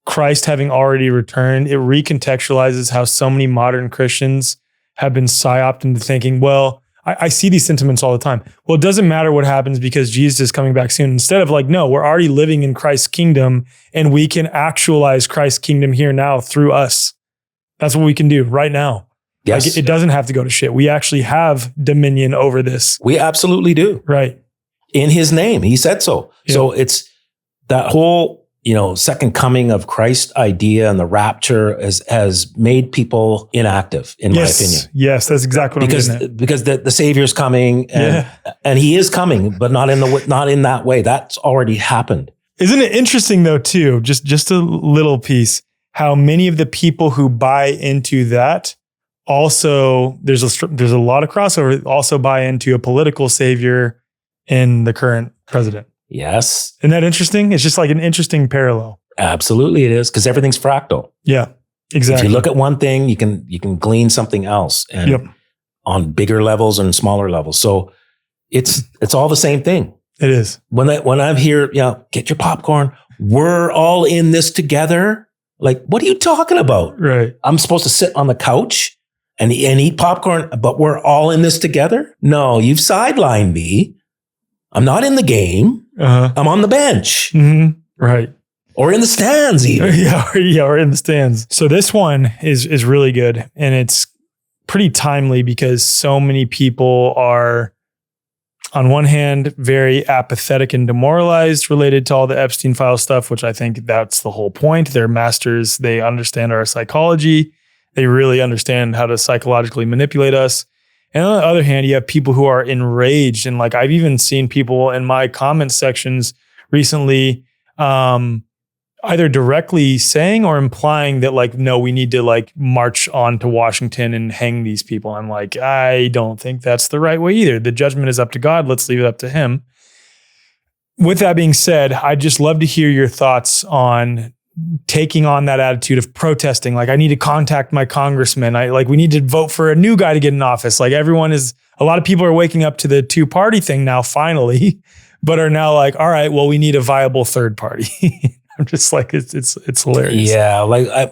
Christ having already returned, it recontextualizes how so many modern Christians have been psyoped into thinking, well, I see these sentiments all the time. Well, it doesn't matter what happens because Jesus is coming back soon. Instead of like, no, we're already living in Christ's kingdom and we can actualize Christ's kingdom here now through us. That's what we can do right now. Yes. Like, it doesn't have to go to shit. We actually have dominion over this. We absolutely do. Right. In his name. He said so. Yeah. So it's that whole, second coming of Christ idea and the rapture has made people inactive, in my opinion. Yes, that's exactly what I'm getting at. Because the Savior's coming and he is coming, but not in that way. That's already happened. Isn't it interesting though, too, just a little piece, how many of the people who buy into that also, there's a lot of crossover, also buy into a political savior in the current president. Yes. Isn't that interesting? It's just like an interesting parallel. Absolutely it is, because everything's fractal. Yeah, exactly. If you look at one thing, you can glean something else, and on bigger levels and smaller levels. So it's all the same thing. It is. When I'm here, get your popcorn. We're all in this together. Like, what are you talking about? Right. I'm supposed to sit on the couch and eat popcorn, but we're all in this together? No, you've sidelined me. I'm not in the game. I'm on the bench. Mm-hmm. Right. Or in the stands even. or in the stands. So this one is really good. And it's pretty timely because so many people are, on one hand, very apathetic and demoralized related to all the Epstein file stuff, which I think that's the whole point. They're masters. They understand our psychology. They really understand how to psychologically manipulate us. And on the other hand, you have people who are enraged. And like, I've even seen people in my comment sections recently, either directly saying or implying that like, no, we need to like march on to Washington and hang these people. I'm like, I don't think that's the right way either. The judgment is up to God. Let's leave it up to him. With that being said, I'd just love to hear your thoughts on taking on that attitude of protesting. Like, I need to contact my congressman. We need to vote for a new guy to get in office. Like, a lot of people are waking up to the two-party thing now, finally, but are now like, all right, well, we need a viable third party. I'm just like, it's hilarious. Yeah.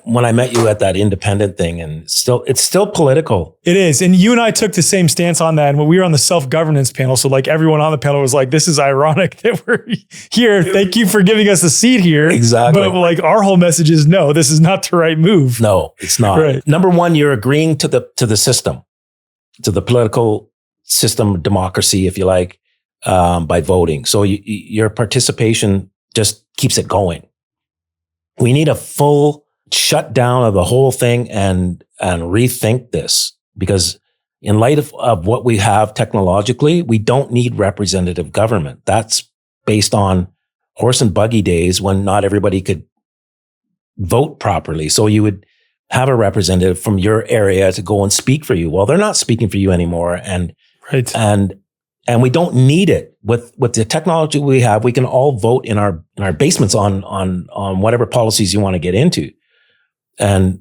When I met you at that independent thing, and it's still political. It is. And you and I took the same stance on that. And when we were on the self-governance panel, so like everyone on the panel was like, this is ironic that we're here. Thank you for giving us a seat here. Exactly. But like our whole message is, no, this is not the right move. No, it's not. Right. Number one, you're agreeing to the system, to the political system, democracy, if you like, by voting. So your participation just keeps it going. We need a full shutdown of the whole thing and rethink this, because in light of what we have technologically, we don't need representative government. That's based on horse and buggy days when not everybody could vote properly. So you would have a representative from your area to go and speak for you. Well, they're not speaking for you anymore. And we don't need it. With the technology we have, we can all vote in our basements on whatever policies you want to get into, and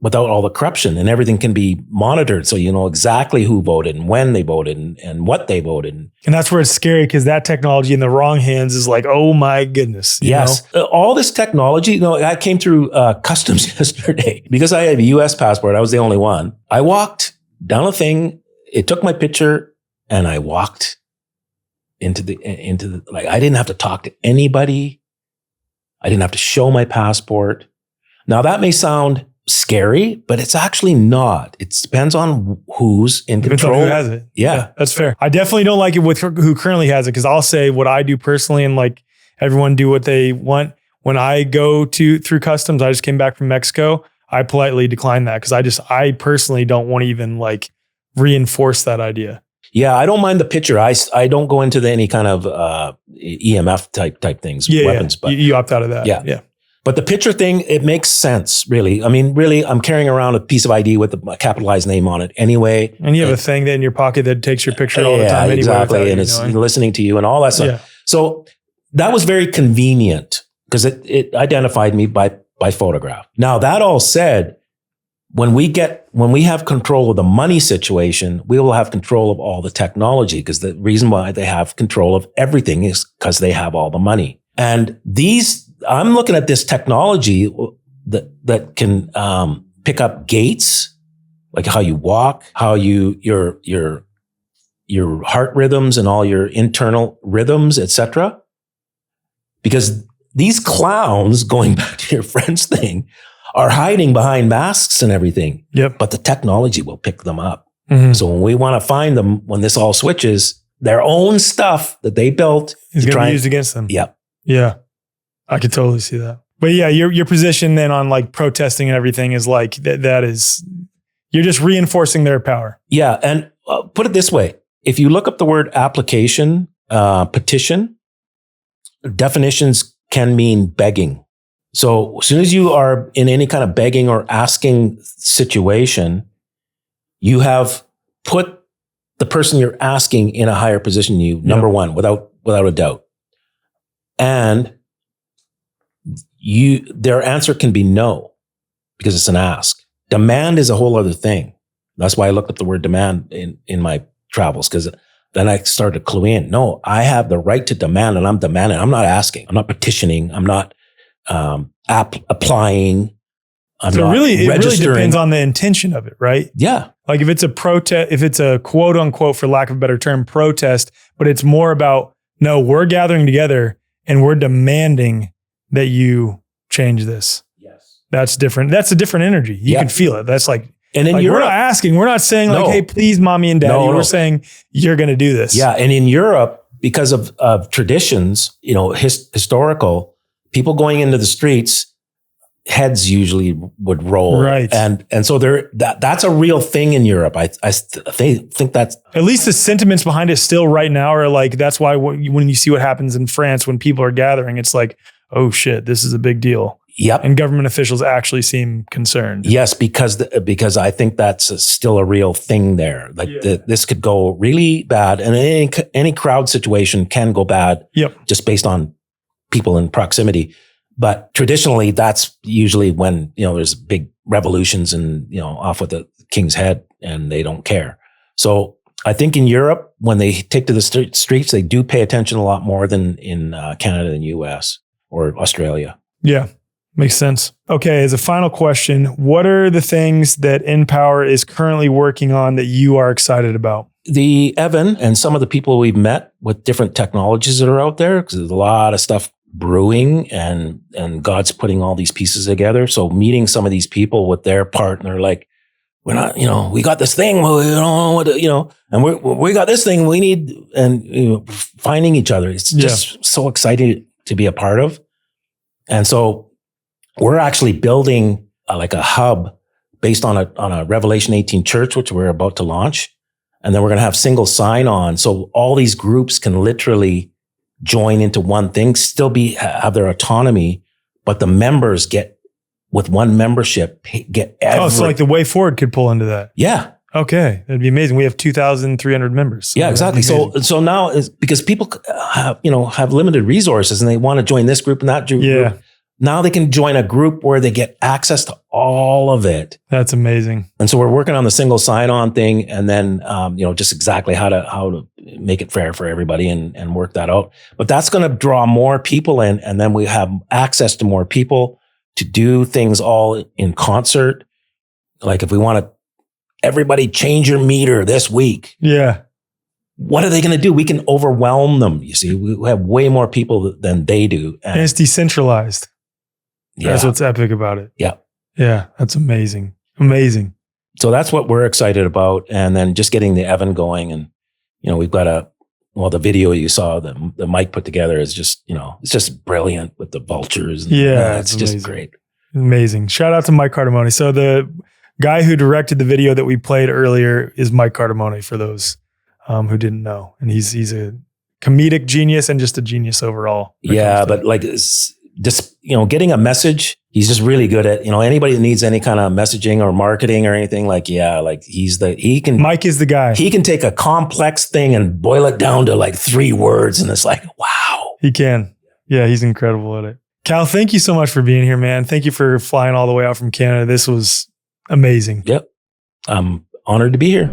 without all the corruption, and everything can be monitored, so you know exactly who voted and when they voted and what they voted. And that's where it's scary, because that technology in the wrong hands is like, oh my goodness. Yes, all this technology. I came through customs yesterday because I have a U.S. passport. I was the only one. I walked down a thing. It took my picture. And I walked into the I didn't have to talk to anybody. I didn't have to show my passport. Now that may sound scary, but it's actually not. It depends on who's in control. Who has it. Yeah, that's fair. I definitely don't like it with who currently has it, because I'll say what I do personally, and like everyone do what they want. When I go through customs, I just came back from Mexico. I politely decline that, because I personally don't want to even like reinforce that idea. Yeah, I don't mind the picture. I don't go into any kind of EMF type things, weapons. But you opt out of that. Yeah. But the picture thing, it makes sense, really. I mean, really, I'm carrying around a piece of ID with a capitalized name on it anyway. And you have a thing in your pocket that takes your picture all the time. Yeah, exactly. And it's listening to you and all that stuff. Yeah. So that was very convenient, because it identified me by photograph. Now, that all said, when we have control of the money situation, we will have control of all the technology, because the reason why they have control of everything is because they have all the money. And these I'm looking at this technology that can pick up gaits, like how you walk, how your heart rhythms and all your internal rhythms, etc. Because these clowns, going back to your friend's thing, are hiding behind masks and everything. Yep. But the technology will pick them up. Mm-hmm. So when we want to find them, when this all switches, their own stuff that they built is going to be used against them. Yep. Yeah. I could totally see that. But yeah, your position then on like protesting and everything is like, that is, you're just reinforcing their power. Yeah. And put it this way. If you look up the word application, petition, definitions can mean begging. So as soon as you are in any kind of begging or asking situation, you have put the person you're asking in a higher position than you, number one, without a doubt. And their answer can be no, because it's an ask. Demand is a whole other thing. That's why I looked up the word demand in my travels, because then I started to clue in. No, I have the right to demand, and I'm demanding. I'm not asking. I'm not petitioning. I'm not applying. It really depends on the intention of it, right? Yeah. Like if it's a protest, if it's a quote unquote, for lack of a better term, protest, but it's more about, no, we're gathering together and we're demanding that you change this. Yes. That's different. That's a different energy. You can feel it. That's like, and in like Europe, we're not asking, we're not saying like, hey, please, mommy and daddy. We're saying you're going to do this. Yeah. And in Europe, because of traditions, historical, people going into the streets, heads usually would roll. Right. And so that's a real thing in Europe. I think that's, at least the sentiments behind it still right now are like, that's why when you see what happens in France, when people are gathering, it's like, oh shit, this is a big deal. Yep. And government officials actually seem concerned. Yes, because I think that's still a real thing there. Like this could go really bad, and any crowd situation can go bad. Yep. Just based on people in proximity. But traditionally, that's usually when, there's big revolutions and, off with the king's head, and they don't care. So I think in Europe, when they take to the streets, they do pay attention a lot more than in Canada and US or Australia. Yeah, makes sense. Okay, as a final question, what are the things that InPower is currently working on that you are excited about? The Evan and some of the people we've met with different technologies that are out there, because there's a lot of stuff brewing and God's putting all these pieces together. So meeting some of these people with their part, and they're like, we're not, we got this thing, well, we don't know what to, and we got this thing we need, and finding each other. It's just so exciting to be a part of. And so we're actually building like a hub based on a Revelation 18 church, which we're about to launch. And then we're going to have single sign-on. So all these groups can literally join into one thing, still have their autonomy, but the members get, with one membership, get every. Oh, so like the Way Forward could pull into that. Yeah. Okay. That'd be amazing. We have 2,300 members. So yeah, exactly. So now is because people have limited resources and they want to join this group and that group. Yeah. Now they can join a group where they get access to all of it. That's amazing. And so we're working on the single sign-on thing, and then just exactly how to make it fair for everybody and work that out. But that's going to draw more people in, and then we have access to more people to do things all in concert. Like if we want to, everybody change your meter this week. Yeah. What are they going to do? We can overwhelm them. You see, we have way more people than they do. And it's decentralized. Yeah. That's what's epic about it. Yeah. Yeah. That's amazing. Amazing. So that's what we're excited about. And then just getting the Evan going. And, we've got the video you saw that the Mike put together is just, it's just brilliant with the vultures. And, it's just great. Amazing. Shout out to Mike Cardamone. So the guy who directed the video that we played earlier is Mike Cardamone, for those who didn't know. And he's a comedic genius and just a genius overall. Yeah. But like, just, getting a message, he's just really good at, anybody that needs any kind of messaging or marketing or anything, Mike is the guy. He can take a complex thing and boil it down to like 3 words. And it's like, wow. He can. Yeah. He's incredible at it. Cal, thank you so much for being here, man. Thank you for flying all the way out from Canada. This was amazing. Yep. I'm honored to be here.